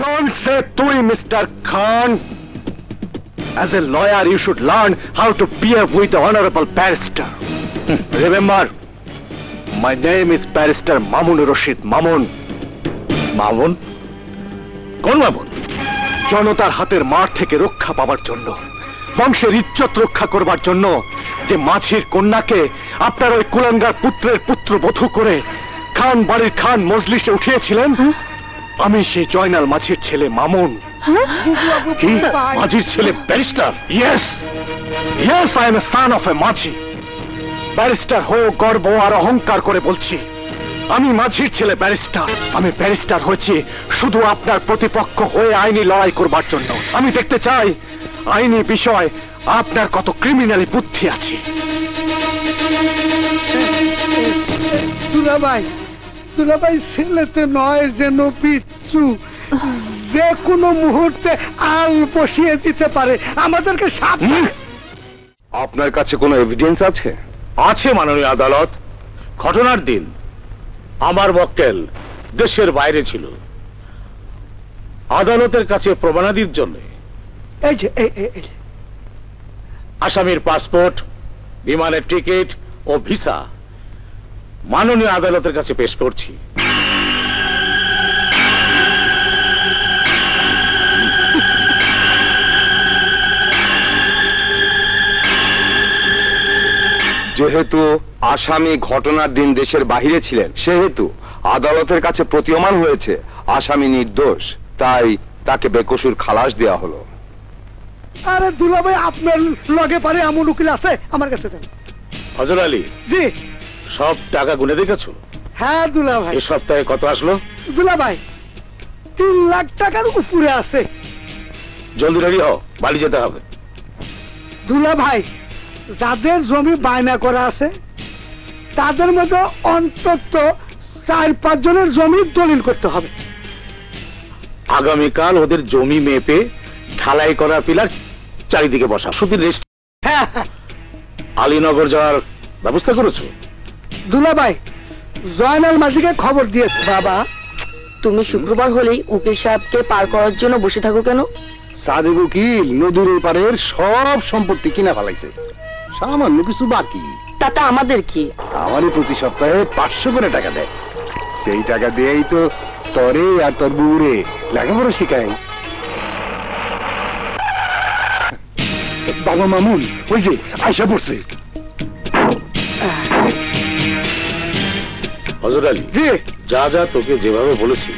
Don't say তুই, Mr. Khan. As a lawyer, you should learn how to behave with the honorable barrister. Remember, my name is Barrister Mamun Rashid Mamun. Mamun? কোন মামুন? জনতার হাতের মার থেকে রক্ষা পাবার জন্য, বংশের ইজ্জত রক্ষা করবার জন্য যে মাঝির কন্যাকে আপনার ওই কুলাঙ্গার পুত্রের পুত্রবধূ করে খান বাড়ির খান মজলিসে উঠিয়েছিলেন, আমি সেই জয়নাল মাঝির ছেলে মামুন। কি? মাঝির ছেলে barrister? Yes, yes, I am a son of a majhi. Barrister হয়ে গর্ব আর অহংকার করে বলছি, আমি মাঝির ছেলে ব্যারিস্টার। আমি ব্যারিস্টার হয়েছি শুধু আপনার প্রতিপক্ষ হয়ে আইনি লড়াই করবার জন্য। আমি দেখতে চাই আইনি বিষয় আপনার কত ক্রিমিনালি বুদ্ধি আছে। দুলাভাই ছেলেতে নয় যেন পিচ্ছু, যে কোনো মুহূর্তে আল বসিয়ে দিতে পারে। আমাদেরকে সাবধান। আপনার কাছে কোনো এভিডেন্স আছে? আছে মাননীয় আদালত। ঘটনার দিন আমার মক্কেল দেশের বাইরে ছিল। আদালতের কাছে প্রমাণাদির জন্য এই যে আসামির পাসপোর্ট, বিমানের টিকিট ও ভিসা মাননীয় আদালতের কাছে পেশ করছি। যেহেতু আসামি ঘটনার দিন দেশের বাহিরে ছিলেন, সেহেতু আদালতের কাছে প্রতীয়মান হয়েছে আসামি নির্দোষ, তাই তাকে বেকসুর খালাস দেওয়া হলো। আরে দুলাভাই, আপনার লগে পারে এমন উকিল আছে? আমার কাছে দেন। হযরত আলী, জি। সব টাকা গুনে দেখেছো? হ্যাঁ দুলাভাই। এই সপ্তাহে কত আসলো? দুলাভাই 3 লাখ টাকার উপরে আছে। জলদি রেডি হও, বাড়ি যেতে হবে। দুলাভাই, যাদের জমি বায়না করা আছে তাদের মধ্যে অন্তত 4-5 জনের জমির দলিল করতে হবে। আগামীকাল ওদের জমি মেপে ঢালাই করা পিলার চারিদিকে বসা। শুধু রেস্ট। হ্যাঁ, আলীনগর যাওয়ার ব্যবস্থা করেছো? দুলাভাই জয়নাল মাঝিকে খবর দিয়েছে। বাবা, তুমি শুক্রবার হলেই উকিল সাহেবকে পার করার জন্য বসে থাকো কেন? সাদেক উকিল নদীর পারের সব সম্পত্তি কিনা ফেলাইছে, সামান্য কিছু বাকি। তাতে আমাদের কি? আমারই প্রতি সপ্তাহে 500 করে টাকা দেয়। সেই টাকা দিয়েই তো তরে আর তোর বুড়ে লেখাপড়া শিখাই। বাবা মামুন ওই যে আয়সা পড়ছে। হযরত আলী, যা যা তোকে যেভাবে বলেছি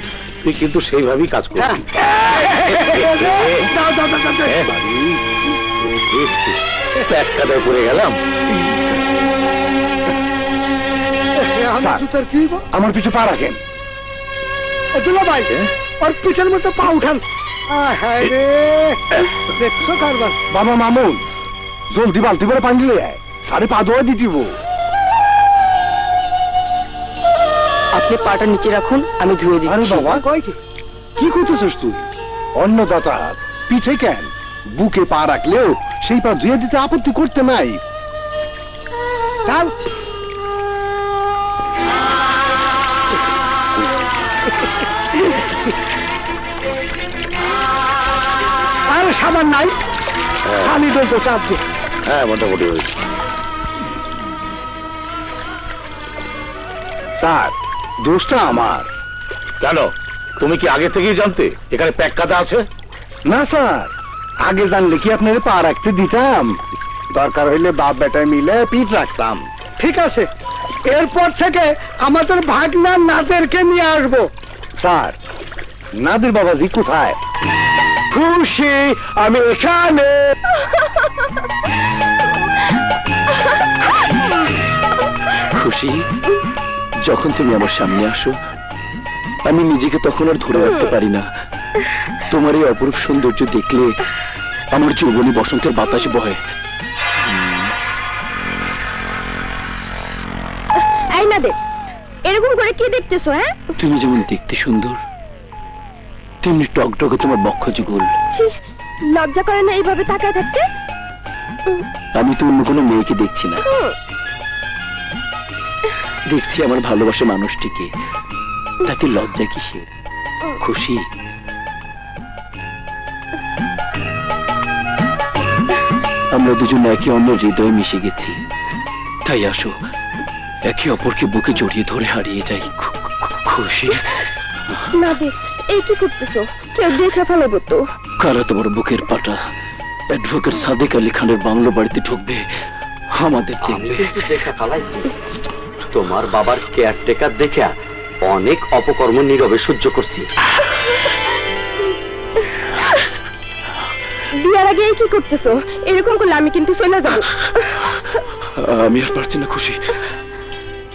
তুই কিন্তু সেইভাবেই কাজ করবি। প্যাককাদায় পড়ে গেলাম। আমার পিছু পা রাখেন। দুলাভাই, ওর পিঠের মধ্যে পা উঠান। দেখছো কারবার? বাবা মামুন, জলদি বালতি করে পানি দিলে সাড়ে পা ধোয়া দিতিব। আপনি পাটা নিচে রাখুন, আমি ধুয়ে আরে দিচ্ছি। বাবা, কি করতেছিস তুই? অন্নদাতা পিঠে কেন, বুকে পা রাখলেও সেই পা ধুয়ে দিতে আপত্তি করতে নাই। চাল। আর সামান নাই, খালি বলতো চাপ দিয়ে। হ্যাঁ, মোটামুটি হয়েছে। স্যার, দোষটা আমার। কেন, তুমি কি আগে থেকেই জানতে এখানে প্যাককাদা আছে? না স্যার, আগে জানলে কি আপনার পা রাখতে দিতাম? দরকার হইলে বাপ বেটায় মিলে পিঠ রাখতাম। ঠিক আছে, এরপর থেকে আমাদের ভাগনা নাদেরকে নিয়ে আসবো। স্যার, নাদের বাবাজি কোথায়? খুশি, আমি এখানে। খুশি, যখন তুমি আমার সামনে আসো আমি নিজেকে তখন আর ধরে রাখতে পারি না। তোমার এই অপরূপ সৌন্দর্য দেখলে আমার যৌবনী বসন্তের বাতাস বহে। এই না দে, এরকম করে কি দেখতেছো? হ্যাঁ, তুমি যেমন দেখতে সুন্দর তেমনি টকটকে তোমার বক্ষ যুগল। লজ্জা করে না এইভাবে তাকায় থাকতে? আমি তো অন্য কোনো মেয়েকে দেখছি না, দেখছি আমার ভালোবাসা মানুষটিকে। তাতে লজ্জা কিসে? খুশি, আমরা দুজন একে অন্যের হৃদয়ে মিশে গেছি। তাই আসো একে অপরকে বুকে জড়িয়ে ধরে হারিয়ে যাই। খুশি না দেখ, এই কি করতেছো? কেউ দেখে ফেলবো তো। কারা তোমার বুকের পাটা অ্যাডভোকেট সাদেক আলী খানের বাংলো বাড়িতে ঢুকবে, আমাদের আমি দেখবে। কিন্তু দেখা ফালাইছি। তোমার বাবার কেয়ারটেকার দেখে অনেক অপকর্ম নীরবে সহ্য করছি। বিয়ার আগে এই কি করতেছো? এরকম করলে আমি কিন্তু চলে যাবো। আমি আর পারছি না খুশি,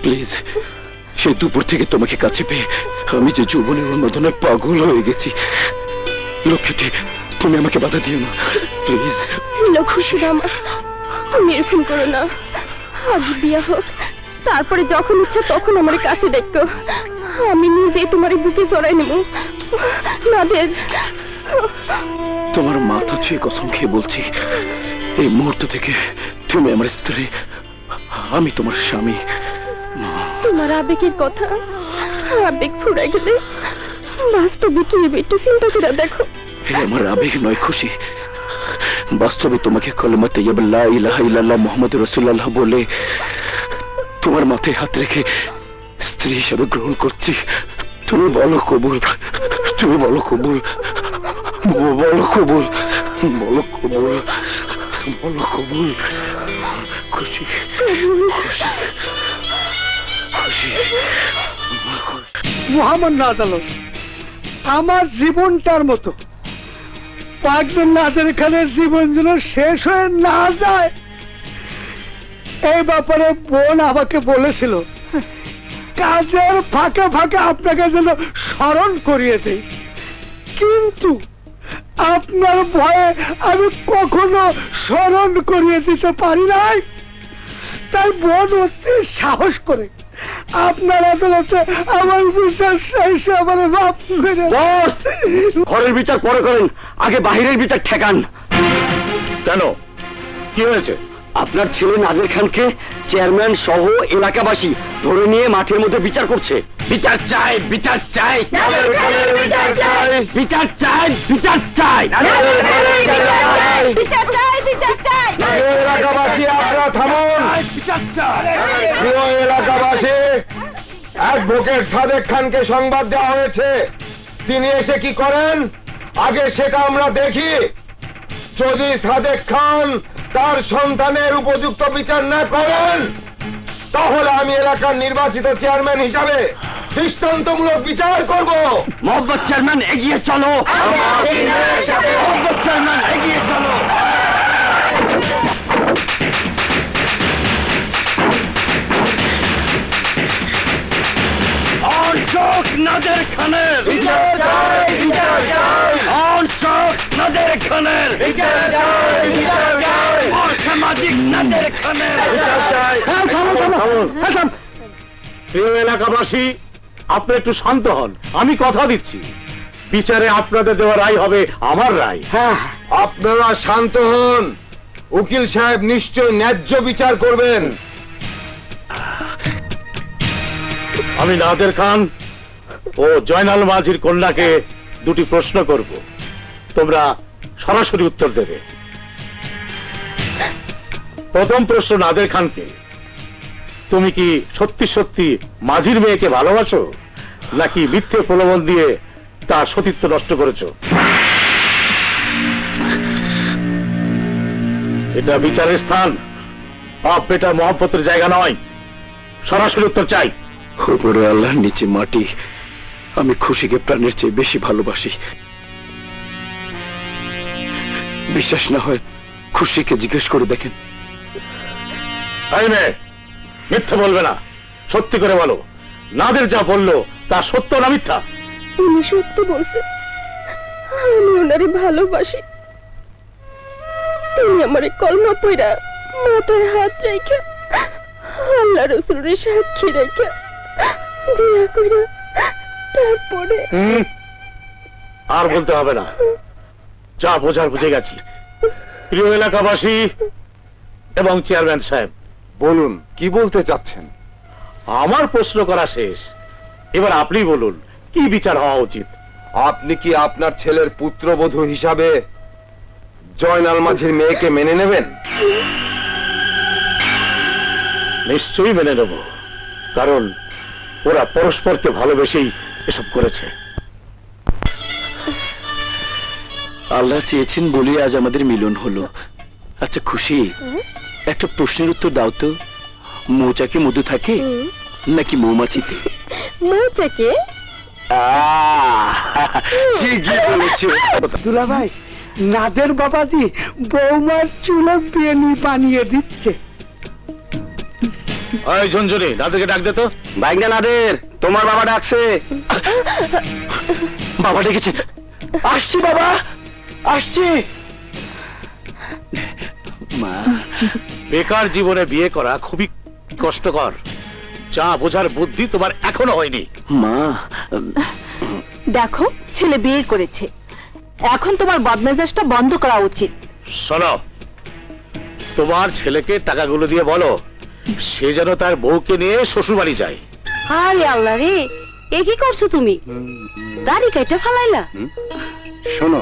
প্লিজ। সেই দুপুর থেকে তোমাকে কাছে পেয়ে আমি যে যৌবনের উন্মাদনায় পাগল হয়ে গেছি। লক্ষ্মীটি, তুমি আমাকে বাধা দিও না প্লিজ। খুশি আমার, তুমি এরকম করো না। আজ বিয়া হোক, তারপরে যখন ইচ্ছা তখন আমার কাছে দেখো। আমি নিজে তোমার বুকে জড়াই নেব। নাদের, তোমার মাথা ছুঁয়ে কসম খেয়ে বলছি, এই মুহূর্ত থেকে তুমি আমার স্ত্রী, আমি তোমার স্বামী। তোমার আবেগের কথা, আবেগ ফুরাই গেলে বাস্তবে কি হবে একটু চিন্তা করে দেখো। আমার আবেগ নয় খুশি, বাস্তবে তোমাকে কলেমা তাইয়্যিবা লা ইলাহা ইল্লাল্লাহ মুহাম্মাদুর রাসূলুল্লাহ বলে তোমার মাথায় হাত রেখে স্ত্রী হিসেবে গ্রহণ করছি। তুমি বলো কবুল, তুমি বলো কবুল, বলো কবুল, বলো কবুল, বলো কবুল। খুশি খুশি খুশি। মোহাম্মদ আদালত, আমার জীবনটার মতো পাকবেন নাদের খানের জীবন যেন শেষ হয়ে না যায়, এই ব্যাপারে বোন আমাকে বলেছিল কাজের ফাঁকে ফাঁকে আপনাকে যেন স্মরণ করিয়ে দেই, কিন্তু আপনার ভয়ে আমি কখনো স্মরণ করিয়ে দিতে পারি নাই। তাই বোন অতি সাহস করে আপনার আদালতে আমার বিচার শেষে আমার বাপ মেরে। ঘরের বিচার পরে করেন, আগে বাহিরের বিচার ঠেকান। কেন, কি হয়েছে? আপনার ছেলে নাদের খানকে চেয়ারম্যান সহ এলাকাবাসী ধরে নিয়ে মাঠের মধ্যে বিচার করছে। বিচার চাই, বিচার চাই, বিচার চাই, বিচার চাই, বিচার চাই। এলাকাবাসী আপনারা থামুন। প্রিয় এলাকাবাসী, অ্যাডভোকেট সাদেক খানকে সংবাদ দেওয়া হয়েছে। তিনি এসে কি করেন আগে সেটা আমরা দেখি। যদি সাদেক খান তার সন্তানের উপযুক্ত বিচার না করেন, তাহলে আমি এলাকার নির্বাচিত চেয়ারম্যান হিসাবে দৃষ্টান্তমূলক বিচার করব। মোহাম্মদ চেয়ারম্যান এগিয়ে চলো, মোহাম্মদ চেয়ারম্যান এগিয়ে চলো। অশোক নাদের খানের বিচার চাই, বিচার চাই। অশোক নাদের খানের বিচার চাই, বিচার চাই। অসামাজিক নাদের খানের বিচার চাই। প্রিয় এলাকাবাসী, আপনি একটু শান্ত হন। আমি কথা দিচ্ছি, বিচারে আপনাদের দেওয়া রায় হবে আমার রায়। হ্যাঁ, আপনারা শান্ত হন। উকিল সাহেব নিশ্চয় ন্যায্য বিচার করবেন। আমি নাদের খান ও জয়নাল মাঝির কন্যাকে দুটি প্রশ্ন করব, তোমরা সরাসরি উত্তর দেবে। প্রথম প্রশ্ন নাদের খানকে, তুমি কি সত্যি সত্যি মাঝির মেয়েকে ভালোবাসো, নাকি মিথ্যে প্রলোভন দিয়ে তার সতীত্ব নষ্ট করেছো? এটা বিচারের স্থান, বাপ বেটা মহব্বতের জায়গা নয়। সরাসরি উত্তর চাই। উপরে আল্লাহর নিচে মাটি, আমি খুশিকে প্রাণের চেয়ে বেশি ভালোবাসি। বিশ্বাস না হয় খুশিকে জিজ্ঞেস করে দেখেন। এই মেয়ে, মিথ্যে বলবে না, সত্যি করে বলো, নাদের যা বললো তা সত্য না মিথ্যা? উনি সত্য বলছে, আমি ওনারে ভালোবাসি। তিনি আমার কলমা পইরা মাথায় হাত রেখে আল্লাহ রসুলের সাক্ষী রেখে বিয়া করে তারপরে। আর বলতে হবে না, যা বোঝার বুঝে গেছি। প্রিয় এলাকাবাসী এবং চেয়ারম্যান সাহেব, বলুন কি বলতে চাচ্ছেন? আমার প্রশ্ন করা শেষ, এবার আপনি বলুন কি বিচার হওয়া উচিত। আপনি কি আপনার ছেলের পুত্রবধূ হিসাবে জয়নাল মাঝির মেয়েকে মেনে নেবেন? নিশ্চয়ই মেনে নেব, কারণ ওরা পরস্পরকে ভালোবেসেই এসব করেছে। আল্লাহ চেয়েছেন বলে আজ আমাদের মিলন হলো। আচ্ছা খুশি, একটা প্রশ্নের উত্তর দাও তো, মৌচাকে মধু থাকে নাকি মৌমাছিতে? মৌচাকে। ঠিকই বলেছো। দুলা ভাই, নাদের বাবাজি বৌমার চুলে বেনি বানিয়ে দিচ্ছে। ওই ঝুনঝুনি, নাদেরকে ডাক দে তো। বাইকটা নাদের, তোমার বাবা ডাকছে। বাবা ডেকেছে। আসছি বাবা, আসছি। মা, বেকার জীবনে বিয়ে করা খুবই কষ্টকর। যা বোঝার বুদ্ধি তোমার এখনো হয়নি। মা, দেখো, ছেলে বিয়ে করেছে, এখন তোমার বদমেজাজটা বন্ধ করা উচিত। শোনো, তোমার ছেলেকে টাকাগুলো দিয়ে বলো সে যেন তার বউকে নিয়ে শ্বশুর বাড়ি যায়। আরে আল্লাহ রে, এ কি করছো তুমি? দাড়ি কেটে ফালাইলা? শোনো,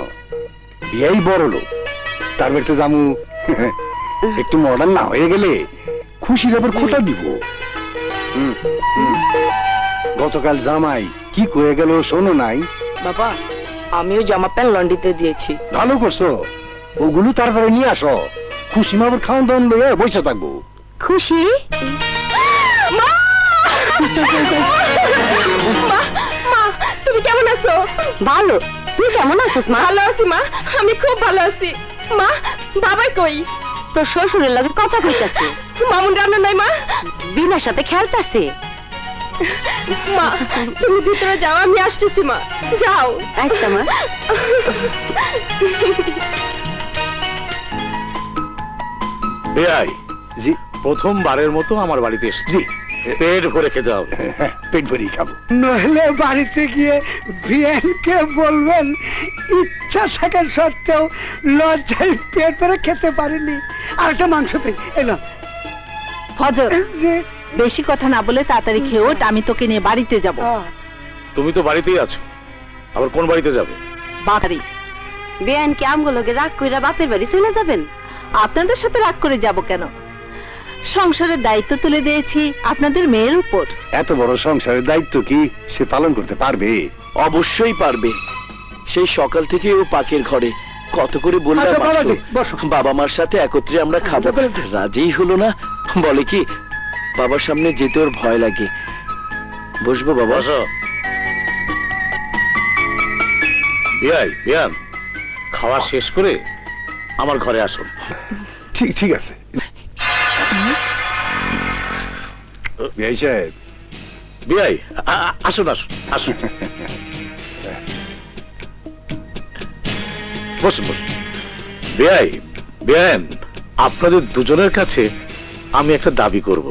বিয়েই বড় লোক, তার বাড়িতে জামু একটু মডার্ন না হয়ে গেলে খুশির আবার খোটা দিব। গতকাল জামাই কি করে গেল শোনো নাই? বাবা, আমিও জামা প্যান্ট লন্ড্রিতে দিয়েছি। ভালো করছো, ওগুলো তাড়াতাড়ি নিয়ে আসো। খুশি মা আবার খাওয়ান দাওয়ান লইয়া বসে থাকবো। খুশি? মা! মা, তুমি কেমন আছো? ভালো। তুই কেমন আছিস মা? ভালো আছি মা, আমি খুব ভালো আছি। মা, বাবাই কই? তোর শ্বশুরের লগে কথা কইতাছে। মামুন রান্না নাই মা? বিনার সাথে খেলতাছে। মা, তুমি ভিতরে যাও, আমি আসতেছি মা। যাও। আচ্ছা মা। বেয়াই, জি প্রথমবারের মতো আমার বাড়িতে এসেছি। জি, পেট ভরে খেতে হবে। পেট ভরিয়ে খাবো। নইলে বাড়িতে গিয়ে বিয়ানকে বলবেন ইচ্ছা থাকার সত্ত্বেও লজ্জায় পেট ভরে খেতে পারিনি, আর একটা মাংস পেয়ে এলাম। ফজর, বেশি কথা না বলে তাড়াতাড়ি খেয়ে ওঠ, আমি তোকে নিয়ে বাড়িতে যাব। তুমি তো বাড়িতেই আছো, আবার কোন বাড়িতে যাবে? বাড়ি। বেয়ানকে আমগুলোকে রাগ কইরা বাপের বাড়ি চলে যাবেন? আপনাদের সাথে রাগ করে যাব কেন? সংসারের দায়িত্ব তুলে দিয়েছি আপনাদের মেয়ের উপর। এত বড় সংসারের দায়িত্ব কি সে পালন করতে পারবে? অবশ্যই পারবে। সেই সকাল থেকে ও পাকের ঘরে কত করে বললাম আচ্ছা, বাবাজি, আসো। বসো। বাবা মার সাথে একত্রে আমরা খাবো, রাজিই হলো না। বলে কি বাবার সামনে যেতে ওর ভয় লাগে। বসবো বাবা? বসো। বিয়াই, বিয়ান, খাওয়া শেষ করে আমার ঘরে আসুন। ঠিক ঠিক আছে। বিআই সাহেব, বিয়াই, আসুন আসুন আসুন। বসুন বসুন। বিয়াই, বিয়ান, আপনাদের দুজনের কাছে আমি একটা দাবি করব।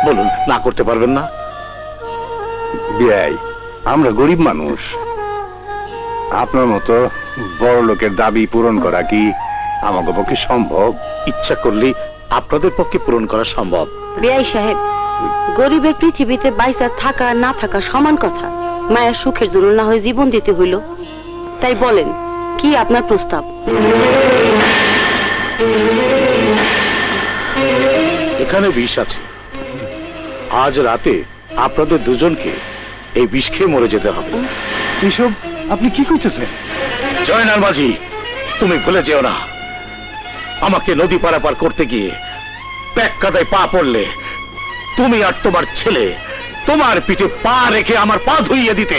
বলুন, না করতে পারবেন না? বিআই, আমরা গরিব মানুষ, আপনার মতো বড় লোকের দাবি পূরণ করা কি আমাকে পক্ষে সম্ভব? ইচ্ছা করলেই আপনাদের পক্ষে পূরণ করা সম্ভব। বেয়াই সাহেব, গরিবের পৃথিবীতে বাইসা থাকা না থাকা সমান কথা। মায়ের সুখের জন্য না হয় জীবন দিতে হইল। তাই বলেন, কি আপনার প্রস্তাব? এখানে বিষ আছে। আজ রাতে আপনাদের দুজনকে এই বিষ খেয়ে মরে যেতে হবে। এসব আপনি কি করতেছেন? জয়নাল মাঝি, তুমি ভুলে যেও না, আমাকে নদী পারাপার করতে গিয়ে প্যাক কাদায় পা পড়লে তুমি আর তোমার ছেলে তোমার পিঠে পা রেখে আমার পা ধুইয়ে দিতে।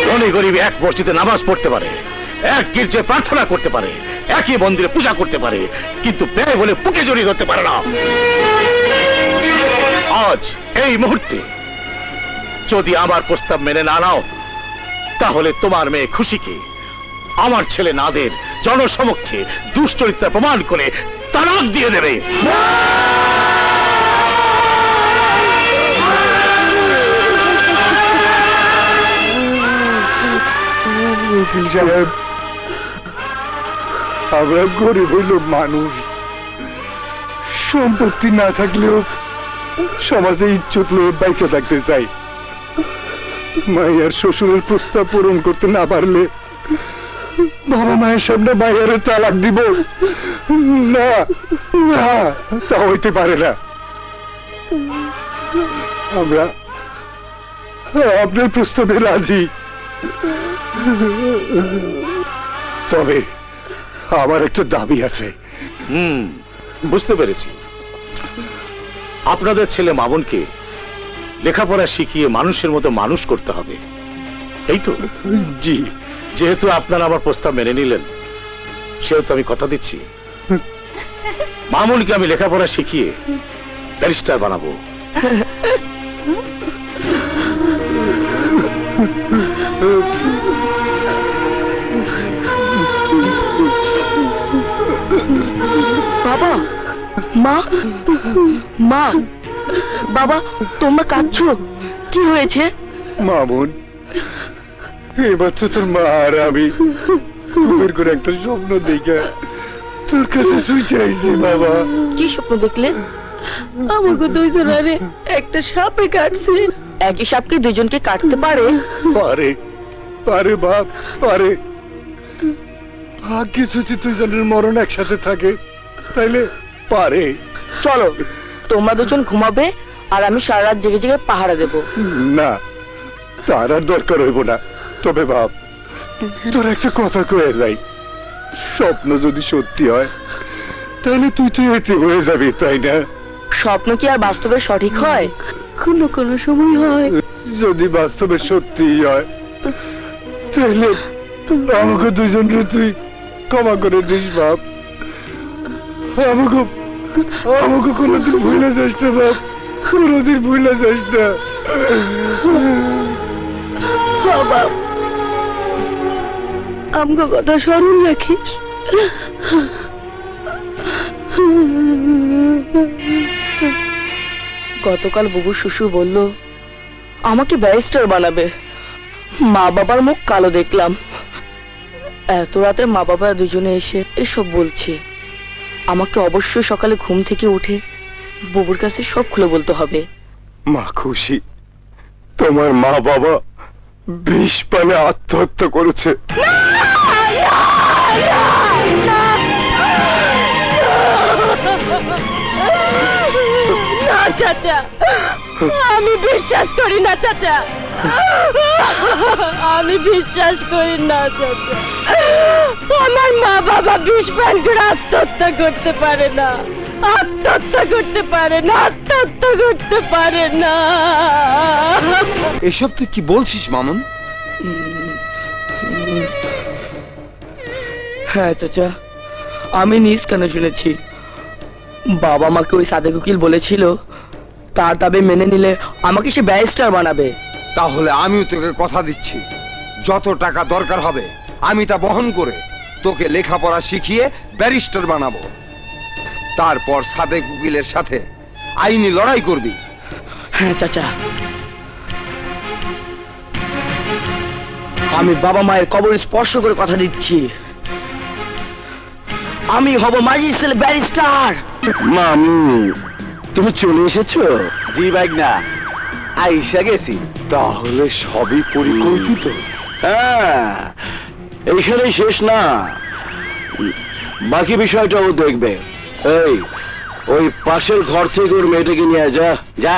ধনী গরিব এক মসজিদে নামাজ পড়তে পারে, এক গির্জে প্রার্থনা করতে পারে, একই মন্দিরে পূজা করতে পারে, কিন্তু ব্যয় বলে বুকে জড়িয়ে ধরতে পারে না। আজ এই মুহূর্তে যদি আমার প্রস্তাব মেনে না নাও, তাহলে তোমার মেয়ে খুশিকে আমার ছেলে নাদের জনসমক্ষে দুশ্চরিত্রা প্রমাণ করে তালাক দিয়ে দেবে। উকিল সাহেব, আমরা গরিব হইল মানুষ, সম্পত্তি না থাকলেও সমাজে ইজ্জত লয়ে বাইচে থাকতে চাই। মায়ের শ্বশুরের প্রস্তাব পূরণ করতে না পারলে বাবা মায়ের সামনে মায়ের তালাক দিব? না না, তা হইতে পারে না। আমরা আপনার প্রস্তাবে রাজি, তবে আমার একটা দাবি আছে। বুঝতে পেরেছি। আপনাদের ছেলে মামুনকে লেখাপড়া শিখিয়ে মানুষের মতো মানুষ করতে হবে, এই তো? জি। যেহেতু আপনারা আমার প্রস্তাব মেনে নিলেন, সেহেতু আমি কথা দিচ্ছি মামুনকে আমি লেখাপড়া শিখিয়ে ব্যারিস্টার বানাবো। বাবা, মা, মা, বাবা, তোমরা কাঁদছো? কি হয়েছে? মামুন, এবার তো তোর মা আর আমি ঘুমের করে একটা স্বপ্ন দেখে তোর কাছে শুইতে আইছি বাবা। কি স্বপ্ন দেখলে? আমাকে দুইজনারে একটা সাপে কাটছে। একই সাপকে দুজনকে কাটতে পারে? পারে, পারে বাপ, পারে। ভাগ্যে যদি দুইজনের মরণ একসাথে থাকে তাইলে পারে। চলো, তোমরা দুজন ঘুমাবে আর আমি সারা রাত জেগে জেগে পাহারা দেব। না, তার আর দরকার হইব না। তবে বাপ, তোর একটা কথা কয়ে যাই, স্বপ্ন যদি সত্যি হয় তাহলে তুই তো এতে হয়ে যাবি, তাই না? স্বপ্ন কি আর বাস্তবে সঠিক হয়? কোনো কোনো সময় হয়। যদি বাস্তবে সত্যি হয় তাহলে আমাকে দুজনকে তুই ক্ষমা করে দিস বাপ। আমাকে আমাকে কোনোদিন ভুলে যাস না বাপ, কোনোদিন ভুলে যাস না। বাবা, আমগো কথা স্মরণ রাখিস। গতকাল বুবু শ্বশুর বলল আমাকে ব্যারিস্টার বানাবে। মা বাবার মুখ কালো দেখলাম। এত রাতে মা বাবা দুজনে এসে এসব বলছে। আমাকে অবশ্যই সকালে ঘুম থেকে উঠে বুবুর কাছে সব খুলে বলতে হবে। মা খুশি, তোমার মা বাবা বিষ পানে আত্মহত্যা করেছে। না চাচা, আমি বিশ্বাস করি না চাচা, আমি বিশ্বাস করি না চাচা। আমার মা বাবা বিষ পান করে আত্মহত্যা করতে পারে না, আত্মহত্যা করতে পারে না, আত্মহত্যা করতে পারে না। এসব তুই কি বলছিস মামুন? হ্যাঁ চাচা, আমি নিজ কানে শুনেছি। বাবা মাকে ওই সাদেক উকিল বলেছিল তার দাবি মেনে নিলে আমাকে সে ব্যারিস্টার বানাবে। তাহলে আমিও তোকে কথা দিচ্ছি, যত টাকা দরকার হবে আমি তা বহন করে তোকে লেখাপড়া শিখিয়ে ব্যারিস্টার বানাবো। তারপর সাদেক উকিলের সাথে আইনি লড়াই করবি। হ্যাঁ চাচা, আমি বাবা মায়ের কবর স্পর্শ করে কথা দিচ্ছি, আমি হব মাঝি ছেলে ব্যারিস্টার। মামু, তুমি চলে এসেছো? জি ভাইগনা, আইসা গেছি। তাহলে সবই পরিকল্পিত। হ্যাঁ, এইখানেই শেষ না, বাকি বিষয়টাও দেখবে। এই, ওই পাশের ঘর থেকে ওর মেয়েটাকে নিয়ে যা। যা।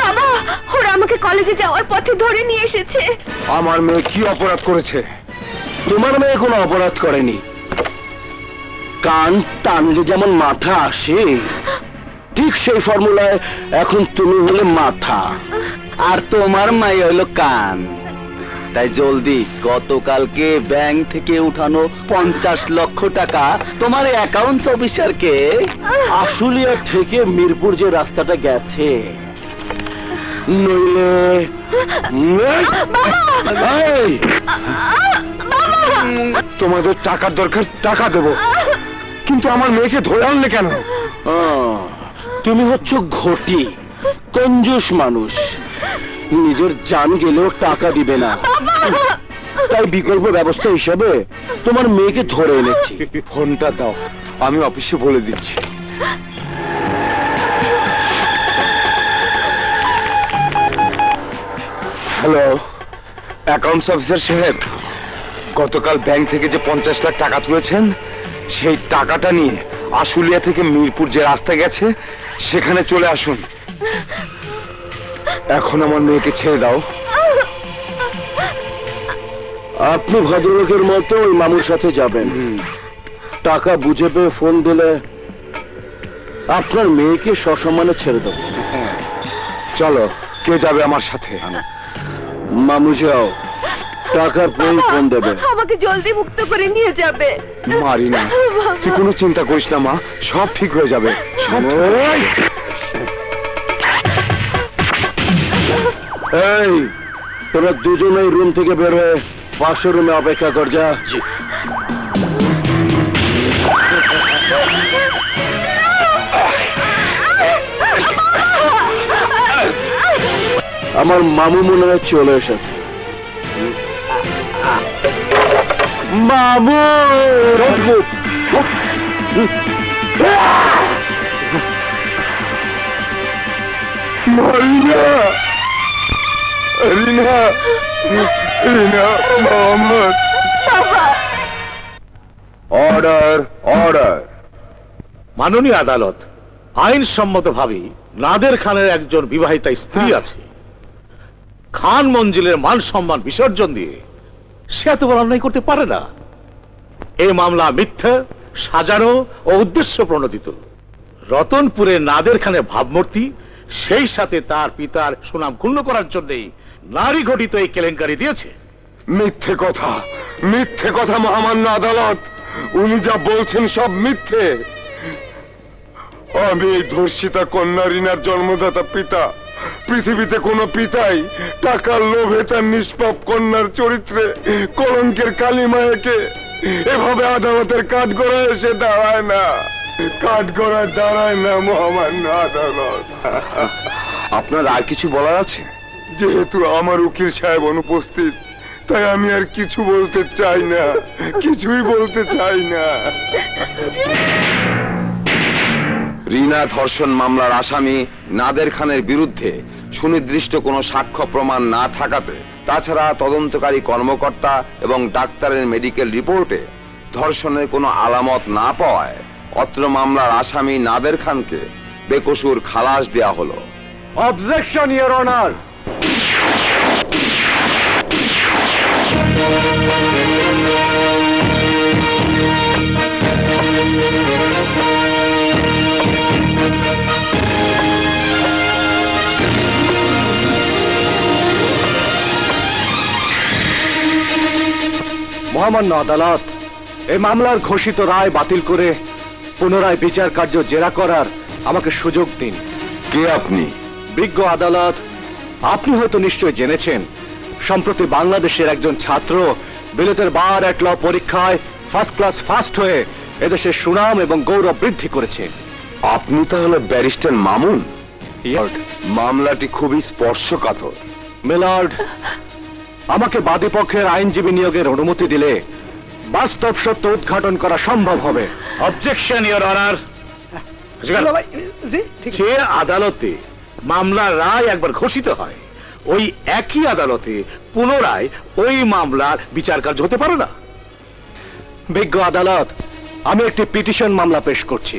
বাবা, ওরা আমাকে কলেজে যাওয়ার পথে ধরে নিয়ে এসেছে। আমার মেয়ে কি অপরাধ করেছে? তোমার মেয়ে কোনো অপরাধ করেনি। কান টানলে যেমন মাথা আসে, ঠিক সেই ফর্মুলায় এখন তুমি হলে মাথা, আর তোমার মাই হলো কান। তাই জলদি গতকালকে ব্যাংক থেকে উঠানো 50 লক্ষ টাকা তোমার অ্যাকাউন্টস অফিসারকে আশুলিয়া থেকে মিরপুর যে রাস্তাটা গেছে, নইলে এই, তোমাদের টাকার দরকার, টাকা দেব, কিন্তু আমার মেয়েকে ধরে আনলে কেন? তুমি হচ্ছ ঘটি, কঞ্জুস মানুষ, নিজের জান গেলেও টাকা দিবে না। তাই বিকল্প ব্যবস্থা হিসাবে তোমার মেয়েকে ধরে এনেছি। ফোনটা দাও, আমি অফিসে বলে দিচ্ছি। হ্যালো, অ্যাকাউন্টস অফিসার সাহেব, গতকাল ব্যাংক থেকে যে 50 লাখ টাকা তুলেছেন সেই টাকাটা নিয়ে আশুলিয়া থেকে মিরপুর যে রাস্তা গেছে সেখানে চলে আসুন। এখন আমার মেয়েকে ছেড়ে দাও। আপনি ভদ্রলোকের মতো ওই মামুর সাথে যাবেন, টাকা বুঝে পেয়ে ফোন দিলে আপনার মেয়েকে সসম্মানে ছেড়ে দেবো। চলো, কে যাবে আমার সাথে? মামু যাও, টাকার পেয়ে ফোন দেবে। আমাকে জলদি মুক্ত করে নিয়ে যাবে। মারি না, তুই কোনো চিন্তা করিস না মা, সব ঠিক হয়ে যাবে, সব ঠিক হয়ে যাবে। এই, তোরা দুজনেই রুম থেকে বের হয়ে পাশের রুমে অপেক্ষা কর। যা। আমার মামু মনে হয় চলে এসেছে। মামু, মারিনা, রিনা, রিনা, মোহাম্মদ। Order, order. মাননীয় আদালত, আইনসম্মতভাবে নাদের খানের একজন বিবাহিতা স্ত্রী আছে। খান মঞ্জিলের মান সম্মান বিসর্জন দিয়ে সে এত বড় অন্যায় করতে পারে না। এই মামলা মিথ্যা, সাজানো ও উদ্দেশ্য প্রণোদিত। রতনপুরে নাদের খানের ভাবমূর্তি, সেই সাথে তার পিতার সুনাম ক্ষুণ্ণ করার জন্যই নারী ঘটিত এই কেলেঙ্কারি দিয়েছে। মিথ্যে কথা, মিথ্যে কথা মহামান্য আদালত, উনি যা বলছেন সব মিথ্যে। আমি এই ধর্ষিতা কন্যা রিনার জন্মদাতা পিতা। পৃথিবীতে কোনো পিতাই টাকার লোভে তার নিষ্পাপ কন্যার চরিত্রে কলঙ্কের কালিমায়াকে এভাবে আদালতের কাঠগড়ায় এসে দাঁড়ায় না, কাঠগড়ায় দাঁড়ায় না মহামান্য আদালত। আপনার আর কিছু বলার আছে? যেহেতু আমার উকিল সাহেব অনুপস্থিত, তাই আমি আর কিছু বলতে চাই না, কিছুই বলতে চাই না। রিনা ধর্ষণ মামলার আসামি নাদের খানের বিরুদ্ধে সুনির্দিষ্ট কোনো সাক্ষ্য প্রমাণ না থাকাতে, তাছাড়া তদন্তকারী কর্মকর্তা এবং ডাক্তারের মেডিকেল রিপোর্টে ধর্ষণের কোনো আলামত না পাওয়ায় অত্র মামলার আসামি নাদের খানকে বেকসুর খালাস দেয়া হলো। Objection, your honour. মহামান্য আদালত, এই মামলার ঘোষিত রায় বাতিল করে পুনরায় বিচার কার্য জেরা করার আমাকে সুযোগ দিন। কে আপনি? বিজ্ঞ আদালত, আপনি হয়তো নিশ্চয় জেনেছেন সম্প্রতি বাংলাদেশের একজন ছাত্র বিলেতের বার অ্যাট ল পরীক্ষায় ফার্স্ট ক্লাস ফার্স্ট হয়ে এদেশের সুনাম এবং গৌরব বৃদ্ধি করেছে। আপনি তাহলে ব্যারিস্টার মামুন? Yes. মামলাটি খুবই স্পর্শকাতর। মিলার্ড, আমাকে বাদী পক্ষের আইনজীবী নিয়োগের অনুমতি দিলে বাস্তব সত্য উদ্ঘাটন করা সম্ভব হবে। Objection, your honour. যে আদালতে মামলার রায় একবার ঘোষিত হয়, ওই একই আদালতে পুনরায় ওই মামলার বিচার কার্য হতে পারে না। বিজ্ঞ আদালত, আমি একটি পিটিশন মামলা পেশ করছি।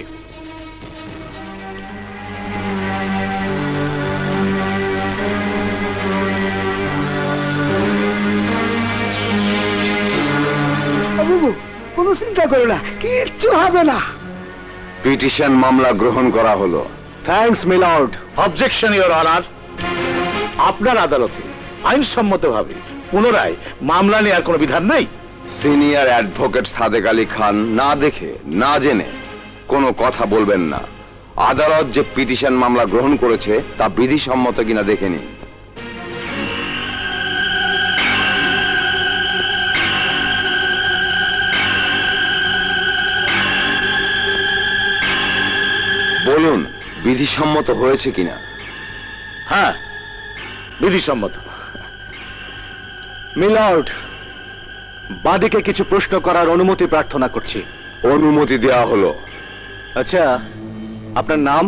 বাবু, কোনো চিন্তা করো না, কিচ্ছু হবে না। পিটিশন মামলা গ্রহণ করা হলো। Thanks milord. Objection, your honour. আপনার আদালতে আইনসম্মতভাবে পুনরায় মামলা নেওয়ার কোনো বিধান নাই। সিনিয়র অ্যাডভোকেট সাদেক আলী খান না দেখে না জেনে কোনো কথা বলবেন না। আদালত যে পিটিশন মামলা গ্রহণ করেছে তা বিধিসম্মত কিনা দেখে নিন। বলুন, বিধিসম্মত হয়েছে কিনা? হ্যাঁ, বিধিসম্মত। মিলার্ড, বাদীকে কিছু প্রশ্ন করার অনুমতি প্রার্থনা করছি। অনুমতি দেওয়া হলো। আচ্ছা, আপনার নাম?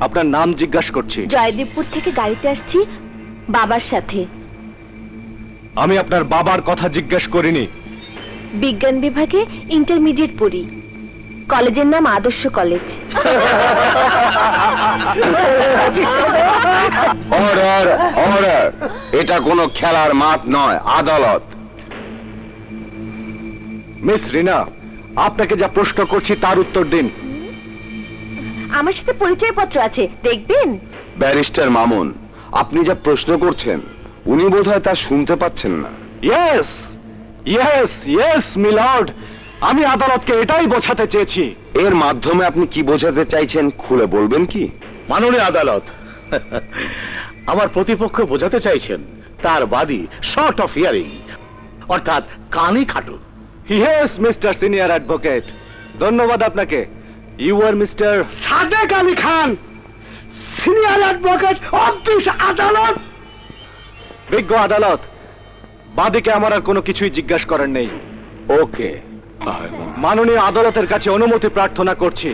আপনার নাম জিজ্ঞাসা করছি। জয়দেবপুর থেকে গাড়িতে আসছি, বাবার সাথে। আমি আপনার বাবার কথা জিজ্ঞেস করিনি। বিজ্ঞান বিভাগে ইন্টারমিডিয়েট পড়ি, কলেজের নাম আদর্শ কলেজ। অর্ডার অর্ডার, এটা কোনো খেলার মাঠ নয়, আদালত। মিস রিনা, আপনাকে যা প্রশ্ন করছি তার উত্তর দিন। আমার সাথে পরিচয়পত্র আছে, দেখবেন? ব্যারিস্টার মামুন, আপনি যা প্রশ্ন করছেন উনি বোধহয় তা শুনতে পাচ্ছেন না। ইয়েস ইয়েস ইয়েস মিলর্ড, আমি আদালতকে এটাই বোঝাতে চেয়েছি। এর মাধ্যমে আপনি কি বোঝাতে চাইছেন খুলে বলবেন কি? মাননীয় আদালত, আমার প্রতিপক্ষ বোঝাতে চাইছেন তার বাদী শর্ট অফ হিয়ারিং, অর্থাৎ কানে খাটো। ইয়েস মিস্টার সিনিয়র অ্যাডভোকেট, ধন্যবাদ আপনাকে। You are mister Sadek Ali Khan, senior advocate of this আদালত। বিজ্ঞ আদালত, বাদীকে আমার আর কোনো কিছুই জিজ্ঞাসা করার নেই। ওকে, মাননীয় আদালতের কাছে অনুমতি প্রার্থনা করছি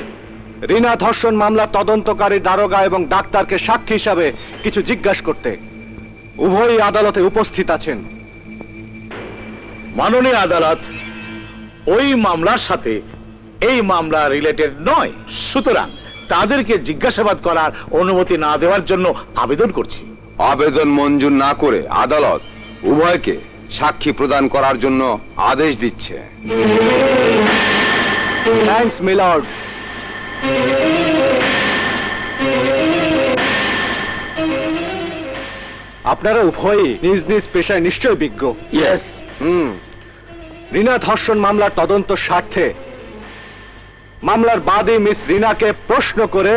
রিনা ধর্ষণ মামলার তদন্তকারী দারোগা এবং ডাক্তারকে সাক্ষী হিসাবে কিছু জিজ্ঞাসা করতে। উভয়ই আদালতে উপস্থিত আছেন। মাননীয় আদালত, ওই মামলার সাথে এই মামলা রিলেটেড নয়, সুতরাং তাদেরকে জিজ্ঞাসাবাদ করার অনুমতি না দেওয়ার জন্য আবেদন করছি। আবেদন মঞ্জুর না করে আদালত উভয়কে সাক্ষী প্রদান করার জন্য আদেশ দিচ্ছে। Thanks milord. আপনারা উভয়ই নিজ নিজ পেশায় নিশ্চয় বিজ্ঞ। ইয়েস। রিনা ধর্ষণ মামলার তদন্ত স্বার্থে মামলার বাদী মিস রিনাকে প্রশ্ন করে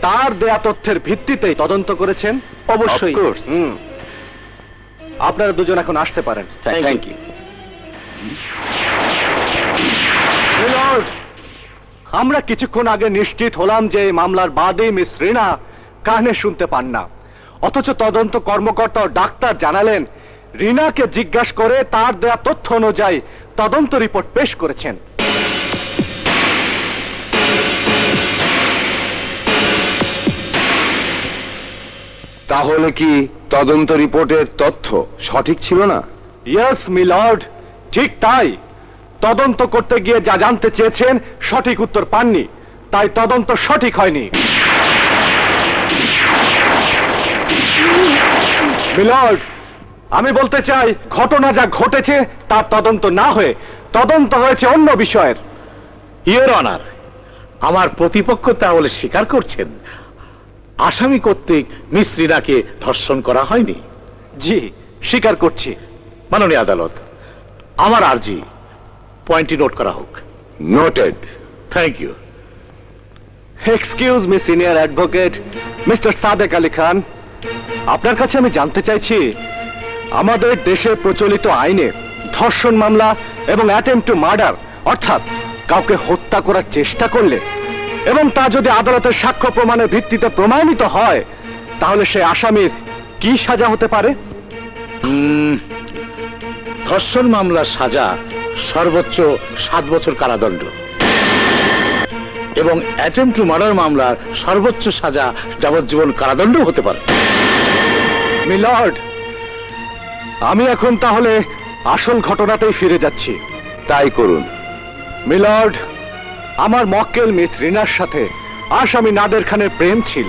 তার দেয়া তথ্যের ভিত্তিতেই তদন্ত করেছেন। অবশ্যই। আপনারা দুজন এখন আসতে পারেন। Thank you. মিলর্ড, আমরা কিছুক্ষণ আগে নিশ্চিত হলাম যে এই মামলার বাদী মিস রিনা কানে শুনতে পান না, অথচ তদন্ত কর্মকর্তা ও ডাক্তার জানালেন রিনাকে জিজ্ঞাসা করে তার দেয়া তথ্য অনুযায়ী তদন্ত রিপোর্ট পেশ করেছেন। তাহলে কি তদন্ত রিপোর্টের তথ্য সঠিক ছিল না? ইয়েস মিলর্ড, ঠিক তাই। তদন্ত করতে গিয়ে যা জানতে চেয়েছেন সঠিক উত্তর পাননি, তাই তদন্ত সঠিক হয়নি। মিলর্ড, আমি বলতে চাই ঘটনা যা ঘটেছে তার তদন্ত না হয়ে তদন্ত হয়েছে অন্য বিষয়ের। ইয়োর অনার, আমার প্রতিপক্ষ তাহলে স্বীকার করছেন আসামি কর্তৃক মিস রিনাকে ধর্ষণ করা হয়নি? জি, স্বীকার করছি। মাননীয় আদালত, আমার আর্জি পয়েন্টটি নোট করা হোক। Noted. Thank you. Excuse me senior advocate mister Sadek Ali Khan, আপনার কাছে আমি জানতে চাইছি আমাদের দেশে প্রচলিত আইনে ধর্ষণ মামলা এবং অ্যাটেম্পট টু মার্ডার অর্থাৎ কাউকে হত্যা করার চেষ্টা করলে এবং তা যদি আদালতের সাক্ষ্য প্রমাণের ভিত্তিতে প্রমাণিত হয় তাহলে সে আসামির কি সাজা হতে পারে? ধর্ষণ মামলার সাজা সর্বোচ্চ 7 বছর কারাদণ্ড এবং অ্যাটেম্পট টু মার্ডার মামলার সর্বোচ্চ সাজা যাবজ্জীবন কারাদণ্ড হতে পারে। মিলর্ড, আমি এখন তাহলে আসল ঘটনাতেই ফিরে যাচ্ছি। তাই করুন। মিলর্ড, আমার মক্কেল মিস রিনার সাথে আসামি নাদের খানের প্রেম ছিল।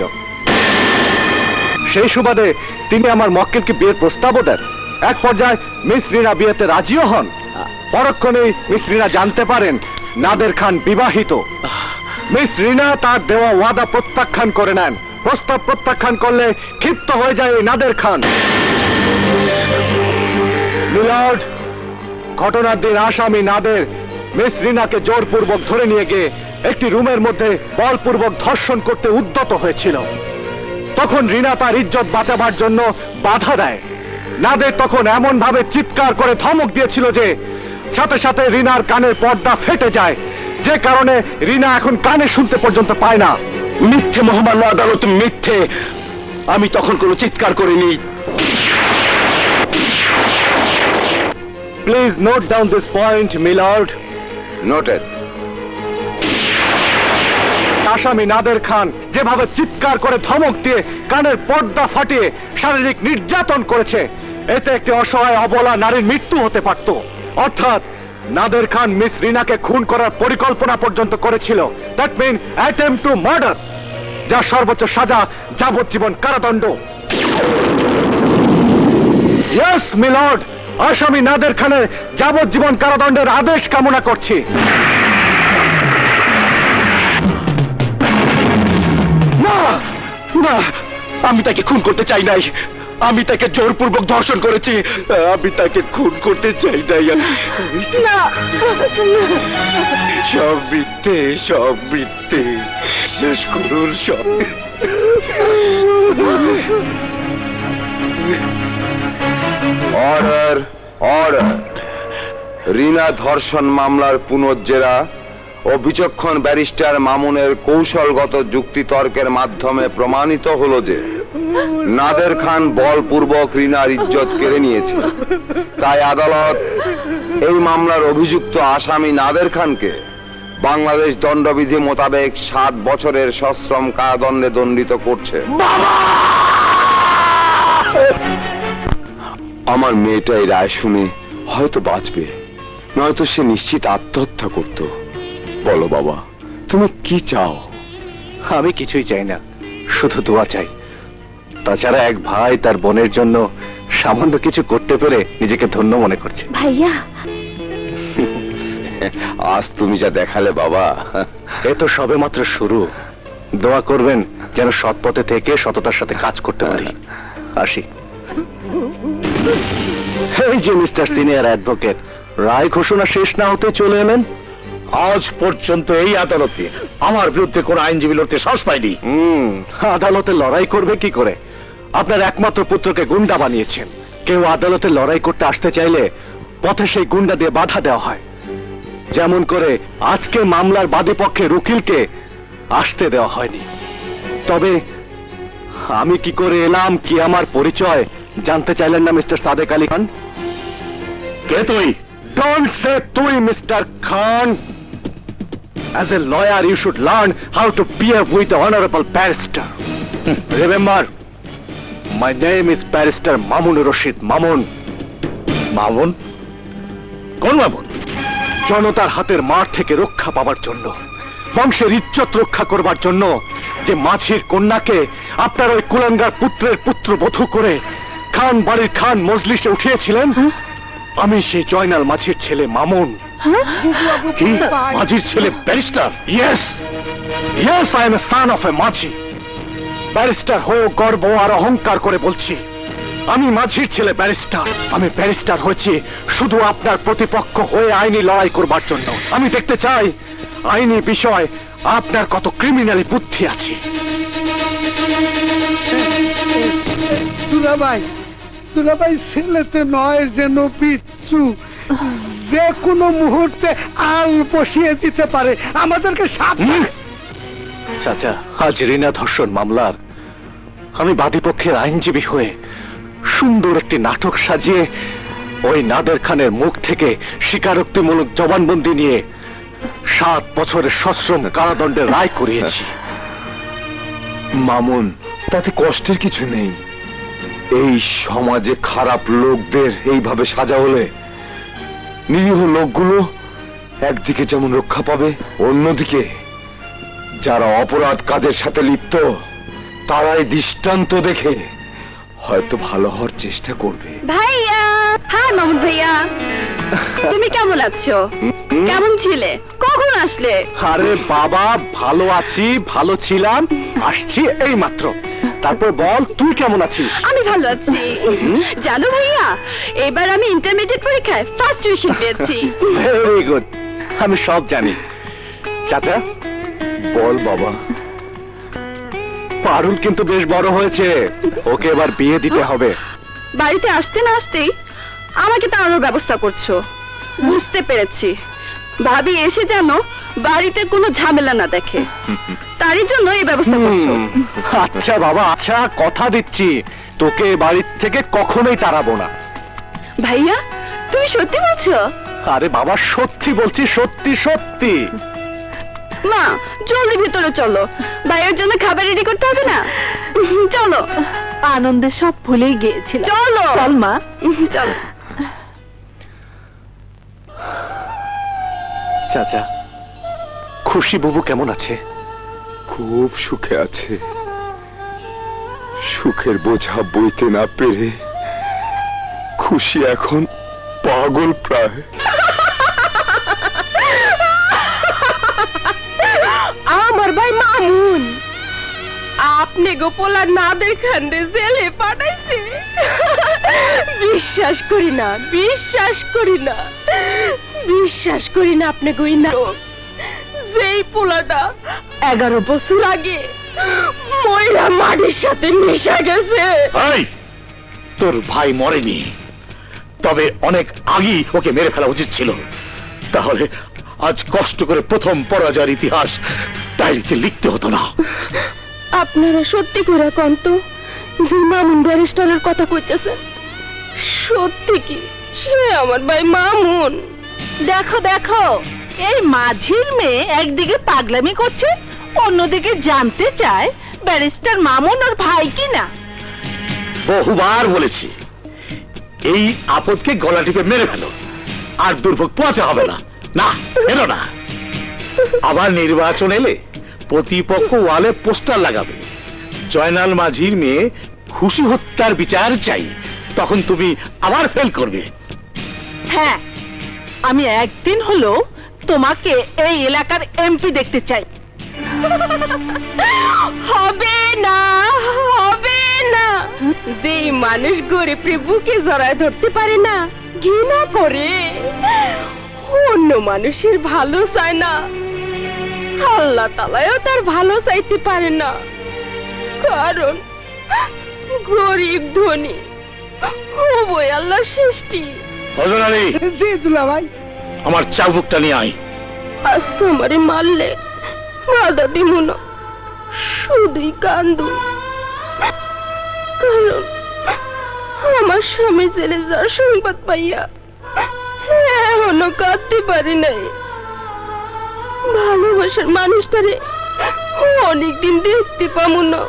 সেই সুবাদে তিনি আমার মক্কেলকে বিয়ের প্রস্তাবও দেন। এক পর্যায়ে মিস রিনা বিয়েতে রাজিও হন। পরক্ষণেই মিস রিনা জানতে পারেন নাদের খান বিবাহিত। মিস রিনা তার দেওয়া ওয়াদা প্রত্যাখ্যান করে নেন। প্রস্তাব প্রত্যাখ্যান করলে ক্ষিপ্ত হয়ে যায় নাদের খান। মিলর্ড, ঘটনার দিন আসামি নাদের মিস রিনাকে জোরপূর্বক ধরে নিয়ে গিয়ে একটি রুমের মধ্যে বলপূর্বক ধর্ষণ করতে উদ্যত হয়েছিল। তখন রিনা তার ইজ্জত বাঁচাবার জন্য বাধা দেয়। নাদের তখন এমন ভাবে চিৎকার করে ধমক দিয়েছিল যে সাথে সাথে রিনার কানের পর্দা ফেটে যায়, যে কারণে রিনা এখন কানে শুনতে পর্যন্ত পায় না। মিথ্যে মহামান্য আদালত, মিথ্যে। আমি তখন কোনো চিৎকার করিনি। Please note down this point milord. Noted. আসামি নাদের খান যেভাবে চিৎকার করে ধমক দিয়ে কানের পর্দা ফাটিয়ে শারীরিক নির্যাতন করেছে, এতে একটি অসহায় অবলা নারীর মৃত্যু হতে পারত। অর্থাৎ নাদের খান মিস রিনাকে খুন করার পরিকল্পনা পর্যন্ত করেছিল। That mean attempt to murder, যার সর্বোচ্চ সাজা যাবজ্জীবন কারাদণ্ড। ইয়েস মিলর্ড, আসামি নাদের খানের যাবজ্জীবন কারাদণ্ডের আদেশ কামনা করছি। না না, আমি তাকে খুন করতে চাই নাই, আমি তাকে জোরপূর্বক ধর্ষণ করেছি, আমি তাকে খুন করতে চাই নাই। সব মিথ্যে, সব মিথ্যে, শেষ করুন সব। Order, order. রিনা ধর্ষণ মামলার পুনর্জেরা ও বিচক্ষণ ব্যারিস্টার মামুনের কৌশলগত যুক্তিতর্কের মাধ্যমে প্রমাণিত হলো যে নাদের খান বলপূর্বক রিনার ইজ্জত কেড়ে নিয়েছে। তাই আদালত এই মামলার অভিযুক্ত আসামি নাদের খানকে বাংলাদেশ দণ্ডবিধি মোতাবেক 7 বছরের সশ্রম কারাদণ্ডে দণ্ডিত করছে। আমার মেয়েটাই রায় শুনে হয়তো বাঁচবে, নয়তো সে নিশ্চিত আত্মহত্যা করত। বলো বাবা, তুমি কি চাও? আমি কিছুই চাই না, শুধু দোয়া চাই। তাছাড়া এক ভাই তার বোনের জন্য সামান্য কিছু করতে পেরে নিজেকে ধন্য মনে করছে। ভাইয়া, আজ তুমি যা দেখালে বাবা, এ তো সবেমাত্র শুরু। দোয়া করবেন যেন সৎ পথে থেকে সততার সাথে কাজ করতে পারি। আসি। এই যে মিস্টার সিনিয়র অ্যাডভোকেট, রায় ঘোষণা শেষ না হতে চলে এলেন। আজ পর্যন্ত এই আদালতে আমার বিরুদ্ধে কোন আইনজীবী লড়তে সাহস পায়নি। আদালতে লড়াই করবে কি করে? আপনার একমাত্র পুত্রকে গুন্ডা বানিয়েছেন। কেউ আদালতে লড়াই করতে আসতে চাইলে পথে সেই গুন্ডা দিয়ে বাধা দেওয়া হয়। যেমন করে আজকে মামলার বাদী পক্ষে উকিলকে আসতে দেওয়া হয়নি। তবে আমি কি করে এলাম, কি আমার পরিচয় জানতে চাইলেন না মিস্টার সাদেক আলী খান? কে তুই? Don't say তুই, Mr. Khan. As a lawyer, you should learn how to behave with the honorable barrister. Remember, my name is Barrister Mamun Rashid Mamun. Mamun? কোন মামুন? জনতার হাতের মার থেকে রক্ষা পাওয়ার জন্য, বংশের ইজ্জত রক্ষা করবার জন্য যে মাঝির কন্যাকে আপনার ওই কুলাঙ্গার পুত্রের পুত্রবধূ করে খান বাড়ির খান মজলিসে উঠিয়েছিলেন, আমি সেই জয়নাল মাঝির ছেলে মামুন। কি? মাঝির ছেলে barrister? Yes, yes, I am a son of a majhi. Barrister হয়েও গর্ব আর অহংকার করে বলছি, আমি মাঝির ছেলে ব্যারিস্টার। আমি ব্যারিস্টার হয়েছি শুধু আপনার প্রতিপক্ষ হয়ে আইনি লড়াই করবার জন্য। আমি দেখতে চাই আইনি বিষয় আপনার কত ক্রিমিনালি বুদ্ধি আছে। দুলাভাই, দুলাভাই ছেলেতে নয় যেন বিচ্ছু, যে কোনো মুহূর্তে আল বসিয়ে দিতে পারে। আমাদেরকে সাবধান। চাচা, আজ রিনা ধর্ষণ মামলার আমি বাদীপক্ষের আইনজীবী হয়ে সুন্দর একটি নাটক সাজিয়ে ওই নাদের খানের মুখ থেকে স্বীকারোক্তিমূলক জবানবন্দি নিয়ে 7 বছরের সশ্রম কারাদণ্ডের রায় করিয়েছি। মামুন, তাতে কষ্টের কিছু নেই। এই সমাজে খারাপ লোকদের এইভাবে সাজা হলে নিরীহ লোকগুলো একদিকে যেমন রক্ষা পাবে, অন্যদিকে যারা অপরাধ কাজের সাথে লিপ্ত তারাই দৃষ্টান্ত দেখে হয়তো ভালো হওয়ার চেষ্টা করবে। ভাইয়া, হাই মামুন ভাইয়া, তুমি কেমন আছো? কেমন ছিলে? কখন আসলে? আরে বাবা, ভালো আছি, ভালো ছিলাম, আসছি এই মাত্র। তারপর বল, তুই কেমন আছিস? আমি ভালো আছি। জানো ভাইয়া, এবার আমি ইন্টারমিডিয়েট পরীক্ষায় ফার্স্ট ডিভিশন পেয়েছি। ভেরি গুড, আমি সব জানি। চাচা বল বাবা, পারুল কিন্তু বেশ বড় হয়েছে, ওকে এবার বিয়ে দিতে হবে। বাড়িতে আসতে না আসতেই আমাকে তাড়ানোর ব্যবস্থা করছো, বুঝতে পেরেছি। ভাবি এসে যেন বাড়িতে কোনো ঝামেলা না দেখে, তারই জন্য এই ব্যবস্থা করছো। আচ্ছা বাবা, আচ্ছা, কথা দিচ্ছি তোকে বাড়ির থেকে কখনোই তাড়াবো না। ভাইয়া, তুমি সত্যি বলছো? আরে বাবা, সত্যি বলছি, সত্যি সত্যি। মা জলদি ভিতরে চলো, ভাইয়ের জন্য খাবার রেডি করতে হবে না? চলো, আনন্দে সব ভুলেই গিয়েছিল। চলো চল মা, চলো। চাচা, খুশি বুবু কেমন আছে? খুব সুখে আছে। সুখের বোঝা বইতে না পেরে খুশি এখন পাগল প্রায়। আমার ভাই মামুন আপনি গোপলা নাদের খান্ডে জেলে পাঠাইছে। বিশ্বাস করি না, বিশ্বাস করি না, বিশ্বাস করি না আপনি গই না। যেই পোলাটা 11 বছর আগে ময়রা মাটির সাথে মিশা গেছে। এই, তোর ভাই মরেনি, তবে অনেক আগেই ওকে মেরে ফেলা উচিত ছিল। তাহলে আজ কষ্ট করে প্রথম পরাজয়ের ইতিহাস ডায়েরিতে লিখতে হতো না। আপনারা সত্যি করে কন্ত যে মামুন ব্যারিস্টারের কথা কইতেছেন সত্যি কি সে আমার ভাই মামুন? দেখো দেখো, এই মাঝির মেয়ে একদিকে পাগলামি করছে, অন্যদিকে জানতে চায় ব্যারিস্টার মামুন ওর ভাই কিনা। বহুবার বলেছি এই আপদকে গলা টিপে মেরে ফেলো, আর দুর্ভোগ পোয়াতে হবে না। না, এলো না। আবার নির্বাচন এলে প্রতিপক্ষ ওয়ালে পোস্টার লাগাবে, জয়নাল মাঝির মেয়ে খুশি হত্যার বিচার চাই। তখন তুমি আবার ফেল করবে। হ্যাঁ, আমি একদিন হলো তোমাকে এই এলাকার এমপি দেখতে চাই। হবে না, হবে না। যে মানুষ গরিবরে বুকে জড়ায় ধরতে পারে না, ঘৃণা করে, অন্য মানুষের ভালো চায় না, আল্লাহ তাআলাও তার ভালো চাইতে পারে না। কারণ গরিব ধনী উভয় আল্লাহর সৃষ্টি। হযরত আলী, জি দুলা ভাই। আমার চাবুকটা নিয়ে আয়। আজ তো আমারে মারলে বাধা দিব না, শুধুই কান্দু। কারণ আমার স্বামী জেলে যাওয়ার সংবাদ পাইয়া এখনো কাঁদতে পারি নাই। ভালোবাসার মানুষটারে অনেকদিন দেখতে পাবো না,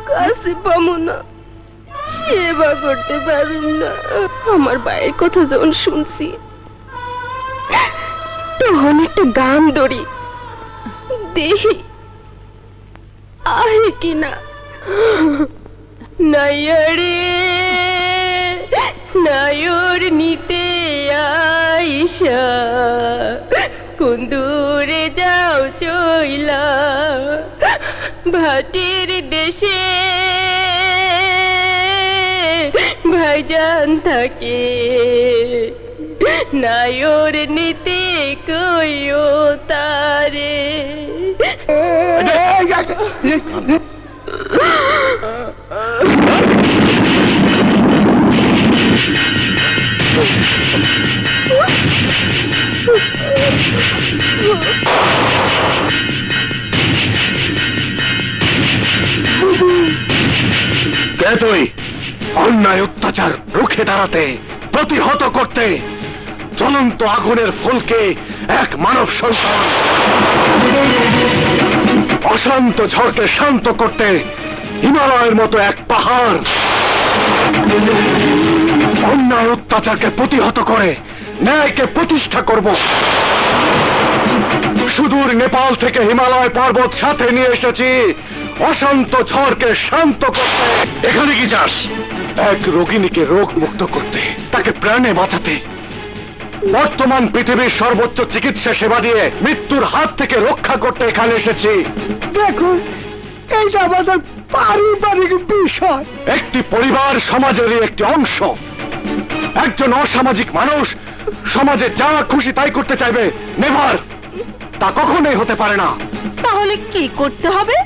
কাছে পাবো না, সেবা করতে পারুম না। আমার ভাইয়ের কথা যখন শুনছি তখন একটা গান ধরি, দেখি আহে কিনা। নাইয়ারে নায়র নিতে আইসা কুন্দুরে যাও চইলা ভাটির দেশে ভাইজান থাকে। নায়র নিতে কইও তারে। কে তুই? অন্যায় অত্যাচার রুখে দাঁড়াতে, প্রতিহত করতে, জ্বলন্ত আগুনের ফুলকে এক মানব সন্তান, অশান্ত ঝড়কে শান্ত করতে হিমালয়ের মতো এক পাহাড়, অন্যায় অত্যাচারকে প্রতিহত করে ন্যায়কে প্রতিষ্ঠা করব। সুদূর নেপাল থেকে হিমালয় পর্বত সাথে নিয়ে এসেছি অশান্ত ঝড়কে শান্ত করতে। এখানে কি চাস? এক রোগিণীকে রোগ মুক্ত করতে, তাকে প্রাণে বাঁচাতে, বর্তমান পৃথিবীর সর্বোচ্চ চিকিৎসা সেবা দিয়ে মৃত্যুর হাত থেকে রক্ষা করতে এখানে এসেছি। দেখুন, এইটা আমাদের পারিবারিক বিষয়। একটি পরিবার সমাজেরই একটি অংশ। একজন অসামাজিক মানুষ সমাজে যা খুশি তাই করতে চাইবে, নেভার, তা কখনোই হতে পারে না। তাহলে কি করতে হবে?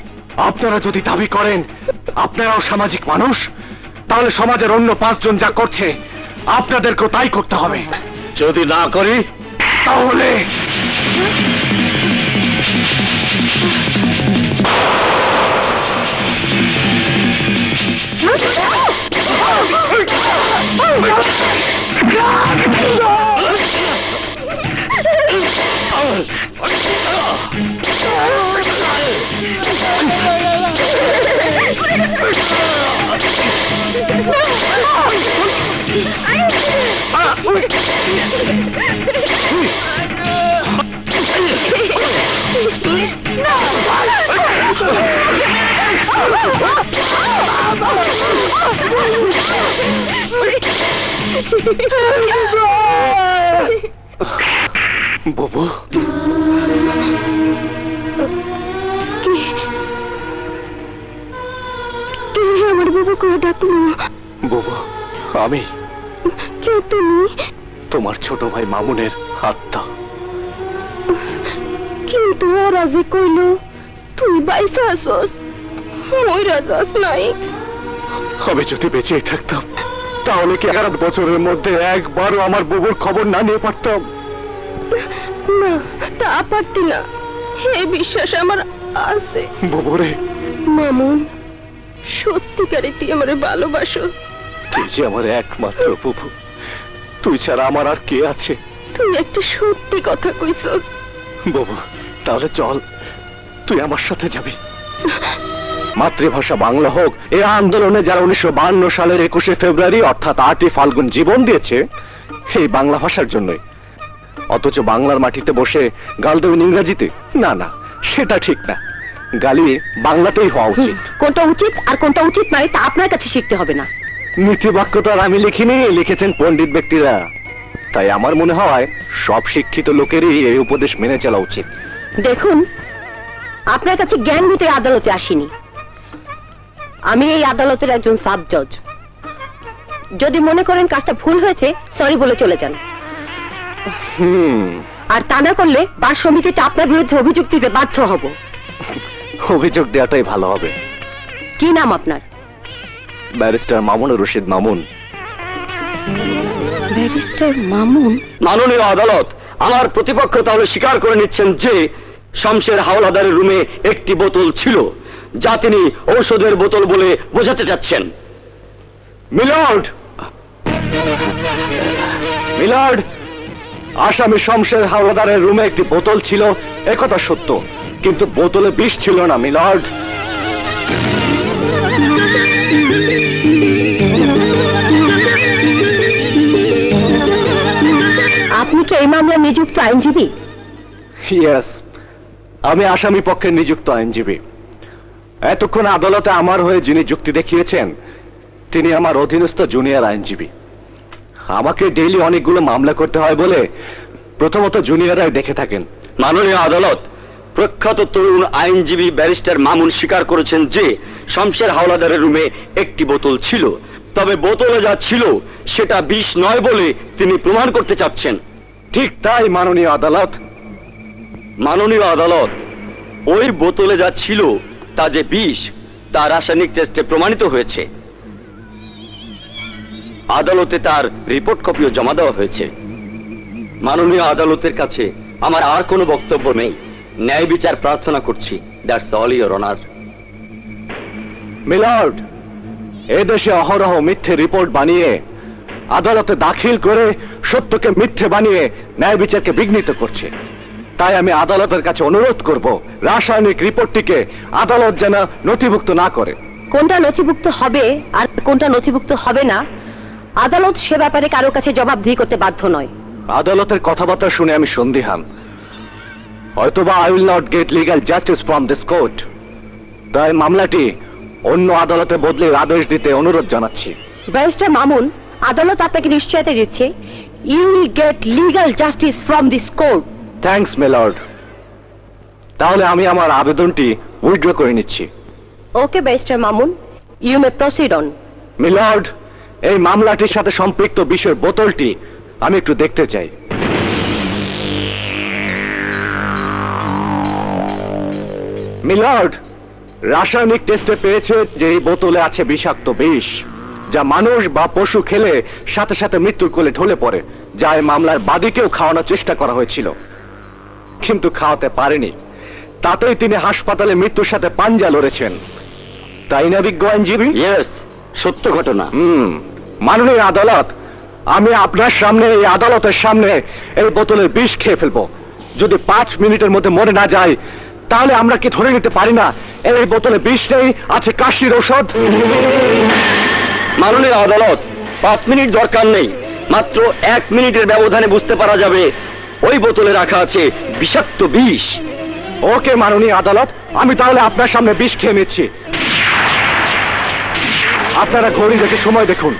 আপনারা যদি দাবি করেন আপনারাও সামাজিক মানুষ, তাহলে সমাজের অন্য 5 জন যা করছে আপনাদেরকেও তাই করতে হবে। যদি না করি তাহলে বুবু, আমার বাবা করে ডাকলো। বুবু, আমি কে তুমি? তোমার ছোট ভাই মামুনের আত্মা। কিন্তু ওরা যে কইল তুই বাইসা আসস, ওই রাজাস নাই। আমি যদি বেঁচে থাকতাম তাহলে কি 11 বছরের মধ্যে একবারও আমার বুবুর খবর না নিয়ে পারতাম? না, তা পারতি না, এই বিশ্বাস আমার আছে। বুবুরে, মামুন, সত্যিকারে তুই আমার ভালোবাসো। তুই যে আমার একমাত্র বুবু, তুই ছাড়া আমার আর কে আছে? তুই একটা সত্যি কথা কইছস। বুবু, তাহলে চল, তুই আমার সাথে যাবি। মাতৃভাষা বাংলা হোক, এই আন্দোলনে যারা 1952 সালের 21শে ফেব্রুয়ারি অর্থাৎ 8ই ফাল্গুন জীবন দিয়েছে এই বাংলা ভাষার জন্যই, অথচ বাংলার মাটিতে বসে গাল দেবেন ইংরেজিতে? না না, সেটা ঠিক না। গালি বাংলাতেই হওয়া উচিত। কোনটা উচিত আর কোনটা উচিত নয় তা আপনার কাছে শিখতে হবে না। নীতিবাক্য তো আর আমি লিখিনি, লিখেছেন পণ্ডিত ব্যক্তিরা। তাই আমার মনে হয় সব শিক্ষিত লোকেরই এই উপদেশ মেনে চলা উচিত। দেখুন, আপনার কাছে জ্ঞান নিতে আদালতে আসিনি। আমি এই আদালতের একজন সাব জজ। যদি মনে করেন কাজটা ভুল হয়েছে, সরি বলে চলে যান। আর তা না করলে বার সমিতিতে আপনার বিরুদ্ধে অভিযোগ দিতে বাধ্য হব। অভিযোগ দেওয়াটাই ভালো হবে। কি নাম আপনার? ব্যারিস্টার মামুনুর রশিদ মামুন। ব্যারিস্টার মামুন? মাননীয় আদালত, আমার প্রতিপক্ষ তাহলে স্বীকার করে নিচ্ছেন যে শমশের হাওলাদারের রুমে একটি বোতল ছিল, যা তিনি ঔষধের বোতল বলে বোঝাতে চাচ্ছেন। মিলর্ড, মিলর্ড, আসামি শমশের হাওলাদারের রুমে একটি বোতল ছিল, একথা সত্য, কিন্তু বোতলে বিষ ছিল না মিলর্ড। আপনি কি এই মামলায় নিযুক্ত আইনজীবী? ইয়েস, আমি আসামি পক্ষের নিযুক্ত আইনজীবী। এতক্ষণ আদালতে আমার হয়ে যিনি যুক্তি দেখিয়েছেন তিনি আমার অধীনস্থ জুনিয়র আইনজীবী। আমাকে ডেইলি অনেকগুলো মামলা করতে হয় বলে প্রথমত জুনিয়ররাই দেখে থাকেন। মাননীয় আদালত, প্রখ্যাত তরুণ আইনজীবী ব্যারিস্টার মামুন স্বীকার করেছেন যে শমশের হাওলাদারের রুমে একটি বোতল ছিল, তবে বোতলে যা ছিল সেটা বিষ নয় বলে তিনি প্রমাণ করতে চাচ্ছেন। ঠিক তাই মাননীয় আদালত। মাননীয় আদালত, ওই বোতলে যা ছিল তা যে বিষ তা রাসায়নিক টেস্টে প্রমাণিত হয়েছে। আদালতে তার রিপোর্ট কপিও জমা দেওয়া হয়েছে। মাননীয় আদালতের কাছে আমার আর কোনো বক্তব্য নেই। ন্যায় বিচার প্রার্থনা করছি। That's all your honour. Milord, এদেশে অহরহ মিথ্যে রিপোর্ট বানিয়ে আদালতে দাখিল করে সত্যকে মিথ্যে বানিয়ে ন্যায় বিচারকে বিঘ্নিত করছে। তাই আমি আদালতের কাছে অনুরোধ করব রাসায়নিক রিপোর্টটিকে আদালত যেন নথিভুক্ত না করে। কোনটা নথিভুক্ত হবে আর কোনটা নথিভুক্ত হবে না, আদালত সে ব্যাপারে কারো কাছে জবাবদিহি করতে বাধ্য নয়। আদালতের কথাবার্তা শুনে আমি সন্দিহান। হয়তোবা I will not get legal justice from this court. তাই মামলাটি অন্য আদালতে বদলে আদেশ দিতে অনুরোধ জানাচ্ছি। ব্যারিস্টার মামুন, আদালত আপনাকে নিশ্চয়তা দিচ্ছে you will get legal justice from this court. Thanks milord. তাহলে আমি আমার আবেদনটি উইথড্র করে নিচ্ছি। Okay barrister Mamun, you may proceed on. Milord, এই মামলাটির সাথে সম্পৃক্ত বিষয়ের বোতলটি আমি একটু দেখতে চাই। মিলর্ড, রাসায়নিক টেস্টে পেয়েছে যে এই বোতলে আছে বিষাক্ত বিষ, যা মানুষ বা পশু খেলে সাথে সাথে মৃত্যুর কোলে ঢলে পড়ে, যা এই মামলার বাদীকেও খাওয়ানোর চেষ্টা করা হয়েছিল, কিন্তু খাওয়াতে পারেনি। তাতেই তিনি হাসপাতালে মৃত্যুর সাথে পাঞ্জা লড়েছেন। তাই না বিজ্ঞ আইনজীবী? ইয়েস, সত্য ঘটনা। মাননীয় আদালত, আমি আপনার সামনে, এই আদালতের সামনে এই বোতলের বিষ খেয়ে ফেলবো। যদি 5 মিনিটের মধ্যে মরে না যায় তাহলে আমরা কি ধরে নিতে পারি না এই বোতলে বিষ নেই, আছে কাশির ঔষধ? মাননীয় আদালত, 5 মিনিট দরকার নেই, মাত্র 1 মিনিটের ব্যবধানে বুঝতে পারা যাবে ওই বোতলে রাখা আছে বিষাক্ত বিষ। ওকে মাননীয় আদালত, আমি তাহলে আপনার সামনে বিষ খেয়ে নিচ্ছি। আপনারা ঘড়ি দেখে সময় দেখুন।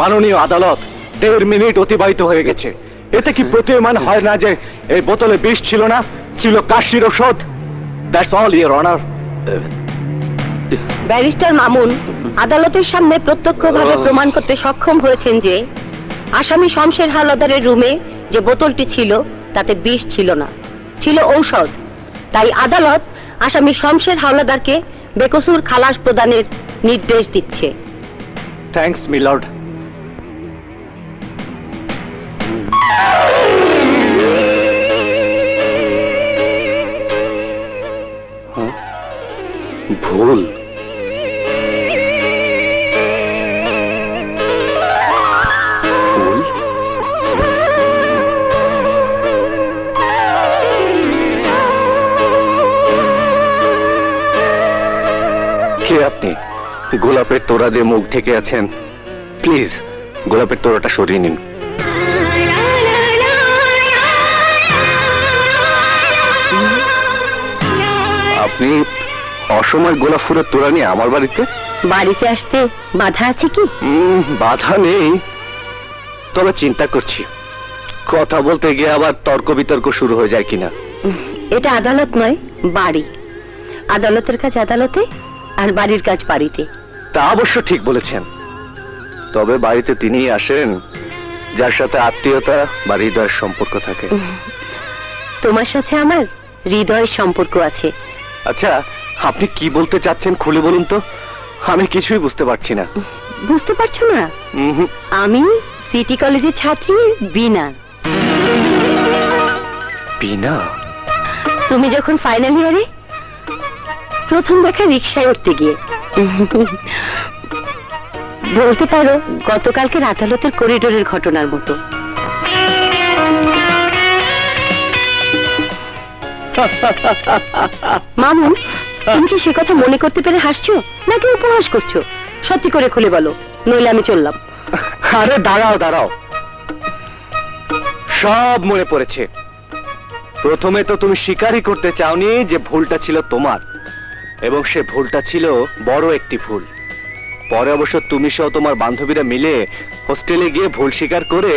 মাননীয় আদালত, 1.5 মিনিট অতিবাহিত হয়ে গেছে। এতে কি প্রতীয়মান হয় না যে এই বোতলে বিষ ছিল না, ছিল কাশির ওষুধ? That's all your honour. Barrister Mamun আদালতের সামনে প্রত্যক্ষভাবে প্রমাণ করতে সক্ষম হয়েছেন যে আসামি শমশের হাওলাদারের রুমে যে বোতলটি ছিল তাতে বিষ ছিল না, ছিল ঔষধ। তাই আদালত আসামি শমশের হাওলাদারকে বেকসুর খালাস প্রদানের নির্দেশ দিচ্ছে। Thanks milord. ভুল? কে আপনি? গোলাপের তোড়া দিয়ে মুখ ঢেকে আছেন, প্লিজ গোলাপের তোড়াটা সরিয়ে নিন। আপনি অসময় গোলাপ ফুলের তোড়া নিয়ে আমার বাড়িতে? বাড়িতে আসতে বাধা আছে কি? বাধা নেই, তবে চিন্তা করছি কথা বলতে গিয়ে আবার তর্ক বিতর্ক শুরু হয়ে যায় কিনা। এটা আদালত নয়, বাড়ি। আদালতের কাজ আদালতে, আর বাড়ির কাজ বাড়িতে। তা অবশ্য ঠিক বলেছেন, তবে বাড়িতে তিনিই আসেন যার সাথে আত্মীয়তা বা হৃদয়ের সম্পর্ক থাকে। তোমার সাথে আমার হৃদয়ের সম্পর্ক আছে। আচ্ছা, আপনি কি বলতে চাচ্ছেন খুলে বলুন তো, আমি কিছুই বুঝতে পারছি না। বুঝতে পারছো না? আমি সিটি কলেজের ছাত্রী বিনা। বিনা? তুমি যখন ফাইনাল ইয়ারে প্রথম দেখা রিকশায় উঠতে গিয়ে, বলতে পারো গতকালকের আদালতের করিডোরের ঘটনার মতো। মামুন, তুমি কি সে কথা মনে করতে পেরে হাসছো নাকি উপহাস করছো? সত্যি করে খুলে বলো, নইলে আমি চললাম। আরে দাঁড়াও দাঁড়াও, সব মনে পড়েছে। প্রথমে তো তুমি স্বীকারই করতে চাওনি যে ভুলটা ছিল তোমার, এবং সে ভুলটা ছিল বড় একটি ভুল। পরে অবশ্য তুমি সহ তোমার বান্ধবীরা মিলে হোস্টেলে গিয়ে ভুল স্বীকার করে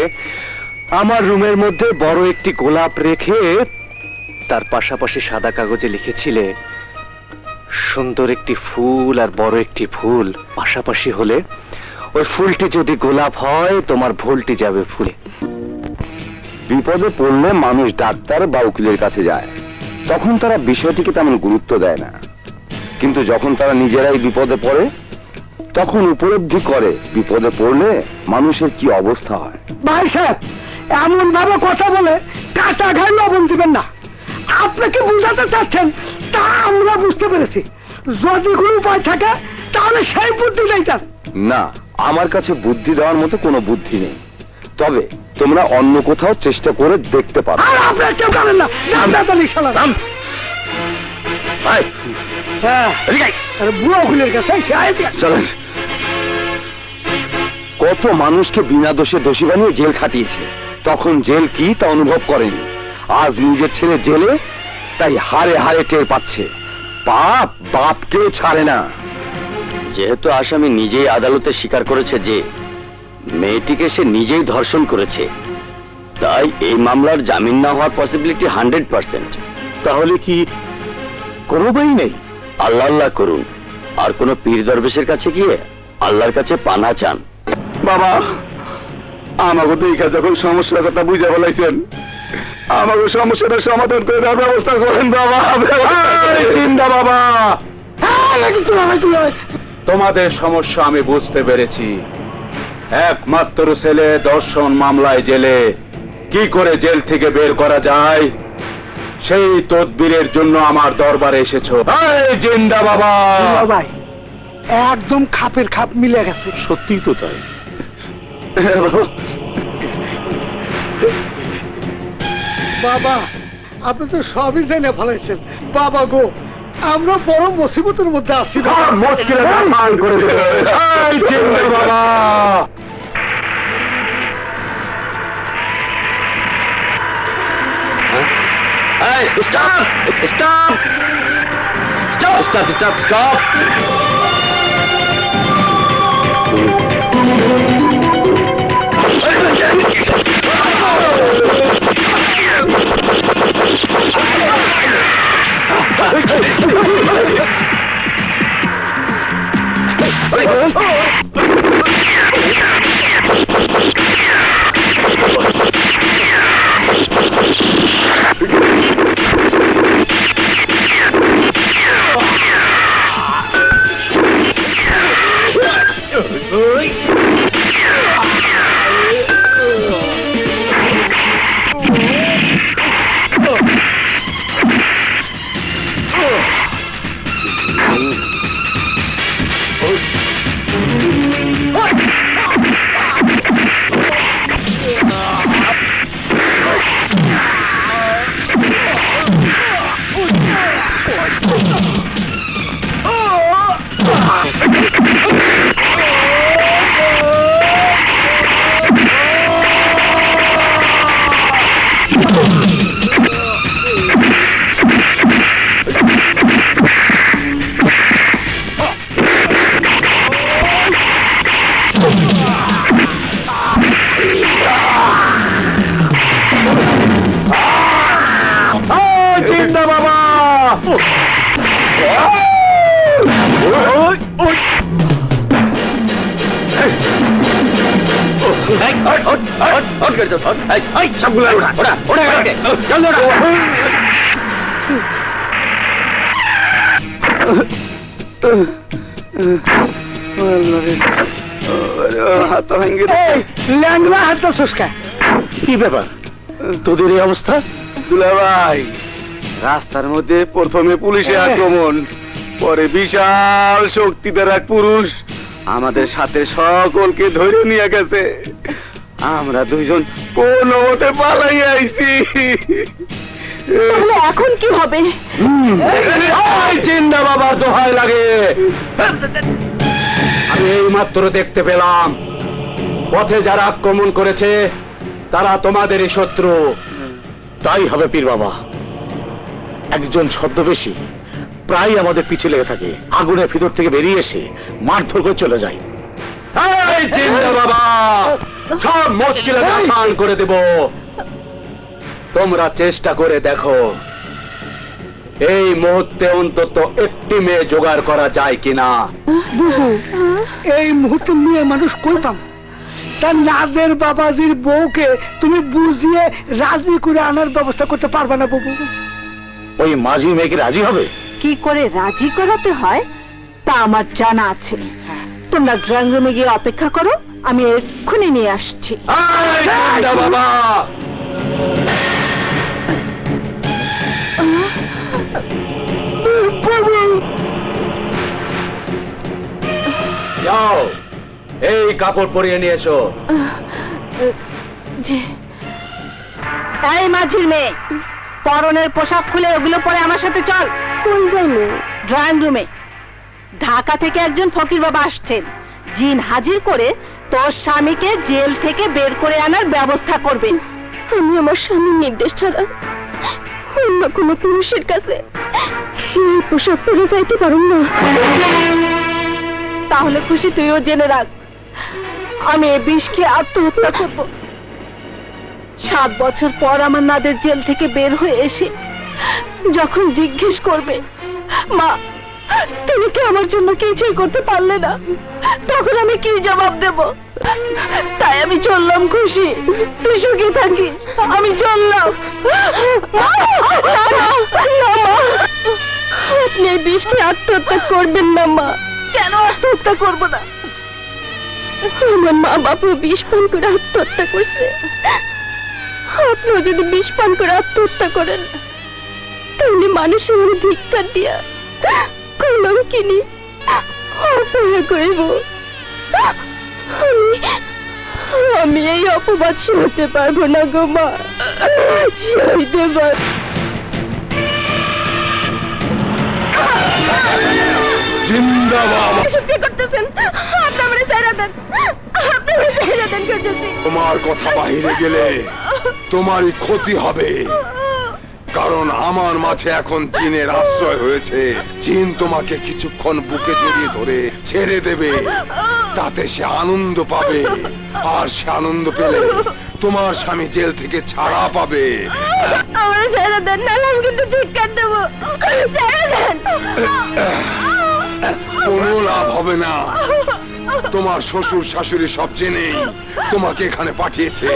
আমার রুমের মধ্যে বড় একটি গোলাপ রেখে তার পাশাপাশি সাদা কাগজে লিখেছিলে, সুন্দর একটি ফুল আর বড় একটি ফুল পাশাপাশি হলে ওই ফুলটি যদি গোলাপ হয় তোমার ভুলটি যাবে ফুলে। বিপদে পড়লে মানুষ ডাক্তার বা উকিলের কাছে যায়, তখন তারা বিষয়টিকে তেমন গুরুত্ব দেয় না, কিন্তু যখন তারা নিজেরাই বিপদে পড়ে তখন উপলব্ধি করে বিপদে পড়লে মানুষের কি অবস্থা হয়। ভাই সাহেব, এমন ভাবে কথা বলে কাঁচা ঘাড় লবণ দিবেন না। আপনাকে বুঝাতে চাচ্ছেন তা আমরা বুঝতে পেরেছি, যদি কোনো উপায় থাকে তাহলে সেই বুদ্ধিটাই চান। না, আমার কাছে বুদ্ধি দেওয়ার মতো কোনো বুদ্ধি নেই, তবে তোমরা অন্য কোথাও চেষ্টা করে দেখতে পারো। আর আপনারা কেউ জানেন না, বুড়ো উকিলের কাছে চলেন। কত মানুষকে বিনা দোষে দোষী বানিয়ে জেল খাটিয়েছে, তখন জেল কি তা অনুভব করেনি। আজ নিজের ছেলে জেলে, তাই হারে হারে টের পাচ্ছে। পাপ বাপকেও ছাড়ে না। যেহেতু আসামি নিজেই আদালতে স্বীকার করেছে যে মেয়েটিকে সে নিজেই ধর্ষণ করেছে, তাই এই মামলার জামিন না হওয়ার পসিবিলিটি 100%। তাহলে কি কোনো উপায় নেই? আল্লাহ আল্লাহ করুন, আর কোন পীর দরবেশের কাছে গিয়ে আল্লাহর কাছে পানা চান। বাবা, আমাকে তো এইখানে যখন সমস্যার কথা বুঝে বলাইছেন, আমাকে সমস্যাটা সমাধান করে দেওয়ার ব্যবস্থা করেন বাবা। চিন্তা বাবা, হ্যাঁ, তোমাদের সমস্যা আমি বুঝতে পেরেছি। একমাত্র ছেলে দর্শন মামলায় জেলে, কি করে জেল থেকে বের করা যায় সেই তদবিরের জন্য আমার দরবারে এসেছো। এই জিন্দা বাবা! ভাই একদম খাপের খাপ মিলে গেছে। সত্যিই তো তাই। বাবা আপনি তো সবই জেনে ফেলাইছেন। বাবা গো, আমরা বড় মুসিবতের মধ্যে আছি। মুশকিলে দান করে দিল। এই জিন্দা বাবা! এই stop stop stop stop stop stop! সবগুলো ওরা ওরা ওরা চল ওরা। হাত ভাঙ্গি ল্যাংলা হাতটা শুষ্কা। কি ব্যাপার তোদের এই অবস্থা? দুলা ভাই, রাস্তার মধ্যে প্রথমে পুলিশে আক্রমণ, পরে বিশাল শক্তিধর এক পুরুষ আমাদের সাথে সকলকে ধরে নিয়ে গেছে। আমরা দুইজন কোন মতে পালাই আইছি। তাহলে এখন কি হবে? চিন্তা বাবা দোহাই লাগে। আমি এই মাত্র দেখতে পেলাম পথে যারা আক্রমণ করেছে তারা তোমাদেরই শত্রু। তাই হবে পীর বাবা। একজন ছদ্মবেশী প্রায় আমাদের পিছে লেগে থাকে, আগুনের ভিতর থেকে বেরিয়ে এসে মারধর করে চলে যায়। এই চিন্তা বাবা, সব মুশকিল আসান করে দেব। তোমরা চেষ্টা করে দেখো এই মুহূর্তে অন্তত একটি মেয়ে জোগাড় করা যায় কিনা। এই মুহূর্তে মেয়ে মানুষ কই পাম? তার নাজের বাবাজির বউকে তুমি বুঝিয়ে রাজি করে আনার ব্যবস্থা করতে পারবে না বাবু? ওই মাঝি মেয়েকে রাজি হবে? কি করে রাজি করাতে হয় তা আমার জানা আছে। তোমরা ড্রয়িং রুমে গিয়ে অপেক্ষা করো, আমি এক্ষুনি নিয়ে আসছি। এই চিন্তা বাবা, যাও এই কাপড় পরিয়ে নিয়ে এসো। এই মাঝির মেয়ে, পরনের পোশাক খুলে ওগুলো পরে আমার সাথে চল। কোন যাইব? ড্রয়িং রুমে। ঢাকা থেকে একজন ফকির বাবা আসছেন, জিন হাজির করে তোর স্বামীকে জেল থেকে বের করে আনার ব্যবস্থা করবেন। আমি আমার স্বামীর নির্দেশ ছাড়া অন্য কোনো পুরুষের কাছে এই পোশাক পরে যাইতে পারুম না। তাহলে খুশি তুইও জেনে রাখ, আমি এই বিষ খেয়ে আত্মহত্যা করব। 7 বছর পর আমার নাদের জেল থেকে বের হয়ে এসে যখন জিজ্ঞেস করবে, মা তুমি কি আমার জন্য কিছুই করতে পারলে না, তখন আমি কি জবাব দেব? তাই আমি চললাম খুশি, তুই সুখী থাকি, আমি চললাম। আপনি এই বিষ খেয়ে আত্মহত্যা করবেন না মা। কেন আত্মহত্যা করবো না? আমার মা বাপু বিষ পান করে আত্মহত্যা করছে। আপনিও যদি বিষ পান করে আত্মহত্যা করেন তাহলে মানুষের মনে ধিক্কার দিয়া কলম কিনি অপয়া করিব। আমি এই অপবাদ সইতে পারবো না গো মা, সইতে পার। জিন্দাবাদ। এসব কি করতেছেন? আপনি আমারে ছেড়ে দেন, আপনি আমারে ছেড়ে দেন করতেছি। তোমার কথা বাইরে গেলে তোমারই ক্ষতি হবে, কারণ আমার মাঝে এখন চীনের আশ্রয় হয়েছে। চীন তোমাকে কিছুক্ষণ বুকে জড়িয়ে ধরে ছেড়ে দেবে, তাতে সে আনন্দ পাবে। আর সে আনন্দ পেলে তোমার স্বামী জেল থেকে ছাড়া পাবে। আমারে ছেড়ে দেন, না আমি কিন্তু ধিক্কার দেবো। ছেড়ে দেন। কোনো লাভ হবে না। তোমার শ্বশুর শাশুড়ি সব জেনেই তোমাকে এখানে পাঠিয়েছে।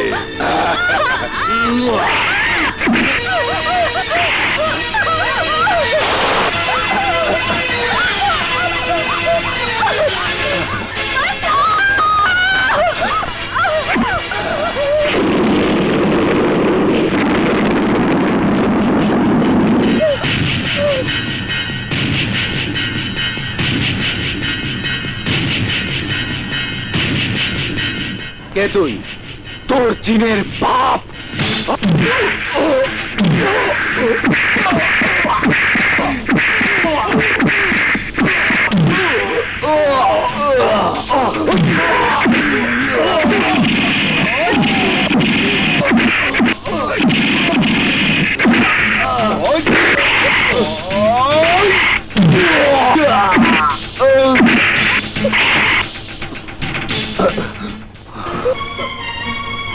কে তুই? তোর চীনের বাপ।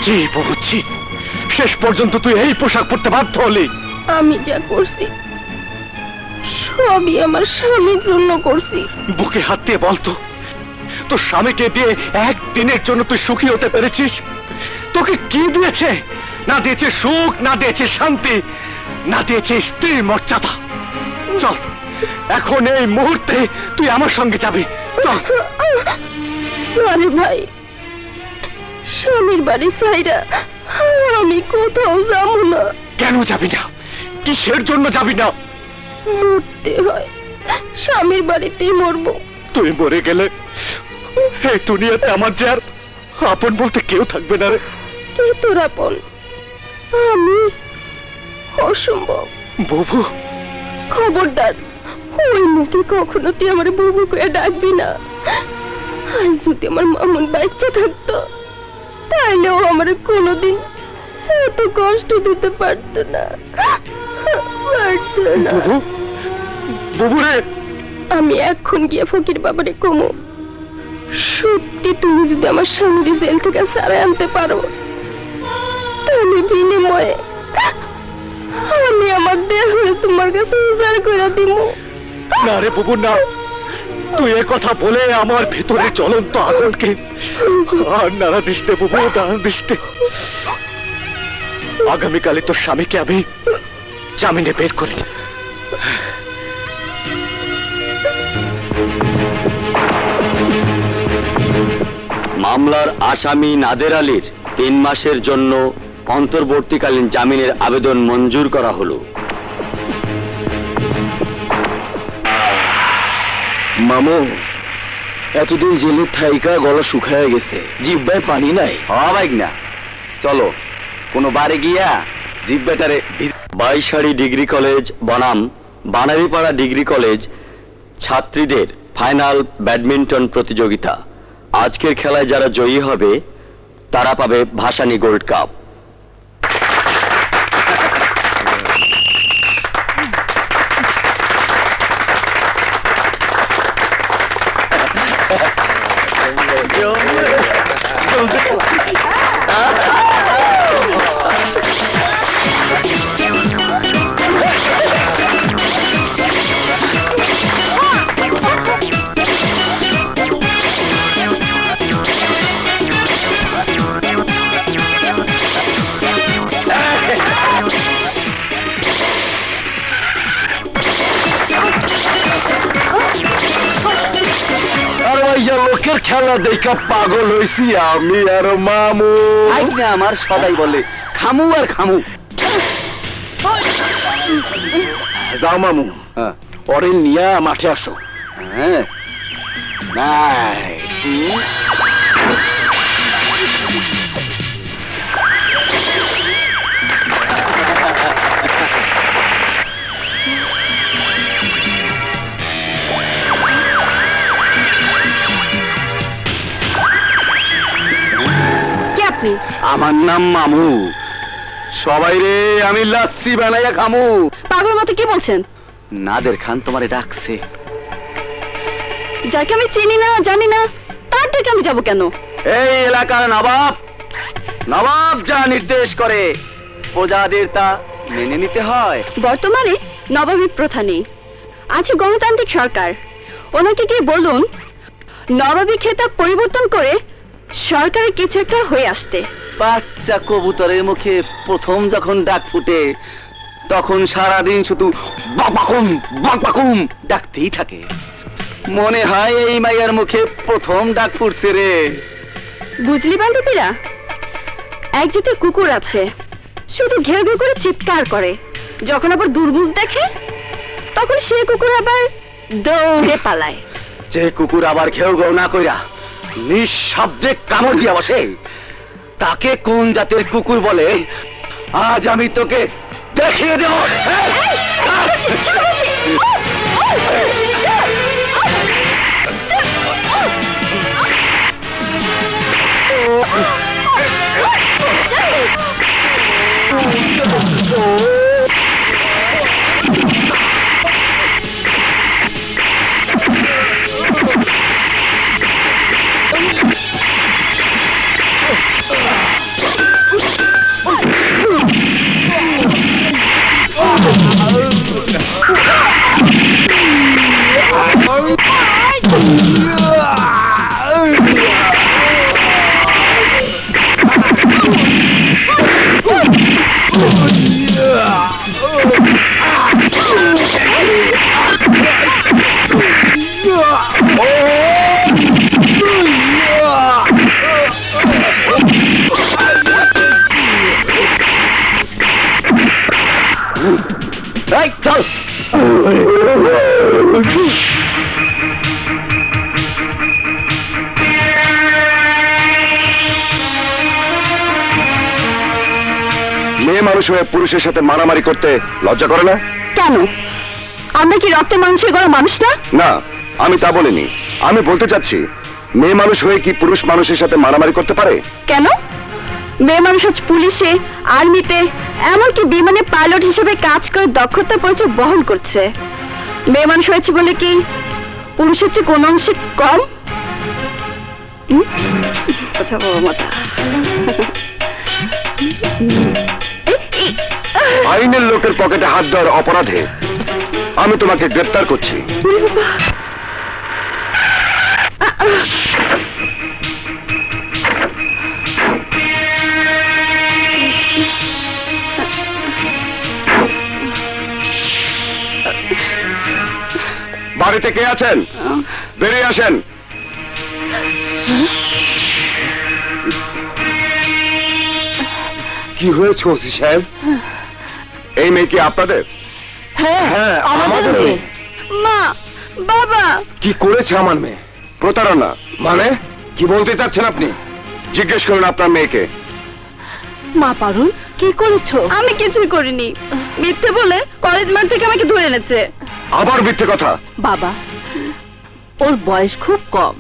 জি বলছি, শেষ পর্যন্ত তুই এই পোশাক পরতে বাধ্য হলি। আমি যা করছি সবই আমার স্বামীর জন্য করছি। বুকে হাত দিয়ে বলতো, তোর স্বামীকে দিয়ে একদিনের জন্য তুই সুখী হতে পেরেছিস? তোকে কি দিয়েছে? না দিয়েছে সুখ, না দিয়েছে শান্তি, না দিয়েছে স্ত্রীর মর্যাদা। চল এখন এই মুহূর্তে তুই আমার সঙ্গে যাবি, চল। আরে ভাই, স্বামীর বাড়ি সাইরা আমি কোথাও যাবো না। কেন যাবি না? কিসের জন্য যাবি না? মরতে হয়, স্বামীর বাড়িতেই মরবো। তুই মরে গেলে এই দুনিয়াতে আমার যে আর আপন বলতে কেউ থাকবে না রে। কে তোর আপন? আমি? অসম্ভব। বুবু, খবরদার ওই মুখে কখনো তুই আমার বুবু করে ডাকবি না। আর যদি আমার মামুন বাচ্চা থাকতো তাহলেও আমার কোনোদিন এত কষ্ট দিতে পারতো না। বুবু, বুবু রে। আমি এখন গিয়ে ফকির বাবারে কমু, সত্যি তুমি যদি আমার স্বামীর জেল থেকে ছাড়াই আনতে পারো তাহলে বিনিময়ে আমি আমার দেহ তোমার কাছে উজাড় করে দিব। না রে বুবু না, তুই এ কথা বলে আমার ভেতরে জ্বলন্ত আগুনকে আর নাড়া দিস নে বুবু, নাড়া দিস নে। আগামীকালে তোর স্বামীকে আমি জামিনে বের করি। মামলার আসামি নাদের আলীর 3 মাসের জন্য অন্তর্বর্তীকালীন জামিনের আবেদন মঞ্জুর করা হলো। মামু, এতদিন জেলের থাইকা গলা শুকায় গেছে, জিব্বায় পানি নাই। হবাইক না, চলো কোনো বারে গিয়া জিব্বাটারে। 22 ডিগ্রি কলেজ বনাম বানারীপাড়া ডিগ্রি কলেজ ছাত্রীদের ফাইনাল ব্যাডমিন্টন প্রতিযোগিতা। আজকের খেলায় যারা জয়ী হবে তারা পাবে ভাসানী গোল্ড কাপ। আপনার খেলা দেখা পাগল হইছি আমি আর মামু। আইনা আমার সদাই বলে খামু আর খামু। যাও মামু, হ্যাঁ পরে নিয়া মাঠে আসো। হ্যাঁ নাই কে আপনি? আমার নাম মামু। সবাই রে আমি লাচ্ছি বানাইয়া খামু। পাগল মতো কি বলছেন? নাদের খান তোমারে ডাকছে। যাকে আমি চিনি না জানি না তার দিকে আমি যাবো কেন? এই এলাকার নবাব, নবাব যা নির্দেশ করে প্রজাদের তা মেনে নিতে হয়। বর্তমানে নবাবী প্রথা নেই, আছে গণতান্ত্রিক সরকার। ওনাকে গিয়ে বলুন নবাবী খেতাব পরিবর্তন করে সরকারের কিছু একটা হয়ে আসতে। বাচ্চা কবুতরের মুখে প্রথম যখন ডাক ফুটে তখন সারাদিন শুধু বাকবাকুম বাকবাকুম ডাকতেই থাকে। মনে হয় এই মাইয়ার মুখে প্রথম ডাক ফুটছে রে। বুঝলি বান্ধবীরা, এক জাতের কুকুর আছে, শুধু ঘেউ ঘেউ করে চিৎকার করে। যখন আবার দুর্বুজ দেখে তখন সে কুকুর আবার দৌড়ে পালায়। যে কুকুর আবার ঘেউ ঘেউ না কইরা নিঃশব্দে কামড় দিয়া বসে তাকে কোন জাতের কুকুর বলে আজ আমি তোকে দেখিয়ে দেব। চল মেয়ে মানুষ হয়ে পুরুষের সাথে মারামারি করতে লজ্জা করে না? কেন? আমরা কি রক্তে মাংসে গড়া মানুষ না? না, আমি তা বলিনি। আমি বলতে চাচ্ছি মেয়ে মানুষ হয়ে কি পুরুষ মানুষের সাথে মারামারি করতে পারে? কেন? মেয়ে মানুষ আজ পুলিশে, আর্মিতে, এমনকি বিমানে পাইলট হিসেবে কাজ করে দক্ষতার পরিচয় বহন করছে। মেয়ে মানুষ হয়েছে বলে কি পুরুষের চেয়ে কোন অংশে কম? কথা বলো মাতা। আইনের লোকের পকেটে হাত দেওয়ার অপরাধে আমি তোমাকে গ্রেপ্তার করছি। বাড়িতে কে আছেন? বেরিয়ে আসেন। কি হয়েছে ওসি সাহেব? এই মেয়ে কি আপনাদের? হ্যাঁ, আমাদের মেয়ে। মা, বাবা। কি করেছে আমার মেয়ে? প্রতারণা মানে কি বলতে চাচ্ছেন আপনি? জিজ্ঞেস করুন আপনার মেয়েকে। মা পারুল, কি করেছো? আমি কিছুই করিনি। মিথ্যে বলে কলেজ মাঠ থেকে আমাকে ধরে এনেছে। আবার মিথ্যে কথা? বাবা, ওর বয়স খুব কম,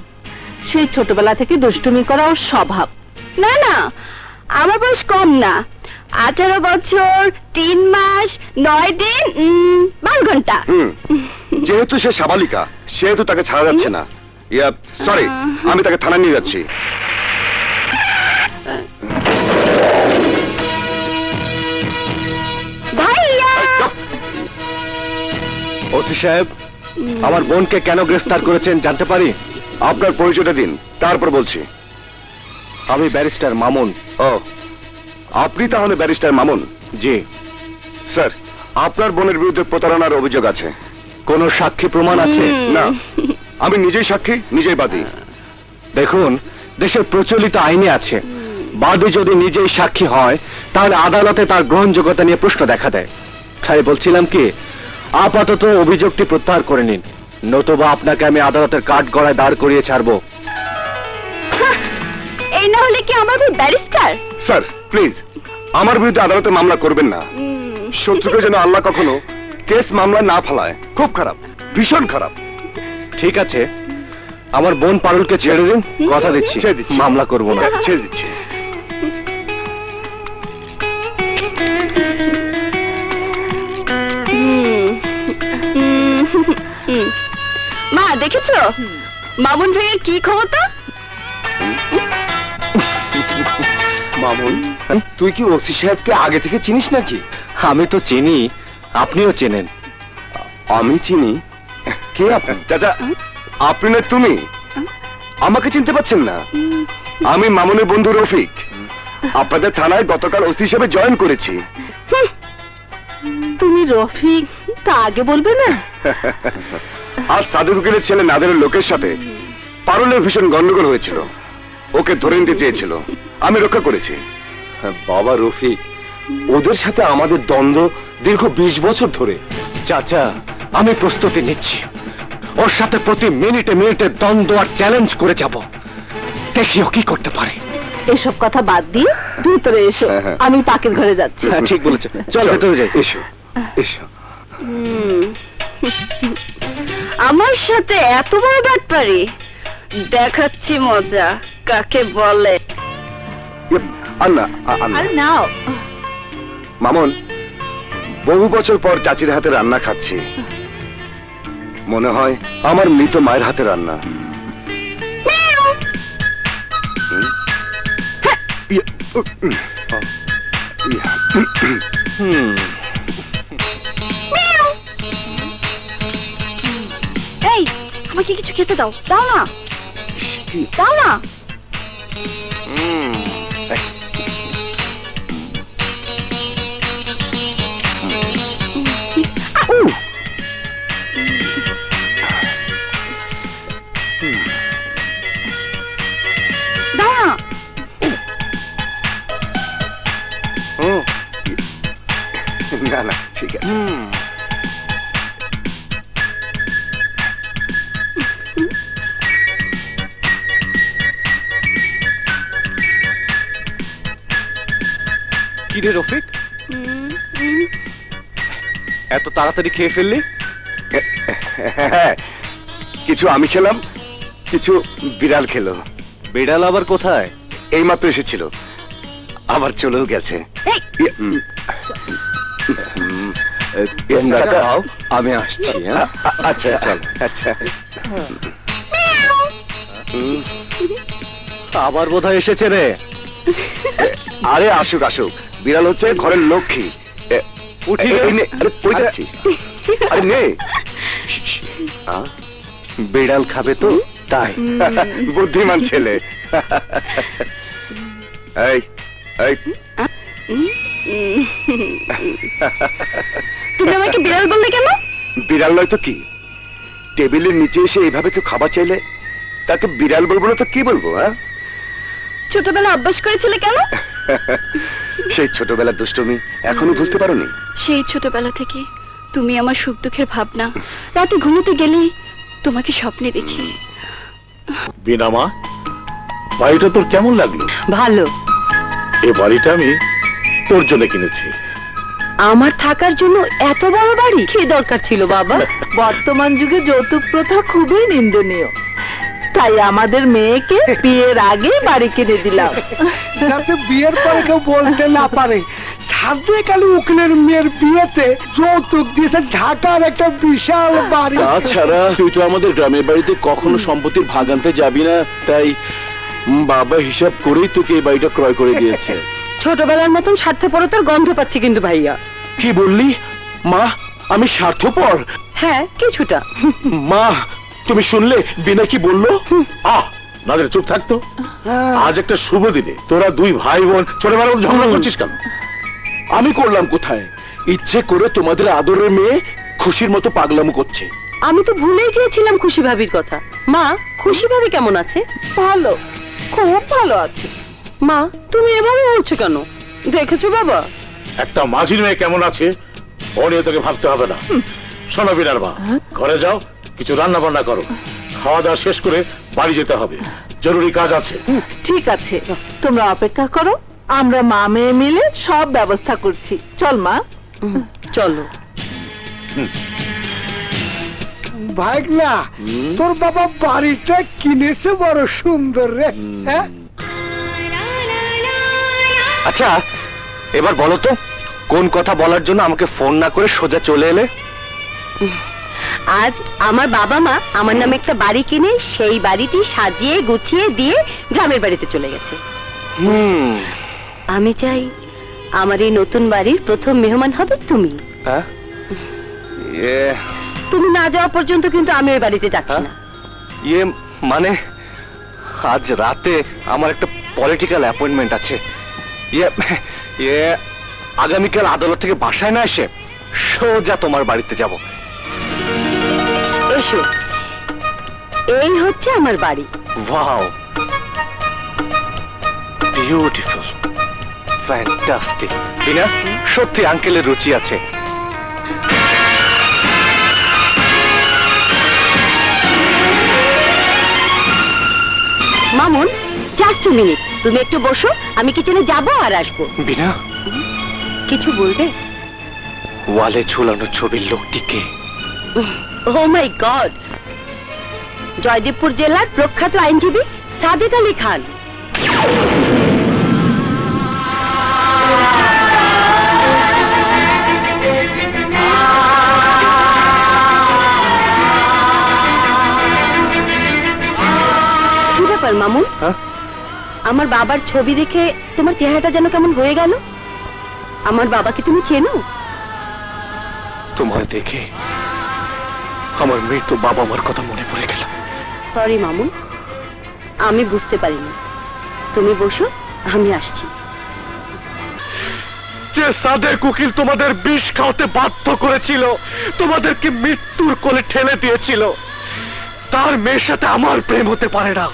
সেই ছোটবেলা থেকে দুষ্টুমি করা ওর স্বভাব। না না, আমার বয়স কম না, 18 বছর 3 মাস 9 দিন 12 ঘন্টা। যেহেতু সে সাবালিকা সেহেতু তাকে ছাড়া যাচ্ছে না। সরি, আমি তাকে থানায় নিয়ে যাচ্ছি। ভাইয়া, ওসি সাহেব, আমার বোনকে কেন গ্রেফতার করেছেন জানতে পারি? আপনার পরিচয়টা দিন, তারপর বলছি। আমি ব্যারিস্টার মামুন। ও, আপনি তাহলে ব্যারিস্টার মামুন? জি স্যার, আপনার বোনের বিরুদ্ধে প্রতারণার অভিযোগ আছে। কোন সাক্ষী প্রমাণ আছে? না, আমি নিজেই সাক্ষী, নিজেই বাদী। দেখুন, দেশের প্রচলিত আইনে আছে, বাদী যদি নিজেই সাক্ষী হয় তাহলে আদালতে তার গ্রহণযোগ্যতা নিয়ে প্রশ্ন দেখা দেয়। তাই বলছিলাম কি, আপাতত অভিযোগটি প্রত্যাহার করে নিন, নতুবা আপনাকে আমি আদালতের কাঠ গড়ায় দাঁড় করিয়ে ছাড়বো। এই না হলে কি আমার ভাই ব্যারিস্টার? স্যার প্লিজ আমার বিরুদ্ধে আদালতে মামলা করবেন না। শত্রুকে যেন আল্লাহ কখনো কেস মামলা না ফেলায়। খুব খারাপ, ভীষণ খারাপ। ঠিক আছে, আমার বোন পারুলকে ছেড়ে দিন, কথা দিচ্ছি ছেড়ে দিচ্ছি। মামলা করবো না। ছেড়ে দিচ্ছি। মা দেখেছো মামুন ভাইয়ের কি ক্ষমতা? মামুন, তুই কি ওসি সাহেবকে আগে থেকে চিনিস নাকি? আমি তো চিনি, আপনিও চেনেন। আমি চিনি? কে আপনি? চাচা, আপনি না তুমি? আমাকে চিনতে পারছেন না? আমি মামুনের বন্ধু রফিক। আপনাদের থানায় গতকাল ওসি হিসেবে জয়েন করেছি। তুমি রফিক, তা আগে বলবে না? আজ সাদিক উকিলের ছেলে নাদেরের লোকের সাথে পারুলের ভীষণ গন্ডগোল হয়েছিল। ওকে ধরে নিতে চেয়েছিল, আমি রক্ষা করেছি। বাবা রফিক, ওদের সাথে আমাদের দ্বন্দ্ব দীর্ঘ 20 বছর ধরে। চাচা, আমি প্রস্তুতি নিচ্ছি, ওর সাথে প্রতি মিনিটে মিনিটে দ্বন্দ্ব আর চ্যালেঞ্জ করে যাব, দেখিও কি করতে পারে। এসব কথা বাদ দিয়ে ভিতরে এসো, আমি পাকের ঘরে যাচ্ছি। হ্যাঁ, ঠিক বলেছে, চল ভেতরে যাই। এসো এসো। আমার সাথে এত বড় ব্যাপারে দেখাচ্ছি মজা কাকে বলে। আন্না নাও। মামুন, বহু বছর পর চাচির হাতে রান্না খাচ্ছি। মনে হয় আমার মৃত মায়ের হাতে রান্না। এই, আমাকে কিছু খেতে দাও, দাও না, দাও না। দাও না। না না, ঠিক আছে। কি রে রফিক, এত তাড়াতাড়ি খেয়ে ফেললি? হ্যাঁ, কিছু আমি খেলাম, কিছু বিড়াল খেলো। বিড়াল আবার কোথায়? এইমাত্র এসেছিল, আবার চলেও গেছে। চাচা, আমি আসছি। আচ্ছা চল। আচ্ছা, আবার বোধহয় এসেছে রে। আরে আসুক আসুক, বিড়াল হচ্ছে ঘরের লক্ষ্মী। উঠি রে। এই নে, আরে কই যাচ্ছিস? আরে নে। বিড়াল খাবে তো তাই। বুদ্ধিমান ছেলে। এই এই, তুমি আমাকে বিড়াল বললে কেন? বিড়াল নয় তো কি? টেবিলের নিচে এসে এইভাবে কেউ খাবার চাইলে তাকে বিড়াল বলবো না তো কি বলবো? হ্যাঁ, ছোটবেলা অভ্যাস করেছিলে কেন? সেই ছোটবেলার দুষ্টুমি এখনো ভুলতে পারোনি? সেই ছোটবেলা থেকে তুমি আমার সুখ দুঃখের ভাবনা, রাতে ঘুমোতে গেলেই তোমাকে স্বপ্নে দেখি। বিনা মা, বাড়িটা তোর কেমন লাগলো? ভালো। এ বাড়িটা আমি তোর জন্য কিনেছি। আমার থাকার জন্য এত বড় বাড়ি কি দরকার ছিল বাবা? বর্তমান যুগে যৌতুক প্রথা খুবই নিন্দনীয়, তাই আমাদের মেয়েকে বিয়ের আগে বাড়ি কিনে দিলাম, যাতে বিয়ের পরে কেউ বলতে না পারে সাদেক আলী উকিলের মেয়ের বিয়েতে যৌতুক দিয়েছে ঢাকার একটা বিশাল বাড়ি। তাছাড়া তুই তো আমাদের গ্রামের বাড়িতে কখনো সম্পত্তির ভাগ আনতে যাবি না, তাই বাবা হিসাব করেই তোকে এই বাড়িটা ক্রয় করে দিয়েছে। ছোটবেলার মতন স্বার্থপরতার গন্ধ পাচ্ছি কিন্তু ভাইয়া। কি বললি মা? আমি স্বার্থপর? হ্যাঁ, কিছুটা। মা, তুমি শুনলে বিনা কি বললো? নাদের চুপ থাকতো। আজ একটা শুভ দিনে তোরা দুই ভাই বোন ছোটবেলার মতো ঝগড়া করছিস কেন? আমি করলাম কোথায়? ইচ্ছে করে তোমাদের আদরের মেয়ে খুশির মতো পাগলামো করছে। আমি তো ভুলেই গিয়েছিলাম খুশি ভাবির কথা। মা, খুশি ভাবে কেমন আছে? ভালো, খুব ভালো আছে। মা, তুমি এভাবে বলছো কেন? দেখেছো বাবা? একটা মাঝির মেয়ে কেমন আছে ও নিয়ে তোকে ভাবতে হবে না। শোনো বিনার মা, ঘরে যাও, কিছু রান্না বান্না করো, খাওয়া দাওয়া শেষ করে বাড়ি যেতে হবে, জরুরি কাজ আছে। ঠিক আছে, তোমরা অপেক্ষা করো, আমরা মা মেয়ে মিলে সব ব্যবস্থা করছি। চল মা। চলো। ভাগনা, তোর বাবা বাড়িটা কিনেছে বড় সুন্দর রে। হ্যাঁ, আচ্ছা এবার বলো তো, কোন কথা বলার জন্য আমাকে ফোন না করে সোজা চলে এলে? আজ আমার বাবা মা আমার নামে একটা বাড়ি কিনে সেই বাড়িটি সাজিয়ে গুছিয়ে দিয়ে গ্রামের বাড়িতে চলে গেছে। আমি চাই আমার এই নতুন বাড়ির প্রথম মেহমান হবে তুমি। হ্যাঁ, তুমি না যাওয়া পর্যন্ত কিন্তু আমি ওই বাড়িতে যাচ্ছি না। মানে আজ রাতে আমার একটা পলিটিক্যাল অ্যাপয়েন্টমেন্ট আছে। আগামীকাল আদালত থেকে বাসায় না এসে সোজা তোমার বাড়িতে যাব। এসো, এই হচ্ছে আমার বাড়ি। Wow, beautiful, fantastic. বিনা, সত্যি আঙ্কেলের রুচি আছে। মামুন, জাস্ট মিনিট, তুমি একটু বসো, আমি কিচেনে যাবো আর আসবো। বিনা, কিছু বলবে? ওয়ালে ঝুলানো ছবির লোকটিকে। ও মাই গড, জয়দেবপুর জেলার প্রখ্যাত আইনজীবী সাদেক আলী খান। কি ব্যাপার মামুন? আমার বাবার ছবি দেখে তোমার চেহারাটা যেন কেমন হয়ে গেল। আমার বাবাকে তুমি চেনো? তোমায় দেখে আমার মৃত বাবা মার কথা মনে পড়ে গেল। সরি মামুন, আমি বুঝতে পারিনি। তুমি বসো, আমি আসছি। যে সাদেক উকিল তোমাদের বিষ খাওয়াতে বাধ্য করেছিল, তোমাদেরকে মৃত্যুর কোলে ঠেলে দিয়েছিল, তার মেয়ের সাথে আমার প্রেম হতে পারে না।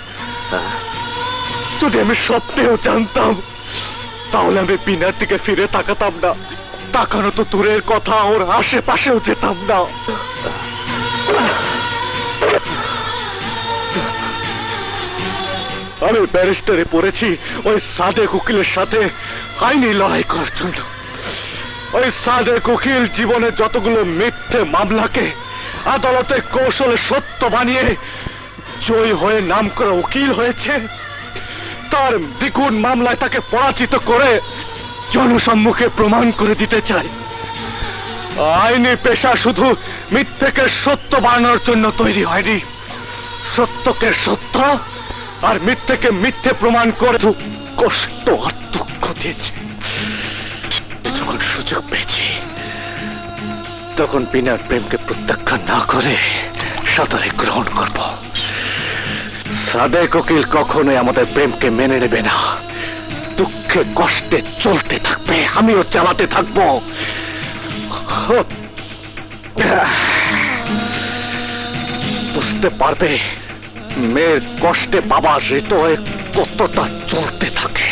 যদি আমি স্বপ্নেও জানতাম, তাহলে আমি বিনার দিকে ফিরে তাকাতাম না। তাকানো তো দূরের কথা, ওর আশেপাশেও যেতাম না। আমি ব্যারিস্টারে পড়েছি ওই সাদেক উকিলের সাথে আইনি লড়াই করার জন্য। ওই সাদেক উকিল জীবনে যতগুলো মিথ্যে মামলাকে আদালতে কৌশলে সত্য বানিয়ে জয়ী হয়ে নামকরা উকিল হয়েছে, তার দ্বিগুণ মামলায় তাকে পরাজিত করে জনসম্মুখে প্রমাণ করে দিতে চাই আইনি পেশা শুধু মিথ্যেকে সত্য বানানোর জন্য তৈরি হয়নি। সত্যকে সত্য আর মিথ্যেকে মিথ্যে প্রমাণ করে কষ্ট আর দুঃখ দিয়েছে। যখন সুযোগ পেয়েছি তখন বিনার প্রেমকে প্রত্যাখ্যান না করে সাদরে গ্রহণ করব। সাদেক উকিল কখনোই আমাদের প্রেমকে মেনে নেবে না। দুঃখে কষ্টে চলতে থাকবে, আমিও চালাতে থাকবো। বুঝতে পারবে মেয়ের কষ্টে বাবা হৃদয়ে কতটা চলতে থাকে।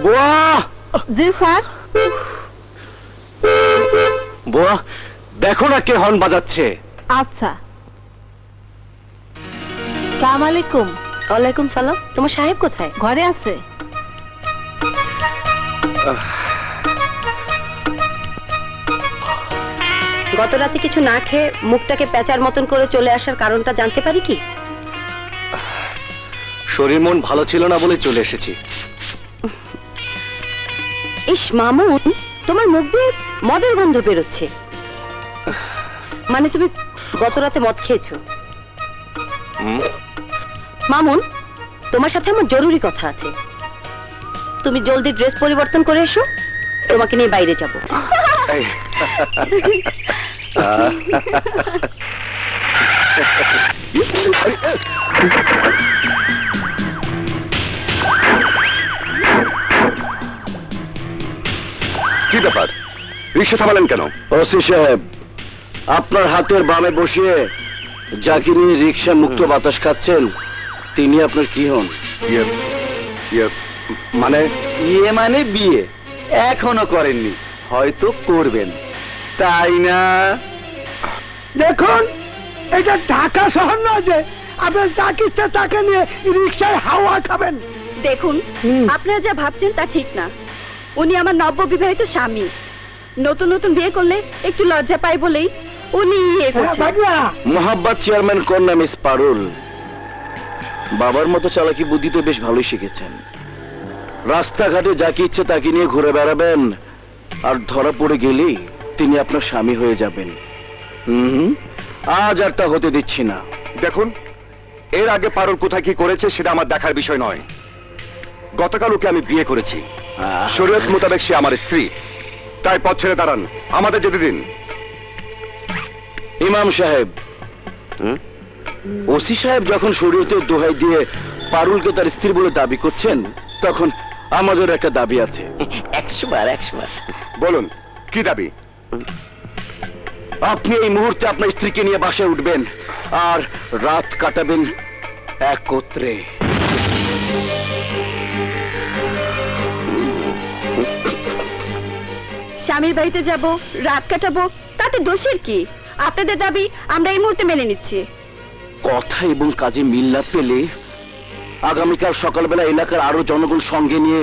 বুয়া, জি স্যার। বুয়া দেখো না কে হর্ন বাজাচ্ছে। আচ্ছা। সালাম আলাইকুম। ওয়ালাইকুম সালাম। তোমার সাহেব কোথায়? ঘরে আছে। গত রাতে কিছু না খেয়ে মুখটাকে প্যাঁচার মতন করে চলে আসার কারণটা জানতে পারি কি? শরীর মন ভালো ছিল না বলে চলে এসেছি। ইস মামুন, তোমার মুখ দিয়ে মদের গন্ধ বেরোচ্ছে। মানে তুমি গত রাতে মদ খেয়েছো? মামুন, তোমার সাথে আমার জরুরি কথা আছে। তুমি জলদি ড্রেস পরিবর্তন করে এসো, তোমাকে নিয়ে বাইরে যাব। কি ব্যাপার, রিক্সা থামালেন কেন? ওসি সাহেব, আপনার হাতের বামে বসিয়ে যাকে নিয়ে রিক্সা মুক্ত বাতাস খাচ্ছেন তিনি আপনার কি হন? মানে ইয়ে মানে বিয়ে এখনো করেননি, হয়তো করবেন, তাই না? দেখুন, এটা ঢাকা শহর নয় যে আপনার যাকে ইচ্ছা তাকে নিয়ে রিক্সায় হাওয়া খাবেন। দেখুন, আপনারা যা ভাবছেন তা ঠিক না। উনি আমার নব্য বিবাহিত স্বামী। নতুন নতুন বিয়ে করলে একটু লজ্জা পায় বলেই উনি ইয়ে করছেন। মোহাব্বত চেয়ারম্যান কন্যা মিস পারুল, বাবার মতো চালাকি বুদ্ধি তো বেশ ভালোই শিখেছেন। রাস্তাঘাটে যাকে ইচ্ছে তাকে নিয়ে ঘুরে বেড়াবেন, আর ধরা পড়ে গেলেই তিনি আপনার স্বামী হয়ে যাবেন। আজ আর তা হতে দিচ্ছি না। দেখুন, এর আগে পারুল কোথায় কি করেছে সেটা আমার দেখার বিষয় নয়। গতকাল ওকে আমি বিয়ে করেছি, শরীয়ত মোতাবেক সে আমার স্ত্রী, তাই পথ ছেড়ে দাঁড়ান, আমাদের যেতে দিন। ইমাম সাহেব, ওসি সাহেব যখন শরীয়তের দোহাই দিয়ে পারুলকে তার স্ত্রী বলে দাবি করছেন, তখন আমাদের একটা দাবি আছে। 100 বার 100 বার। বলুন, কি দাবি? আপনি এই মুহূর্তে আপনার স্ত্রীকে নিয়ে বাসায় উঠবেন আর রাত কাটাবেন একত্রে। স্বামীর বাড়িতে যাব, রাত কাটাবো, তাতে দোষের কি? আপনাদের দাবি আমরা এই মুহূর্তে মেনে নিচ্ছি। কথা এবং কাজে মিল না পেলে আগামীকাল সকালবেলা এলাকার আরো জনগণ সঙ্গে নিয়ে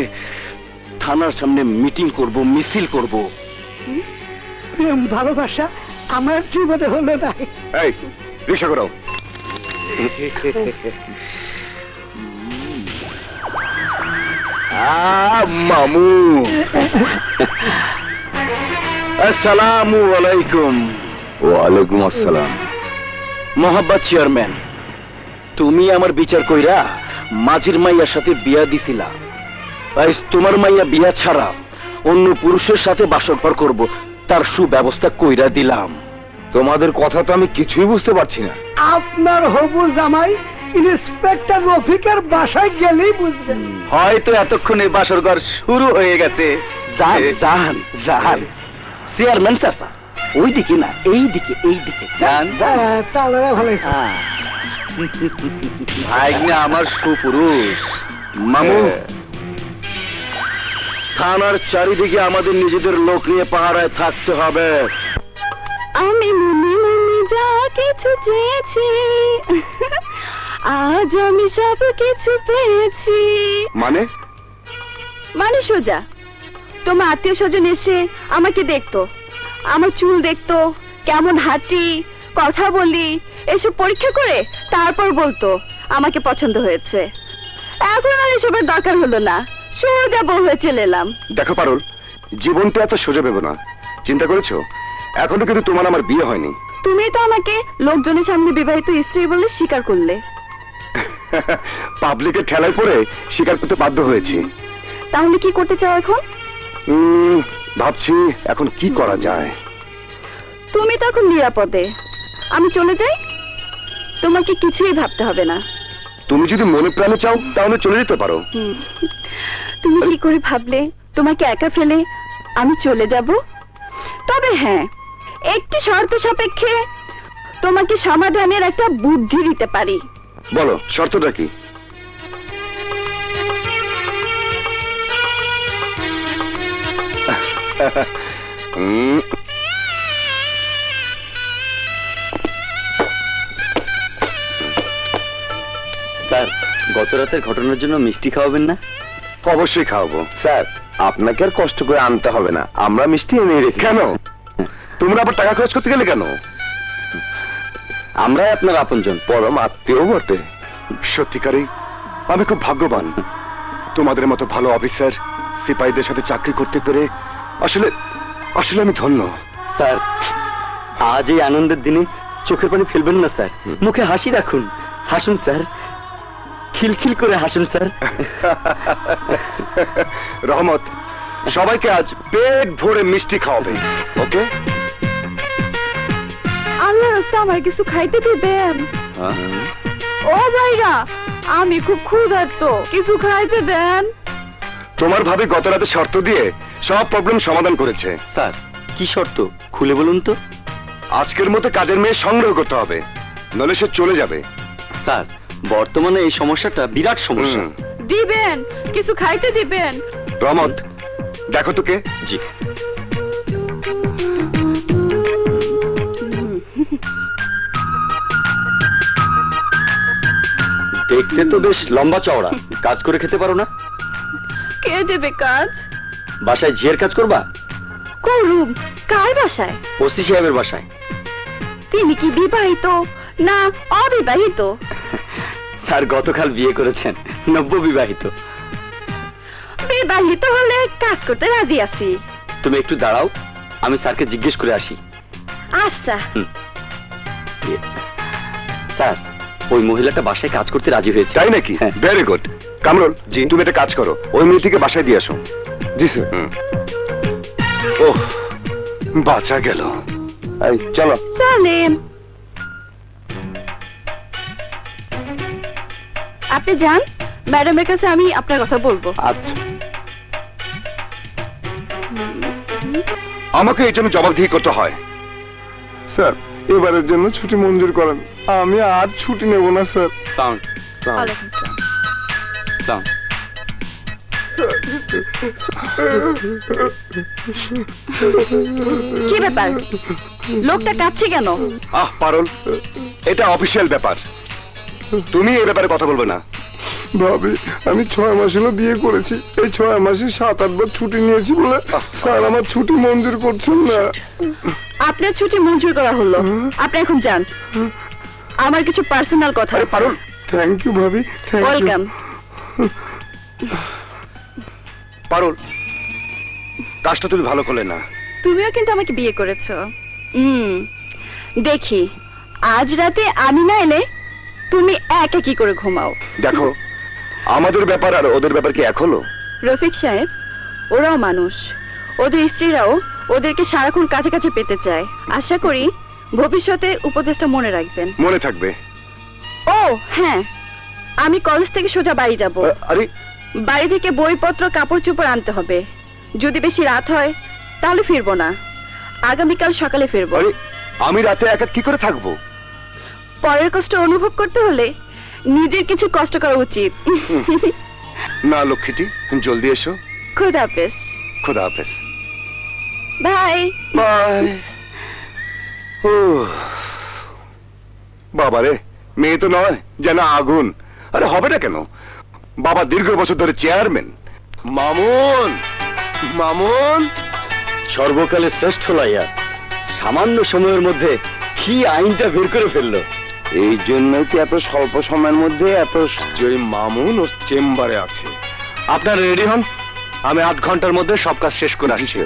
থানার সামনে মিটিং করব, মিছিল করব। প্রেম ভালোবাসা আমার জীবনে হলো না। এই রিক্সা করো। মামু, আসসালামু আলাইকুম। ওয়ালাইকুম আসসালাম। মোহাব্বত চেয়ারম্যান, তুমি আমার বিচার কইরা মাঝির মাইয়ার সাথে বিয়া দিছিলা, আজ তোমার মাইয়া বিয়া ছাড়া অন্য পুরুষের সাথে বাসরঘর করব, তার সুব্যবস্থা কইরা দিলাম। তোমাদের কথা তো আমি কিছুই বুঝতে পারছি না। আপনার হবু জামাই ইন্সপেক্টর রফিকের বাসায় গেলেই বুঝবেন। হয়তো এতক্ষণে বাসরঘর শুরু হয়ে গেছে। যান যান যান, চেয়ারম্যান চাচা, ওই দিকে না এই দিকে, এই দিকে যান। তাহলে ভালো। ভাইগনা আমার সুপুরুষ। মামু, থানার চারিদিকে আমাদের নিজেদের লোক নিয়ে পাহারায় থাকতে হবে। আমি মনে মনে যা কিছু চেয়েছি, আজ আমি সব কিছু পেয়েছি। মানে সোজা, তোমার আত্মীয় স্বজন এসে আমাকে দেখতো, আমার চুল দেখতো, কেমন হাঁটি, কথা বলি, এসব পরীক্ষা করে তারপর বলতো আমাকে পছন্দ হয়েছে। এখন আর এসবের দরকার হলো না, সোজা বউ হয়ে চলে এলাম। দেখো পারুল, জীবনটা এত সোজা ভেবো না। চিন্তা করেছো, এখনো কিন্তু তোমার আমার বিয়ে হয়নি। তুমি তো আমাকে লোকজনের সামনে বিবাহিত স্ত্রী বলে স্বীকার করলে। পাবলিকের ঠেলায় পড়ে স্বীকার করতে বাধ্য হয়েছি। তাহলে কি করতে চাও এখন? ভাবছি এখন কি করা যায়। তুমি তো এখন নিরাপদে, আমি চলে যাই, তোমাকে কিছুই ভাবতে হবে না। তুমি যদি মনে প্রাণে চাও তাহলে চলে যেতে পারো। তুমি কি করে ভাবলে তোমাকে একা ফেলে আমি চলে যাব? তবে হ্যাঁ, একটি শর্ত সাপেক্ষে তোমাকে সমাধানের একটা বুদ্ধি দিতে পারি। বলো, শর্তটা কি? স্যার, গত রাতের ঘটনার জন্য মিষ্টি খাওয়াবেন না? অবশ্যই খাওয়াবো। স্যার, আপনাকে আর কষ্ট করে আনতে হবে না, আমরা মিষ্টি এনে রেখে। কেন তোমরা আবার টাকা খরচ করতে গেলে কেন? আমরাই আপনার আপনজন, পরম আত্মীয় বটে। সত্যিকারই আমি খুব ভাগ্যবান, তোমাদের মতো ভালো অফিসার সিপাহীদের সাথে চাকরি করতে পেরে আসলে আসলে আমি ধন্য। স্যার, আজ এই আনন্দের দিনে চোখের পানি ফেলবেন না স্যার, মুখে হাসি রাখুন। হাসুন স্যার, খিলখিল করে হাসুন স্যার। রহমত, সবাইকে আজ পেট ভরে মিষ্টি খাওয়াবে, ওকে? আল্লাহ রাস্তা আমার কিছু খাইতে দিবেন? ও ভাইরা, আমি খুব ক্ষুধার্ত, কিছু খাইতে দেন। তোমার ভাবি গত রাতে শর্ত দিয়ে সব প্রবলেম সমাধান করেছে। স্যার কি শর্ত খুলে বলুন তো। আজকের মতো কাজের মেয়ে সংগ্রহ করতে হবে, নলে সে চলে যাবে। স্যার বর্তমানে এই সমস্যাটা বিরাট সমস্যা। দিবেন, কিছু খাইতে দিবেন। প্রমোদ, দেখো তো কে। জি। দেখতে তো বেশ লম্বা চওড়া, কাজ করে খেতে পারো না? কে দেবে কাজ? বাসায় ঝিয়ের কাজ করবা? করুম। কার বাসায়? ওসি সাহেবের বাসায়। তিনি কি বিবাহিত না অবিবাহিত? স্যার গতকাল বিয়ে করেছেন, নব্য বিবাহিত। বিবাহিত হলে কাজ করতে রাজি আছি। তুমি একটু দাঁড়াও, আমি স্যারকে জিজ্ঞেস করে আসি। আচ্ছা। স্যার ওই মহিলাটা বাসায় কাজ করতে রাজি হয়েছে। তাই নাকি? হ্যাঁ। Very good. কামরুল, জি, তুমি একটা কাজ করো, ওই মেয়েটিকে বাসায় দিয়ে আসো। জি স্যার। ওহ, বাঁচা গেল। এই, চলো। চলেন। আপনি যান, ম্যাডামের কাছে আমি আপনার কথা বলবো। আচ্ছা। আমাকে এই জন্য জবাবদিহি করতে হয়। স্যার এবারের জন্য ছুটি মঞ্জুর করেন, আমি আর ছুটি নেব না স্যার। সাউন্ড ওয়ালাইকুম আসসালাম। সাউন্ড। কি ব্যাপার, লোকটা কাঁদছে কেন? আহ পারুল, এটা অফিসিয়াল ব্যাপার, তুমি এই ব্যাপারে কথা বলবে না। ভাবি আমি 6 মাস হলো বিয়ে করেছি, এই 6 মাসে 7-8 বার ছুটি নিয়েছি বলে স্যার আমার ছুটি মঞ্জুর করছেন না। আপনার ছুটি মঞ্জুর করা হলো, আপনি এখন যান, আমার কিছু পার্সোনাল কথা আছে। পারুল, থ্যাংক ইউ ভাবি, থ্যাংক ইউ। ওয়েলকাম। পারুল, কাজটা তুমি ভালো করলে না। তুমিও কিন্তু আমাকে বিয়ে করেছো। দেখি আজ রাতে আমি না এলে তুমি একা কি করে ঘুমাও। দেখো, আমাদের ব্যাপার আর ওদের ব্যাপার কি এক হলো? রফিক সাহেব, ওরাও মানুষ, ওদের স্ত্রীরাও ওদেরকে সারাক্ষণ কাছে কাছে পেতে চায়। আশা করি ভবিষ্যতে উপদেশটা মনে রাখবেন। মনে থাকবে। ও হ্যাঁ, আমি কলেজ থেকে সোজা বাড়ি যাব। আরে, বাড়ি থেকে বইপত্র কাপড় চোপড় আনতে হবে। যদি বেশি রাত হয় তাহলে ফিরবো না, আগামীকাল সকালে ফিরবো। আরে, আমি রাতে একা কি করে থাকবো? পরের কষ্ট অনুভব করতে হলে নিজের কিছু কষ্ট করা উচিত। না লক্ষ্মীটি, জলদি এসো। খুদা হাফেজ। খোদা হাফেজ। Bye bye. ও বাবারে, মেয়ে তো নয়, যেন আগুন। আরে হবে না কেন, বাবা দীর্ঘ বছর ধরে চেয়ারম্যান। মামুন, মামুন। সর্বকালের শ্রেষ্ঠ লাইয়া সামান্য সময়ের মধ্যে কি আইনটা বের করে ফেললো। এই জন্যই তো এত স্বল্প সময়ের মধ্যে এত। ওই মামুন ওর চেম্বারে আছে। আপনারা রেডি হন, আমি আধ ঘন্টার মধ্যে সব কাজ শেষ করে আসছি।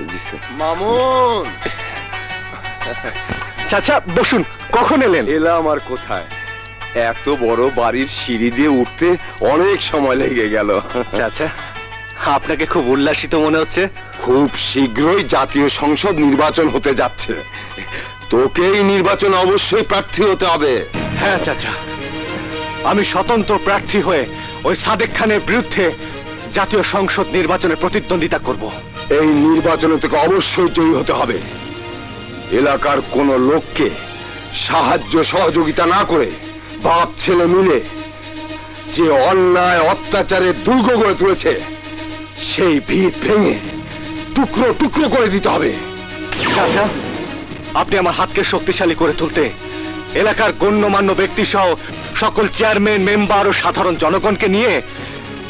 মামুন, চাচা বসুন, কখন এলেন? এলাম আর কোথায়, এত বড় বাড়ির সিঁড়ি দিয়ে উঠতে অনেক সময় লেগে গেল। চাচা, আপনাকে খুব উল্লাসিত মনে হচ্ছে। খুব শীঘ্রই জাতীয় সংসদ নির্বাচন হতে যাচ্ছে, তোকেই নির্বাচন অবশ্যই প্রার্থী হতে হবে। হ্যাঁ চাচা, আমি স্বতন্ত্র প্রার্থী হয়ে ওই সাদেক খানের বিরুদ্ধে জাতীয় সংসদ নির্বাচনে প্রতিদ্বন্দ্বিতা করব। এই নির্বাচনে তোকে অবশ্যই জয়ী হতে হবে। এলাকার কোন লোককে সাহায্য সহযোগিতা না করে বাপ ছেলে মিলে যে অন্যায় অত্যাচারের দুর্গ গড়ে তুলেছে, সেই ভিত ভেঙে টুকরো টুকরো করে দিতে হবে। চাচা, আপনি আমার হাতকে শক্তিশালী করে তুলতে এলাকার গণ্যমান্য ব্যক্তি সহ সকল চেয়ারম্যান, মেম্বার ও সাধারণ জনগণকে নিয়ে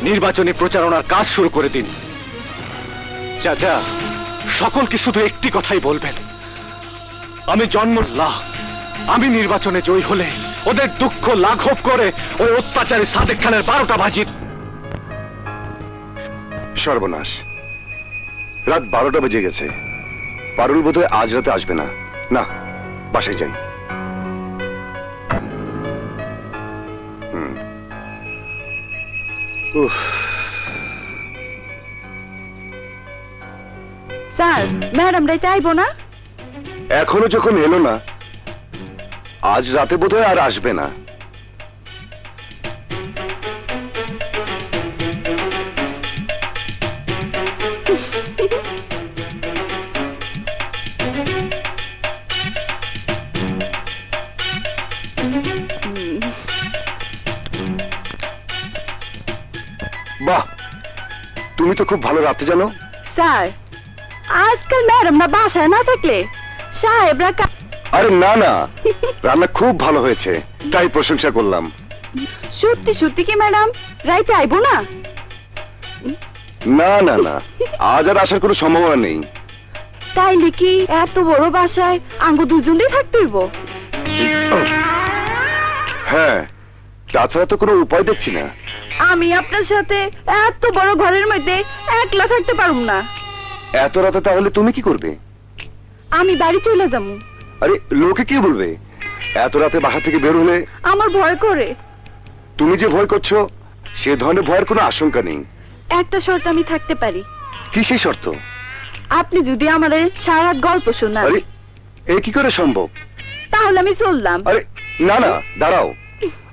নির্বাচনী প্রচারণার কাজ শুরু করে দিন। চাচা, সকলকে শুধু একটি কথাই বলবেন, আমি জন্মল্লাহ, আমি নির্বাচনে জয়ী হলে ওদের দুঃখ লাঘব করে ওই অত্যাচারী সাদেক খানের 12টা বাজি। সর্বনাশ, রাত 12টা বেজে গেছে। পারুল বোধহয় আজ রাতে আসবে না। না, বাসায় যাই। স্যার, ম্যাডাম রাইতে আইবো না? এখনো যখন এলো না, আজ রাতে বোধহয় আর আসবে না। বাহ, তুমি তো খুব ভালো রাতে জানো। স্যার, আজকাল ম্যাডামরা বাসায় না থাকলে সাহেবরা আরে না না, রান্না খুব ভালো হয়েছে, তাই প্রশংসা করলাম। সত্যি সত্যি কি ম্যাডাম রাইতে আইবো না? না না না, আজ আর আসার কোনো সম্ভাবনা নেই। তাইলে কি এত বড় বাসায় আঙ্গু দুজনেই থাকতে হইব? হ্যাঁ, তাছাড়া তো কোনো উপায় দেখছি না। আমি আপনার সাথে এত বড় ঘরের মধ্যে একলা থাকতে পারুম না। এত রাতে তাহলে তুমি কি করবে? আমি বাড়ি চলে যাবো। আরে লোকে কি বলবে? এত রাতে বাসা থেকে বের হলে? আমার ভয় করে। তুমি যে ভয় করছো, সে ধরনের ভয়ের কোনো আশঙ্কা নেই। একটা শর্ত আমি থাকতে পারি। কি সেই শর্ত? আপনি যদি আমাদের সারা রাত গল্প শোনান। আরে এ কি করে সম্ভব? তাহলে আমি চললাম। আরে না না, দাঁড়াও,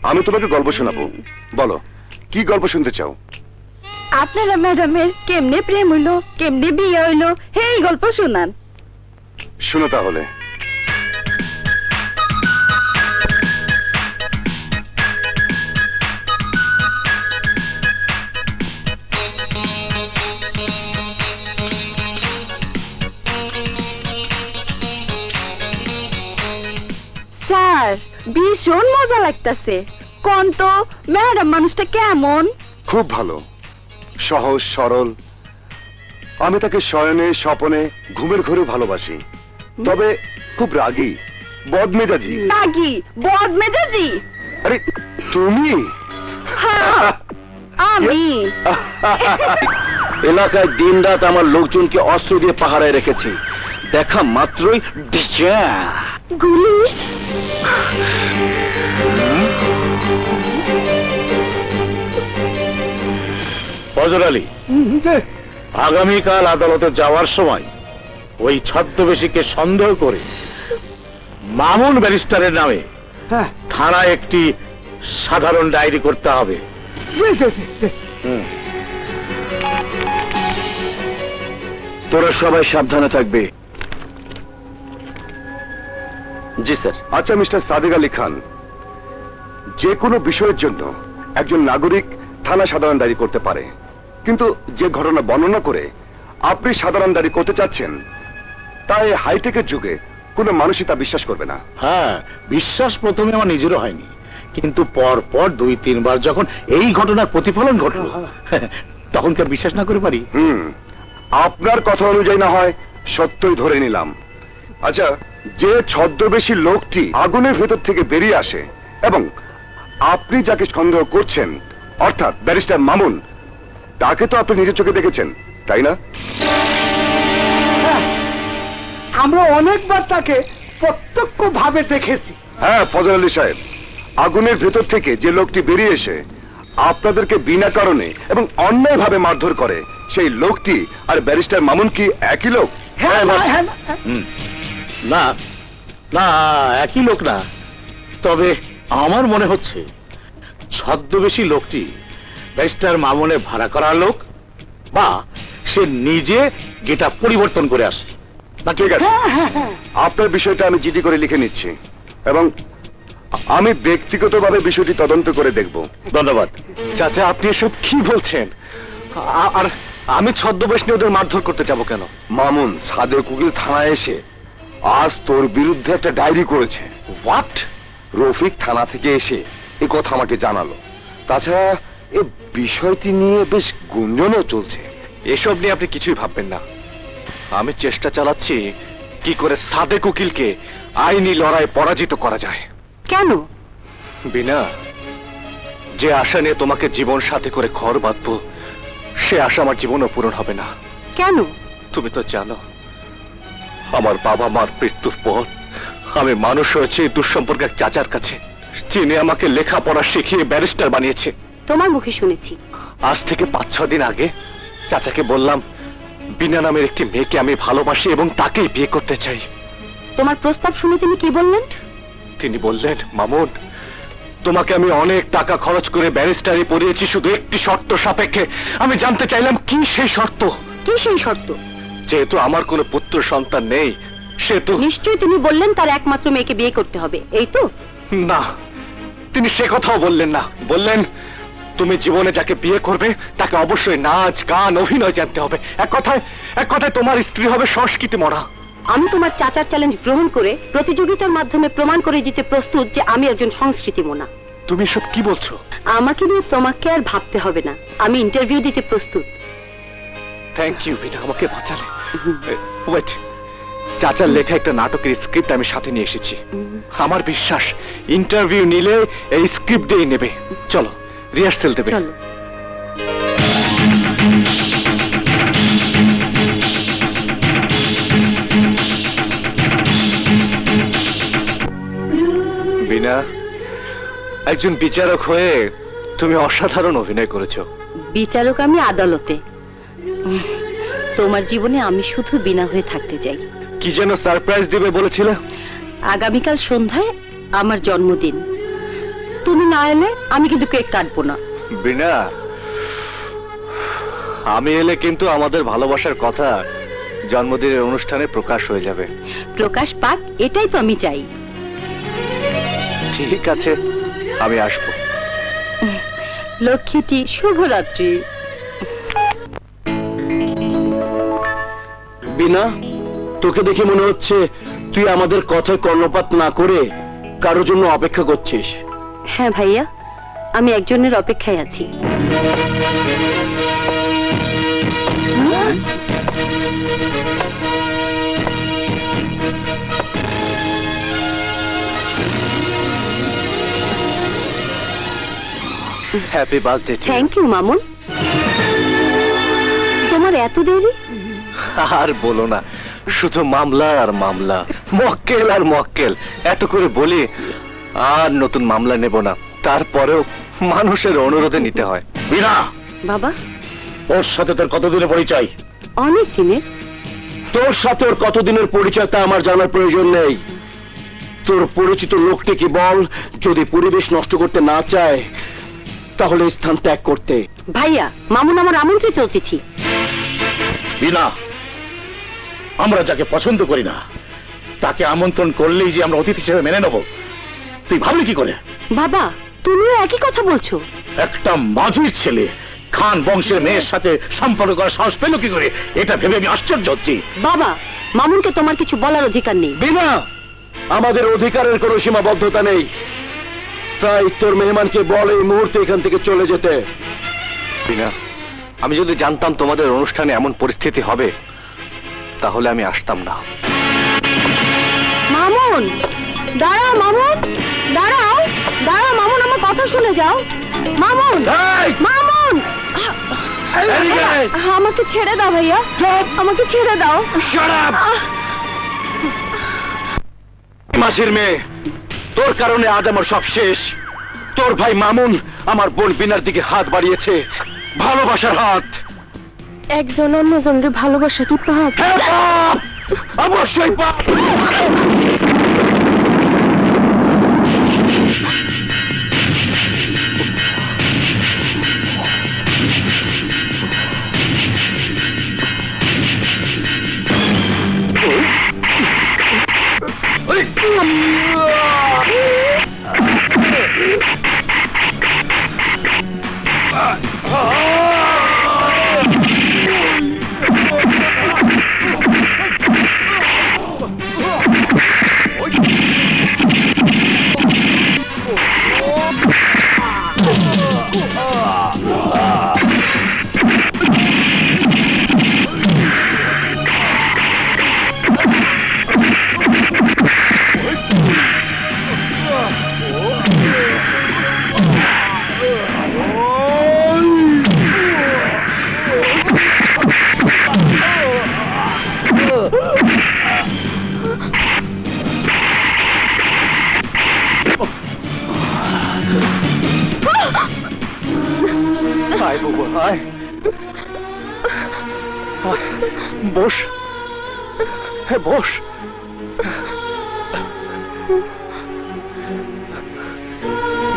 আমি তোমাকে গল্প শোনাবো। বলো, কি গল্প শুনতে চাও? আপনারা ম্যাডামের কেমনে প্রেম হইলো, কেমনে বিয়ে হইলো, এই গল্প শোনান। শোনো তাহলে। স্যার, ভীষণ মজা লাগতাছে। কোন তো ম্যাডাম মানুষটা কেমন? খুব ভালো, সহজ সরল। আমি তাকে শয়নে স্বপনে ঘুমের ঘরে ভালোবাসি, তবে খুব রাগী, বদমেজাজি। রাগী, বদমেজাজি? আরে তুমি? হ্যাঁ, আমি। এলাকায় দিনরাত আমার লোকজনকে অস্ত্র দিয়ে পাহারায় রেখেছি, দেখা মাত্রই ডিচা। গুলি? ফজর আলী, আগামীকাল আদালতে যাওয়ার সময় ওই ছদ্মবেশীকে সন্দেহ করে মামুন ব্যারিস্টারের নামে হ্যাঁ, থানায় একটি সাধারণ ডায়েরি করতে হবে। তোরা সবাই সাবধানে থাকবে। জি স্যার। আচ্ছা মিস্টার সাদেক আলী খান, যে কোনো বিষয়ের জন্য একজন নাগরিক থানা সাধারণ ডায়েরি করতে পারে, কিন্তু যে ঘটনা বর্ণনা করে আপনি সাধারণ ডায়েরি করতে চাচ্ছেন, তাই হাইটেকের যুগে কোনো মানুষই তা বিশ্বাস করবে না। হ্যাঁ, বিশ্বাস প্রথমে আমার নিজেরও হয়নি, কিন্তু পর পর 2-3 বার যখন এই ঘটনার প্রতিফলন ঘটল, তখন কি আর বিশ্বাস না করে পারি? আপনার কথা অনুযায়ী না হয় সত্যই ধরে নিলাম। আচ্ছা, যে ছদ্মবেশী লোকটি আগুনের ভেতর থেকে বেরিয়ে আসে এবং আপনি যাকে সন্দেহ করছেন, অর্থাৎ ব্যারিস্টার মামুন, তাকে তো আপনি নিজের চোখে দেখেছেন, তাই না? আমরা অনেকবার তাকে প্রত্যক্ষ ভাবে দেখেছি। হ্যাঁ ফজল আলী সাহেব, আগুনের ভেতর থেকে যে লোকটি বেরিয়ে এসে আপনাদেরকে বিনা কারণে এবং অন্যায়ভাবে মারধর করে, সেই লোকটি আর ব্যারিস্টার মামুন কি একই লোক? হ্যাঁ, হ্যাঁ, না না, একই লোক না। তবে আমার মনে হচ্ছে ছদ্মবেশী লোকটি ব্যারিস্টার মামুনের ভাড়া করা লোক, বা সে নিজে যেটা পরিবর্তন করে আসে। না ঠিক আছে, আপনার বিষয়টা আমি জিডি করে লিখে নিচ্ছি এবং আমি ব্যক্তিগতভাবে বিষয়টি তদন্ত করে দেখব। ধন্যবাদ। চাচা, আপনি এসব কি বলছেন? আর আমি ছদ্মবেশ নিয়ে ওদের মারধর করতে যাব কেন? মামুন সাদেক উকিল থানায় এসে আজ তোর বিরুদ্ধে একটা ডায়েরি করেছে। হোয়াট? রফিক থানা থেকে এসে এ কথা আমাকে জানালো। তাছাড়া এ বিষয়টি নিয়ে বেশ গুঞ্জনও চলছে। এসব নিয়ে আপনি কিছুই ভাববেন না। আমি চেষ্টা চালাচ্ছি কি করে সাদেক উকিলকে আইনি লড়াই পরাজিত করা যায়। কেন? বিনা, যে আশা নিয়ে তোমাকে জীবন সাথী করে ঘর বাঁধবো, সে আশা আমার জীবনও পূরণ হবে না। কেন? তুমি তো জানো, আমার বাবা মার মৃত্যুর পর আমি মানুষ হয়েছি দুঃসম্পর্ক এক চাচার কাছে, যিনি আমাকে লেখাপড়া শিখিয়ে ব্যারিস্টার বানিয়েছে। তোমার মুখে শুনেছি। আজ থেকে 5-6 দিন আগে চাচাকে বললাম বিনা নামের একটি মেয়েকে আমি ভালোবাসি এবং তাকেই বিয়ে করতে চাই। তোমার প্রস্তাব শুনে তিনি কি বললেন? তিনি বললেন, মামুন, তোমাকে আমি অনেক টাকা খরচ করে ব্যারিস্টারি পড়িয়েছি শুধু একটি শর্ত সাপেক্ষে। আমি জানতে চাইলাম কি সেই শর্ত? কি সেই শর্ত? যেহেতু আমার কোনো পুত্র সন্তান নেই, সেহেতু। নিশ্চয়ই তিনি বললেন তার একমাত্র মেয়েকে বিয়ে করতে হবে, এই তো? না, তিনি সে কথাও বললেন না। বললেন তুমি জীবনে যাকে বিয়ে করবে তাকে অবশ্যই নাচ গান অভিনয় জানতে হবে। এক কথায় তোমার স্ত্রী হবে সংস্কৃতি মনা। আমি তোমার চাচার চ্যালেঞ্জ গ্রহণ করে প্রতিযোগিতার মাধ্যমে প্রমাণ করে দিতে প্রস্তুত যে আমি একজন সংস্কৃতি মোনা। তুমি সব কি বলছো? আমাকে নিয়ে তোমাকে আর ভাবতে হবে না, আমি ইন্টারভিউ দিতে প্রস্তুত। থ্যাংক ইউ বিনা, আমাকে বাঁচালে। ওয়েট, চাচার লেখা একটা নাটকের স্ক্রিপ্ট আমি সাথে নিয়ে এসেছি। আমার বিশ্বাস ইন্টারভিউ নিলে এই স্ক্রিপ্ট দিয়ে নেবে। চলো রিহার্সেল দেবে। চলো। বিনা, একজন বিচারক হয়ে তুমি অসাধারণ অভিনয় করেছো। বিচারক আমি আদালতে, তোমার জীবনে আমি শুধু বিনা হয়ে থাকতে চাই। কি যেন সারপ্রাইজ দিবে বলেছিলে? আগামীকাল সন্ধ্যায় আমার জন্মদিন, তুমি না এলে আমি কিন্তু কেক কাটবো না। বিনা, আমি এলে কিন্তু আমাদের ভালোবাসার কথা জন্মদিনের অনুষ্ঠানে প্রকাশ হয়ে যাবে। প্রকাশ পাক, এটাই তো আমি চাই। ঠিক আছে, আমি আসবো। লক্ষ্মীটি, শুভরাত্রি। বিনা, তোকে দেখে মনে হচ্ছে তুই আমাদের কথায় কর্ণপাত না করে কারোর জন্য অপেক্ষা করছিস। হ্যাঁ ভাইয়া, আমি একজনের অপেক্ষায় আছি। Happy birthday. Thank you Mamun. তোমার এত দেরি? আর বলো না, শুধু মামলা আর মামলা, মক্কেল আর মক্কেল, এত করে বলি আর নতুন মামলা নেব না, তারপরেও মানুষের অনুরোধে নিতে হয়। বিনা, বাবা, ওর সাথে তোর কতদিনের পরিচয়? অনেক দিনের। তোর সাথে ওর কতদিনের পরিচয় তা আমার জানার প্রয়োজন নেই। তোর পরিচিত লোকটিকে বল, যদি পরিবেশ নষ্ট করতে না চায় তাহলে স্থান ত্যাগ করতে। ভাইয়া, মামুন আমার আমন্ত্রিত অতিথি। বিনা, আমরা যাকে পছন্দ করি না তাকে আমন্ত্রণ করলেই যে আমরা অতিথি হিসেবে মেনে নেব, তুই ভাবলি কি করে? বাবা, তুমিও একই কথা বলছো। একটা মাঝির ছেলে খান বংশের মেয়ের সাথে সম্পর্ক করার সাহস পেল কি করে, এটা ভেবে আমি আশ্চর্য হচ্ছি। বাবা, মামুনকে তোমার কিছু বলার অধিকার নেই। বিনা, আমাদের অধিকারের কোনো সীমাবদ্ধতা নেই, তাই তোর মেহমানকে বল এই মুহূর্তে এখান থেকে চলে যেতে। বিনা, আমি যদি জানতাম তোমাদের অনুষ্ঠানে এমন পরিস্থিতি হবে তাহলে আমি আসতাম না। মামুন, দাঁড়াও মামুন, দাঁড়াও দাঁড়াও মামুন, আমার কথা শুনে যাও। মামুন, মামুন, আমাকে ছেড়ে দাও ভাইয়া, আমাকে ছেড়ে দাও। মাসির মেয়ে, তোর কারণে আজ আমার সব শেষ। তোর ভাই মামুন আমার বোন বিনার দিকে হাত বাড়িয়েছে, ভালোবাসার হাত। একজন অন্যজনের ভালোবাসা কি পাপ? হ্যাঁ, পাপ, অবশ্যই পাপ। আয় বাবু, আয়, বস, হ্যাঁ বস।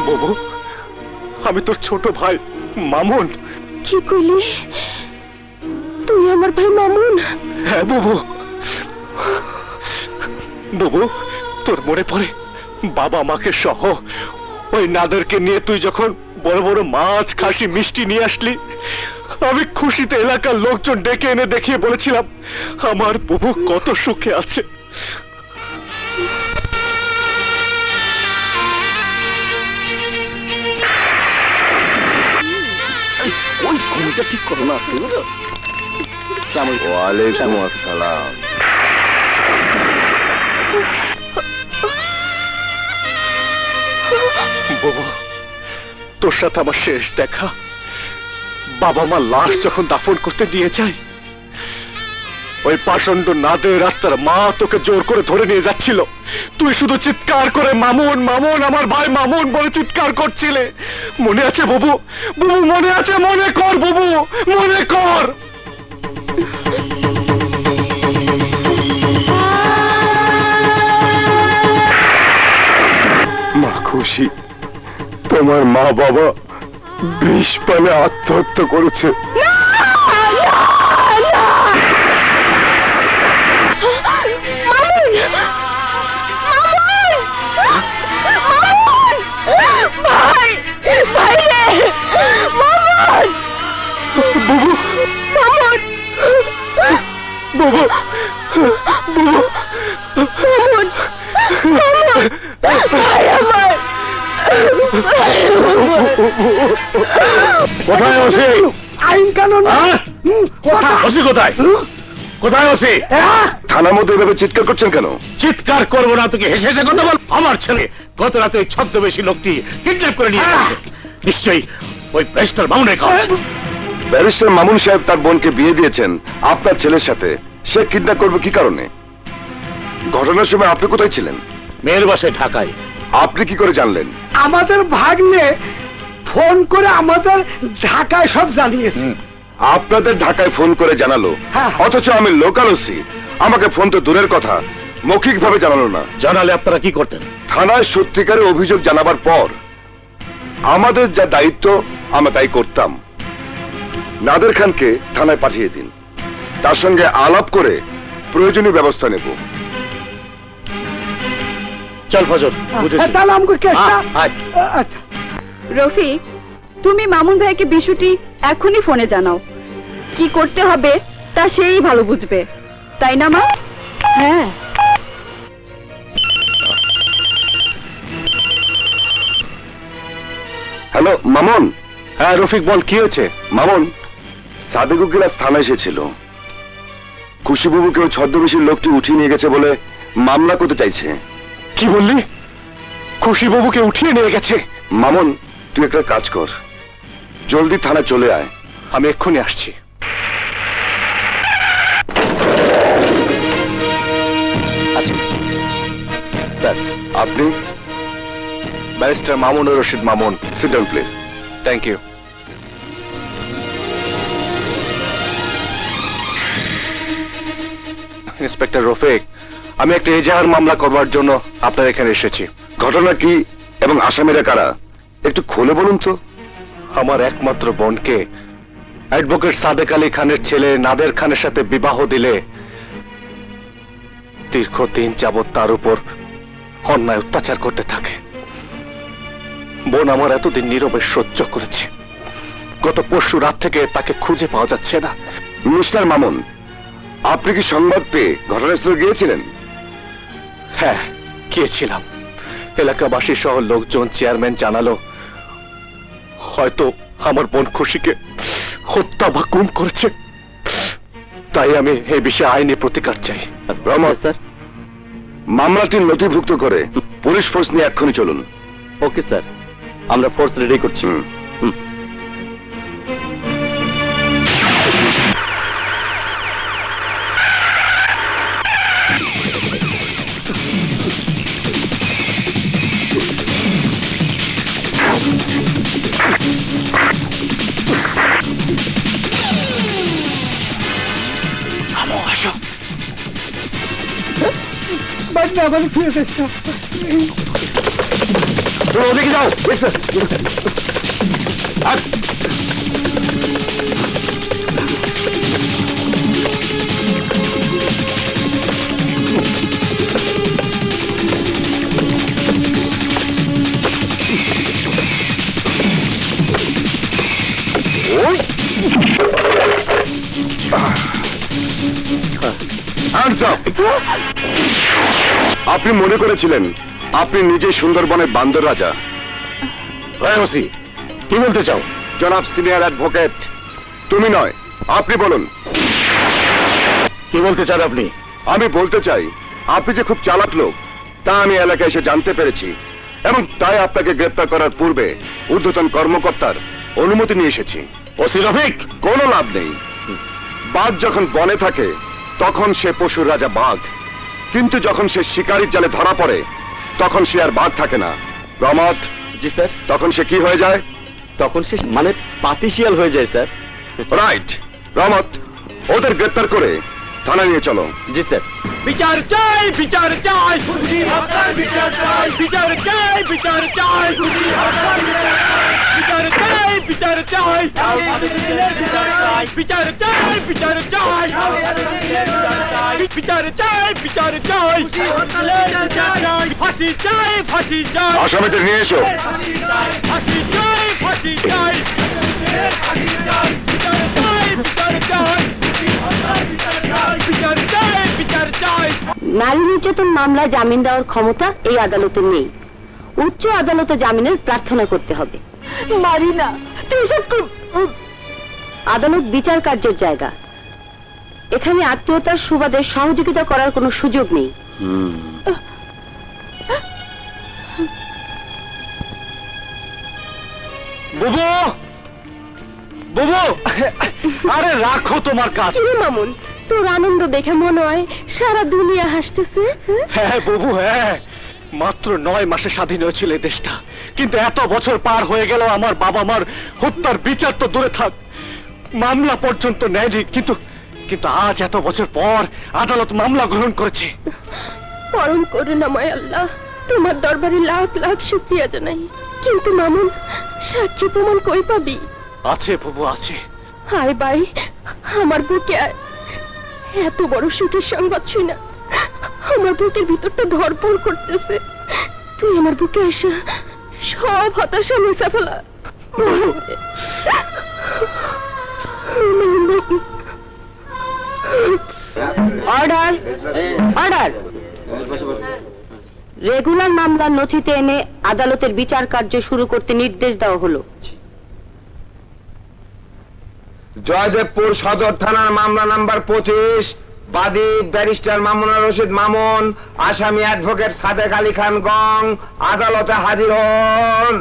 বাবু, আমি তোর ছোট ভাই মামুন। কি কইলি? তুই আমার ভাই মামুন? হ্যাঁ বাবু। বাবু, তোর মনে পড়ে বাবা মাকে সহ ওই নাদেরকে নিয়ে তুই যখন বড় বড় মাছ, খাসি, মিষ্টি নিয়ে আসলি। আমি খুশিতে এলাকার লোকজন ডেকে এনে দেখিয়ে বলেছিলাম আমার বুবু কত সুখে আছে। ওই ঘুমটা ঠিক করো না। ওয়ালাইকুম আসসালাম। বুবু, তোর সাথে আমার শেষ দেখা। বাবা মা লাশ যখন দাফন করতে নিয়ে যায়, ওই পাষণ্ড নাদের আর তার মা তোকে জোর করে ধরে নিয়ে যাচ্ছিল। তুই শুধু চিৎকার করে মামুন মামুন, আমার ভাই মামুন বলে চিৎকার করছিলে। মনে আছে বুবু? বুবু মনে আছে? মনে কর বুবু, মনে কর। মা খুশি, তোমার মা বাবা বিষ পানে আত্মহত্যা করেছে। বুবু, বুবু, কোথায় ওসি? আইন কানুন ওসি কোথায়? কোথায় ওসি? থানার মধ্যে এভাবে চিৎকার করছেন কেন? চিৎকার করবো না, তোকে হেসে হেসে কথা বল। আমার ছেলে গত রাতে ওই ছদ্মবেশী লোকটি কিডন্যাপ করে নিয়ে গেছে। নিশ্চয়ই ওই ব্যারিস্টার মামুনের কাজ। ব্যারিস্টার মামুন সাহেব তার বোনকে বিয়ে দিয়েছেন আপনার ছেলের সাথে। সে কিডন্যাপ করবে কি কারণে? ঘটনার সময় আপনি কোথায় ছিলেন? মেয়ের বাসায় ঢাকায়। আপনি কি করে জানলেন? আমাদের ভাগ্নে ফোন করে আমাদের ঢাকায় সব জানিয়েছে। আপনাদের ঢাকায় ফোন করে জানালো, হ্যাঁ। অথচ আমি লোকাল ওসি। আমাকে ফোন তো দূরের কথা, মৌখিক ভাবে জানালো না। জানালে আপনারা কি করতেন? থানায় সত্যিকারের অভিযোগ জানাবার পর আমাদের যা দায়িত্ব আমরা তাই করতাম। নাদের খানকে থানায় পাঠিয়ে দিন, তার সঙ্গে আলাপ করে প্রয়োজনীয় ব্যবস্থা নেব। চল ফজর, বুঝেছি। তাহলে আমাকে কেসটা আয়। আচ্ছা। রফিক, তুমি মামুন ভাইকে বিষয়টি এখনই ফোনে জানাও। কি করতে হবে তা সেই ভালো বুঝবে, তাই না মা? হ্যাঁ। হ্যালো মামুন। হ্যাঁ রফিক, বল কি হয়েছে? মামুন, সাদেক উকিল আজ থানায় এসেছিল। খুশিবাবুকে ওই ছদ্মবেশীর লোকটি উঠিয়ে নিয়ে গেছে বলে মামলা করতে চাইছে। কি বললি? খুশি বাবুকে উঠিয়ে নিয়ে গেছে? মামুন, তুই একটা কাজ কর, জলদি থানায় চলে আয়। আমি এক্ষুনি আসছি। আপনি? Barrister Mamunur Rashid Mamun. Sit down please. Thank you. Inspector Rafiq, আমি একটা এজাহার মামলা করবার জন্য আপনার এখানে এসেছি। ঘটনা কি এবং আসামিরা কারা একটু খুলে বলুন তো। আমার একমাত্র বোনকে অ্যাডভোকেট সাদেক আলী খানের ছেলে নাদের খানের সাথে বিবাহ দিলে দীর্ঘদিন যাবৎ তার উপর অন্যায় অত্যাচার করতে থাকে। বোন আমার এতদিন নীরবে সহ্য করেছে। গত পরশু রাত থেকে তাকে খুঁজে পাওয়া যাচ্ছে না। মিস্টার মামুন, আপনি কি সংবাদ পেয়ে ঘটনাস্থলে গিয়েছিলেন? হ্যাঁ, গিয়েছিলাম। এলাকাবাসী সহ লোকজন, চেয়ারম্যান জানালো হয়তো আমার বোন খুশিকে হত্যা বা গুম করেছে। তাই আমি এই বিষয়ে আইনি প্রতিকার চাই। রহমত স্যার, মামলাটি নথিভুক্ত করে পুলিশ ফোর্স নিয়ে এক্ষুনি চলুন। ওকে স্যার, আমরা ফোর্স রেডি করছি। বাচ্চা আমাদের ফিরে চেষ্টা। ওদিকে যাও। আপনি মনে করেছিলেন আপনি নিজে সুন্দরবনের বান্দর রাজা। ওসি, কি বলতে চাও? জনাব সিনিয়র অ্যাডভোকেট, তুমি নয়, আপনি বলুন। কি বলতে চান আপনি? আমি বলতে চাই, আপনি যে খুব চালাক লোক তা আমি এলাকায় এসে জানতে পেরেছি, এবং তাই আপনাকে গ্রেপ্তার করার পূর্বে ঊর্ধ্বতন কর্মকর্তার অনুমতি নিয়ে এসেছি। ওসি রফিক, কোনো লাভ নেই। বাঘ যখন বনে থাকে তখন সে পশুর রাজা বাঘ, কিন্তু যখন সে শিকারীর জালে ধরা পড়ে তখন সে আর বাঘ থাকে না। রহমত। জি স্যার। তখন সে কি হয়ে যায়? তখন সে মানে পাতিশিয়াল হয়ে যায় স্যার। রাইট। রহমত, ওদের গ্রেপ্তার করে থানায় নিয়ে চলো। জি স্যার। বিচার চাই, বিচার চাই, খুশি হত্যার বিচার চাই, বিচার চাই, বিচার চাই, খুশি হত্যার বিচার চাই, বিচার চাই, বিচার চাই, বিচার চাই, বিচার চাই, বিচার চাই, বিচার চাই, ফাঁসি চাই, ফাঁসি চাই, আসামিদের নিয়ে এসো। ফাঁসি চাই, ফাঁসি চাই, ফাঁসি চাই, বিচার চাই, বিচার চাই, বিচার চাই, বিচার চাই। নারী নির্যাতন মামলায় জামিন দেওয়ার ক্ষমতা এই আদালতে নেই। উচ্চ আদালতে জামিনের প্রার্থনা করতে হবে। মারিনা, তুই সব আদালত বিচার কার্যের জায়গা। এখানে আত্মীয়তার সুবাদে সহযোগিতা করার কোনো সুযোগ নেই। বুবু, বুবু, আরে রাখো তোমার কাজ। কি রে মামুন, তোর আনন্দ দেখে মনে হয় সারা দুনিয়া হাসতেছে। হ্যাঁ বুবু, হ্যাঁ, মাত্র 9 মাসে স্বাধীন হয়েছিল এই দেশটা, কিন্তু এত বছর পার হয়ে গেল আমার বাবা মার হত্যার বিচার তো দূরে থাক, মামলা পর্যন্ত নেয়নি। কিন্তু কিন্তু আজ এত বছর পর আদালত মামলা গ্রহণ করেছে। পরম করুণাময় আল্লাহ, তোমার দরবারে লাখ লাখ শুকরিয়া জানাই। কিন্তু মামুন, সাক্ষী প্রমাণ কই পাবি? আছে বুবু, আছে। হায় ভাই, আমার বুকে আয়। এত বড় সুখের সংবাদ শুই না আমার বুকের ভিতরটা ধরপড় করতেছে। তুই আমার বুকে এসে সব হতাশা মুছে ফেলা। Order, order. রেগুলার মামলার নথিতে এনে আদালতের বিচার কার্য শুরু করতে নির্দেশ দেওয়া হলো। জয়দেবপুর সদর থানার মামলা নাম্বার 25, বাদী ব্যারিস্টার মামুনুর রশিদ মামুন, আসামি অ্যাডভোকেট সাদেক আলী খান গং আদালতে হাজির হন।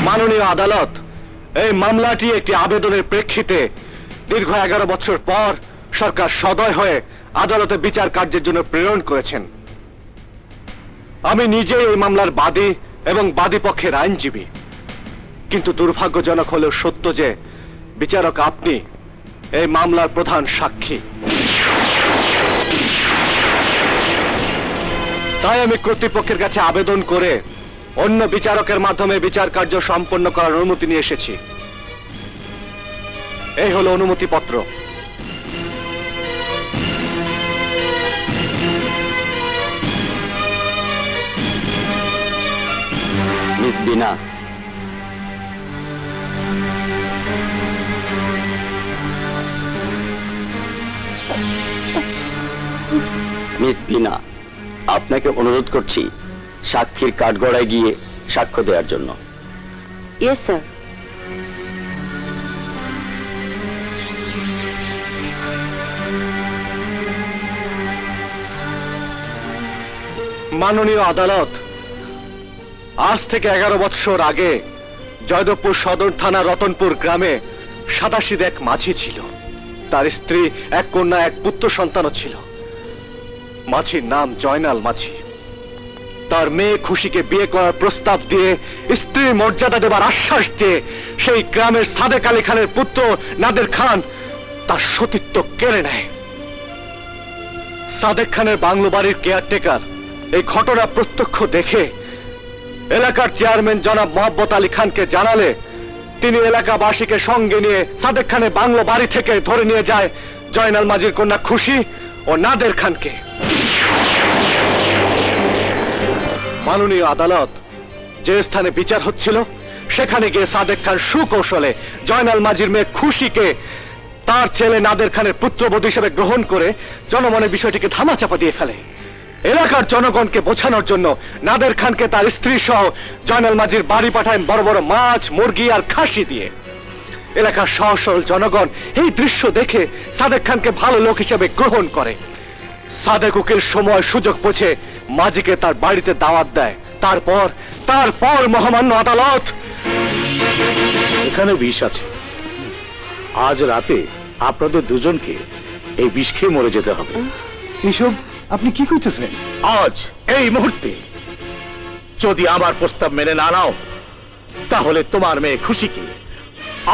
মাননীয় আদালত, এই মামলাটি একটি আবেদনের প্রেক্ষিতে দীর্ঘ 11 বছর পর সরকার সদয় হয়ে আদালতে বিচার কার্যের জন্য প্রেরণ করেছেন। আমি নিজেই এই মামলার বাদী এবং বাদী পক্ষের আইনজীবী, কিন্তু দুর্ভাগ্যজনক হলেও সত্য যে বিচারক আপনি এই মামলার প্রধান সাক্ষী। তাই আমি কর্তৃপক্ষের কাছে আবেদন করে অন্য বিচারকের মাধ্যমে বিচার কার্য সম্পন্ন করার অনুমতি নিয়ে এসেছি। এই হলো অনুমতিপত্র। মিস বিনা, মিস বিনা, আপনাকে অনুরোধ করছি সাক্ষীর কাঠগড়ায় গিয়ে সাক্ষ্য দেওয়ার জন্য। Yes sir. মাননীয় আদালত, আজ থেকে 11 বছর আগে জয়দেবপুর সদর থানা রতনপুর গ্রামে সাদাশিদ এক মাঝি ছিল। তার স্ত্রী, এক কন্যা, এক পুত্র সন্তানও ছিল। মাঝির নাম জয়নাল মাঝি। তার মেয়ে খুশিকে বিয়ে করার প্রস্তাব দিয়ে স্ত্রীর মর্যাদা দেবার আশ্বাস দিয়ে সেই গ্রামের সাদেক আলী খানের পুত্র নাদের খান তার সতীত্ব কেড়ে নেয়। সাদেক খানের বাংলো বাড়ির কেয়ারটেকার এই ঘটনা প্রত্যক্ষ দেখে এলাকার চেয়ারম্যান জনাব মোহাম্মদ আলী খানকে জানালে তিনি এলাকাবাসীকে সঙ্গে নিয়ে সাদেক খানের বাংলো বাড়ি থেকে ধরে নিয়ে যায় জয়নাল মাঝির কন্যা খুশি ও নাদের খানকে। মাননীয় আদালত, যে স্থানে বিচার হচ্ছিল সেখানে গিয়ে সাদেক খান সুকৌশলে জয়নাল মাঝির মেয়ে খুশিকে তার ছেলে নাদের খানের পুত্রবধূ হিসেবে গ্রহণ করে জনমনের বিষয়টিকে ধামাচাপা দিয়ে ফেলে। এলাকার জনগণকে বোঝানোর জন্য নাদের খানকে তার স্ত্রী সহ জয়নাল মাঝির বাড়ি পাঠায় বড় বড় মাছ, মুরগি আর খাসি দিয়ে। এলাকার সহজ সরল জনগণ এই দৃশ্য দেখে সাদেক খানকে ভালো লোক হিসেবে গ্রহণ করে। সাদেক উকিল সময় সুযোগ বুঝে মাঝিকে তার বাড়িতে দাওয়াত দেয়। তারপর মহামান্য আদালত এখানে বিষ আছে। আজ রাতে আপনাদের দুজনকে এই বিষ খেয়ে মরে যেতে হবে। এসব আপনি কি করতেছেন? আজ এই মুহূর্তে যদি আমার প্রস্তাব মেনে না নাও তাহলে তোমার মেয়ে খুশিকে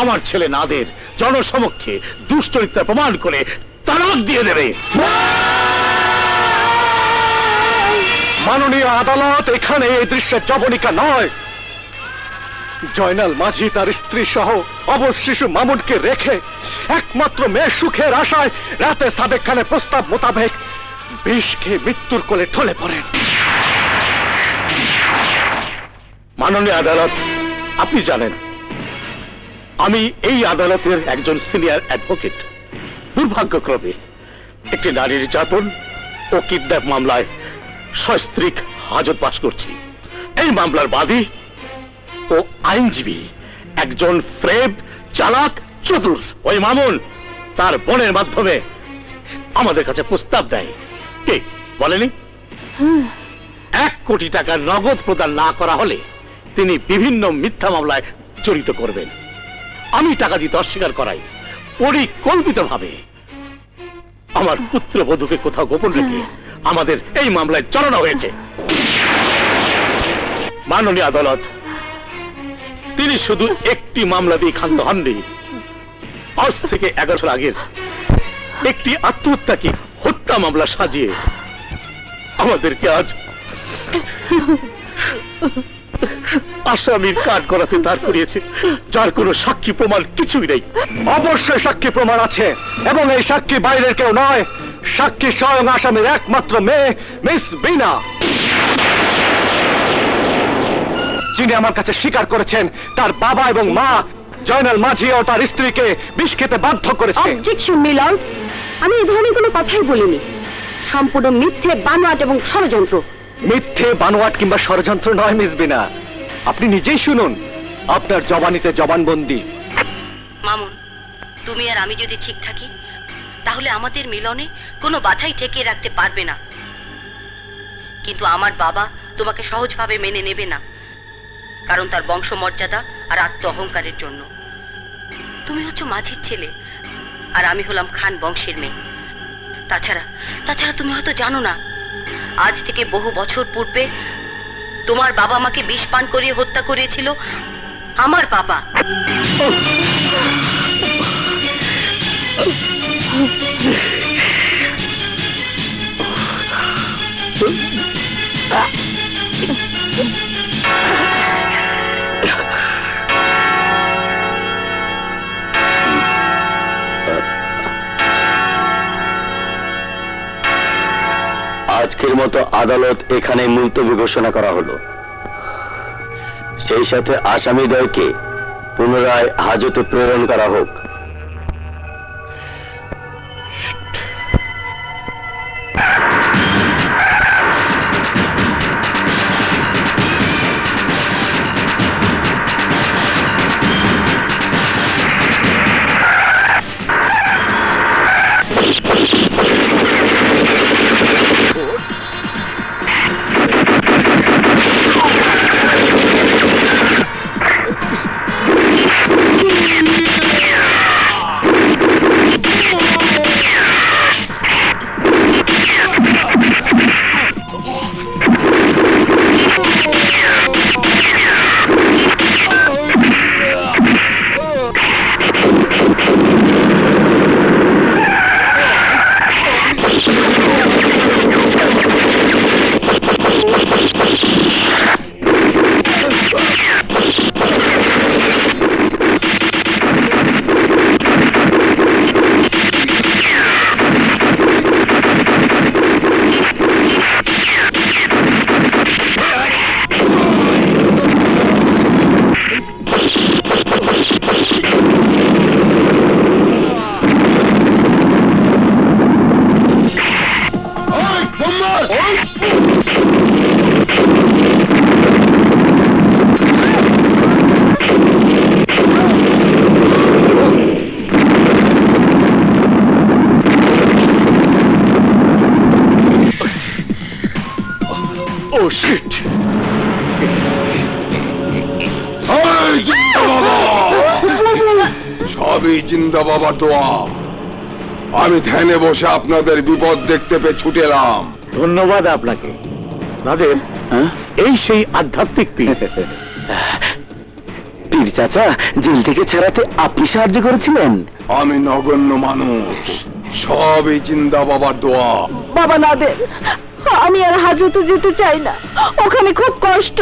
আমার ছেলে নাদের জনসমক্ষে দুশ্চরিত্র প্রমাণ করে তালাক দিয়ে দেবে। মাননীয় আদালত, এখানে এই দৃশ্যের জবনিকা নয়। জয়নাল মাঝি তার স্ত্রী সহ অবশ শিশু মামুনকে রেখে একমাত্র মেয়ের সুখের আশায় রাতে সাদেক খানের প্রস্তাব মোতাবেক বিষ খেয়ে মৃত্যুর কোলে ঢলে পড়েন। মাননীয় আদালত, আপনি জানেন আমি এই আদালতের একজন সিনিয়র অ্যাডভোকেট। দুর্ভাগ্যক্রমে একটি নারী নির্যাতন ও কিডন্যাপ মামলায় সস্ত্রীক হাজত পাশ করছি। এই মামলার বাদী ও আইনজীবী একজন ফ্রেব, চালাক, চতুর। ওই মামুন তার বোনের মাধ্যমে আমাদের কাছে প্রস্তাব দেয়। কে বলেনি? 1 কোটি টাকা নগদ প্রদান না করা হলে তিনি বিভিন্ন মিথ্যা মামলায় জড়িত করবেন। আমি টাকা দিতে অস্বীকার করাই পরিকল্পিতভাবে আমার পুত্রবধূকে কোথাও গোপন রেখে আমাদের এই মামলায় জড়ানো হয়েছে। মাননীয় আদালত, তিনি শুধু একটি মামলা দিয়ে ক্ষান্ত হননি। আজ থেকে 11 বছর আগের একটি আত্মহত্যাকে হত্যা মামলা সাজিয়ে আমাদেরকে আজ আসামির কাঠ করাতে দাঁড় করিয়েছে, যার কোনো সাক্ষী প্রমাণ কিছুই নেই। অবশ্যই সাক্ষী প্রমাণ আছে, এবং এই সাক্ষী বাইরের কেউ নয়। সাক্ষী স্বয়ং আসামির একমাত্র মেয়ে মিস বিনা, যিনি আমার কাছে স্বীকার করেছেন তার বাবা এবং মা জয়নাল মাঝি ও তার স্ত্রীকে বিষ খেতে বাধ্য করেছে। অবজেকশন মিলন, আমি এই ধরনের কোনো কথাই বলিনি। সম্পূর্ণ মিথ্যে, বানোয়াট এবং ষড়যন্ত্র। মিথ্যে, বানোয়াট কিংবা ষড়যন্ত্র নয় মিস বিনা, আপনি নিজেই শুনুন আপনার জবানিতে জবানবন্দি। মামুন, তুমি আর আমি যদি ঠিক থাকি তাহলে আমাদের মিলনে কোনো বাধাই ঠেকিয়ে রাখতে পারবে না। কিন্তু আমার বাবা তোমাকে সহজভাবে মেনে নেবে না, কারণ তার বংশমর্যাদা আর আত্ম অহংকারের জন্য। তুমি হচ্ছ মাঝির ছেলে আর আমি হলাম খান বংশের মেয়ে। তাছাড়া তুমি হয়তো জানো না, আজ থেকে বহু বছর পূর্বে তোমার বাবা আমাকে বিষ পান করিয়ে হত্যা করেছিল আমার বাবা। আজকের মতো আদালত এখানে মুলতবি ঘোষণা করা হলো। সেই সাথে আসামিদ্বয়কে পুনরায় হাজতে প্রেরণ করা হোক। শিট! এই জিন্দা বাবা! সবই জিন্দা বাবার দোয়া। আমি ধ্যানে বসে আপনাদের বিপদ দেখতে পেয়ে ছুটে এলাম। ধন্যবাদ আপনাকে নাদের। এই সেই আধ্যাত্মিক পীর। পীর চাচা, জেল থেকে ছাড়াতে আপনি সাহায্য করেছিলেন? আমি নগণ্য মানুষ, সবই জিন্দা বাবার দোয়া। বাবা নাদের, আমি আর হাজতে যেতে চাই না, ওখানে খুব কষ্ট,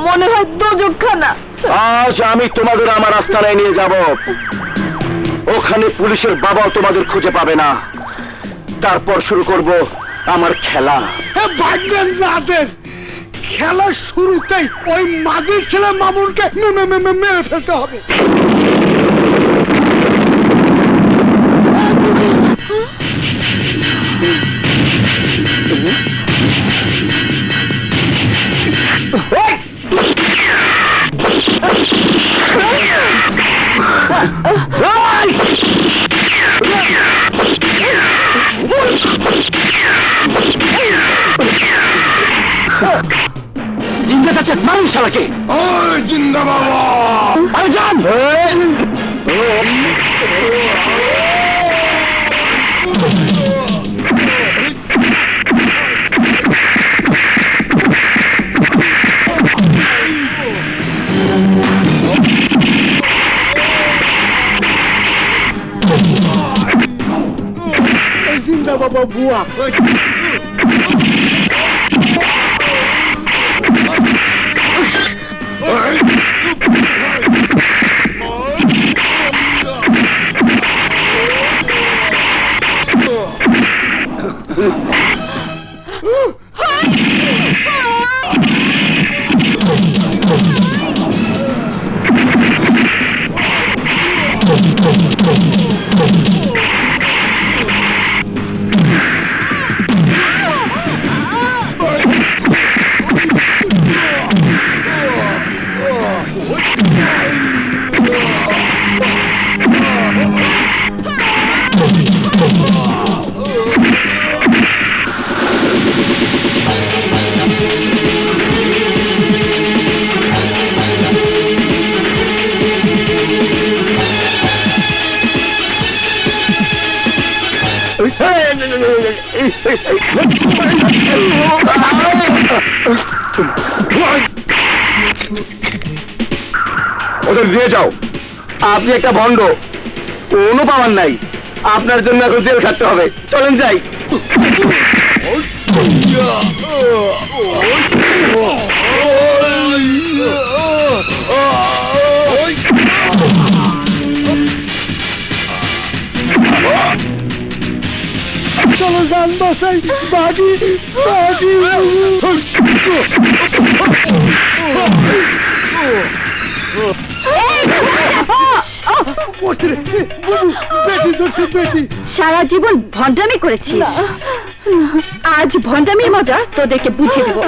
মনে হয় দোজকখানা। আজ আমি তোমাদের আমার আস্তানায় নিয়ে যাব। ওখানে পুলিশের বাবাও তোমাদের খুঁজে পাবে না। তারপর শুরু করব আমার খেলা। ভাগ্যের নাদের খেলা শুরুতেই ওই মাঝির ছেলে মামুনকে মেরে ফেলতে হবে। জিন্দা চাচা, মারুন শালাকে। ওই জিন্দা বাবা! আরে যান। জিন্দা বাবা বুয়া। ওদের নিয়ে যাও। আপনি একটা ভণ্ড, কোনো পাওয়ার নাই। আপনার জন্য এখন জেল খাটতে হবে। চলেন যাই। চলো যান বাসাই, বাগি বাগি। সারা জীবন ভণ্ডামি করেছিস, আজ ভণ্ডামির মজা তোদেরকে বুঝিয়ে দেব।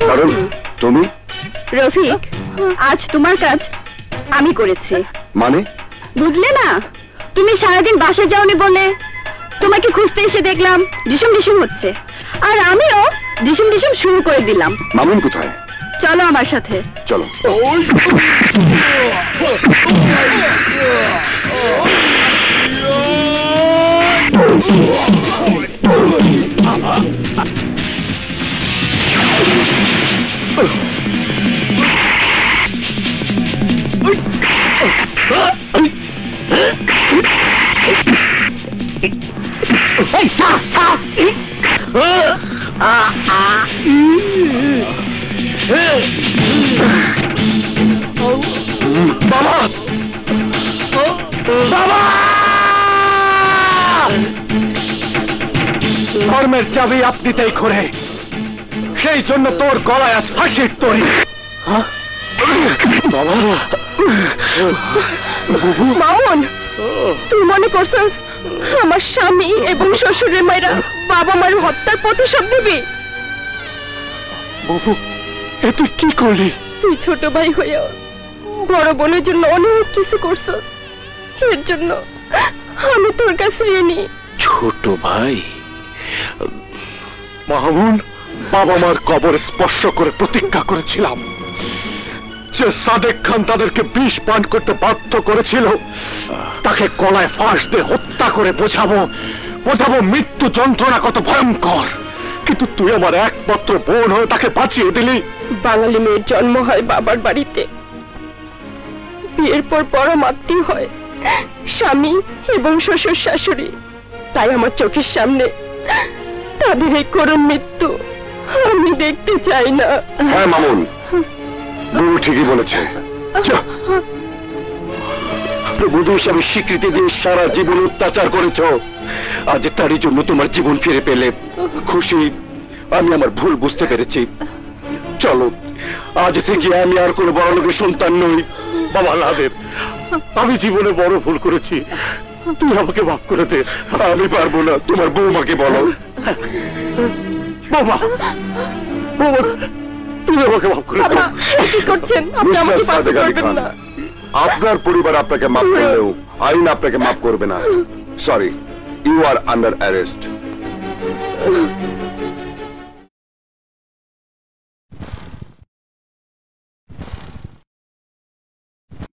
কারণ তুমি রফিক, আজ তোমার কাজ আমি করেছি। মানে? বুঝলে না, তুমি সারাদিন বাসায় যাওনি বলে তোমাকে খুঁজতে এসে দেখলাম ডিসুম ডিসুম হচ্ছে, আর আমিও ডিসুম ডিসুম শুরু করে দিলাম। মামুন কোথায়? চলো আমার সাথে। চলো। কর্মের চাবি আপনি তাই করে, সেই জন্য তোর গলায় আজ ফাঁসির তৈরি। মামুন, তুই মনে করছিস আমার স্বামী এবং শ্বশুরের মায়েরা বাবা মার হত্যার প্রতিশোধ দিবি? বাবু, এ তুই কি করলি? তুই ছোট ভাই হয়েও বড় বোনের জন্য অনেক কিছু করছ, এর জন্য আমি তোর কাছে ঋণী। ছোট ভাই, মামুন, বাবা মার কবর স্পর্শ করে প্রতিজ্ঞা করেছিলাম যে সাদেক খান তাদেরকে বিষ পান করতে বাধ্য করেছিল, তাকে গলায় ফাঁস দিয়ে হত্যা করে বোঝাবো মৃত্যু যন্ত্রণা কত ভয়ঙ্কর। কিন্তু তুই আমার একমাত্র বোন হয়ে তাকে বাঁচিয়ে দিলি। বাঙালি মেয়ের জন্ম হয় বাবার বাড়িতে, বিয়ের পর পরম আত্মীয় হয় স্বামী এবং শ্বশুর শাশুড়ি। তাই আমার চোখের সামনে তাদের এই করুণ মৃত্যু আমি দেখতে চাই না। হ্যাঁ মামুন, বুড়ো ঠিকই বলেছে। বধূ হিসাবে স্বীকৃতি দিয়ে সারা জীবন অত্যাচার করেছ, আজ তারই জন্য তোমার জীবন ফিরে পেলে খুশি। আমি আমার ভুল বুঝতে পেরেছি। চলো, আজ থেকে আমি আর কোনো বড় লোকের সন্তান নই। বাবা নাদের, আমি জীবনে বড় ভুল করেছি, তুই আমাকে মাফ করে দে। আমি পারবো না, তোমার বৌমাকে বলো। বাবা, বাবা, তুমি আমাকে মাফ করে বাবা, দাও। কি করছেন আপনি? আমাকে মিস্টার মাফ সাদেক আলী করবেন খান, না। আপনার পরিবার আপনাকে মাফ করলেও আইন আপনাকে মাফ করবে না। Sorry, you are under arrest.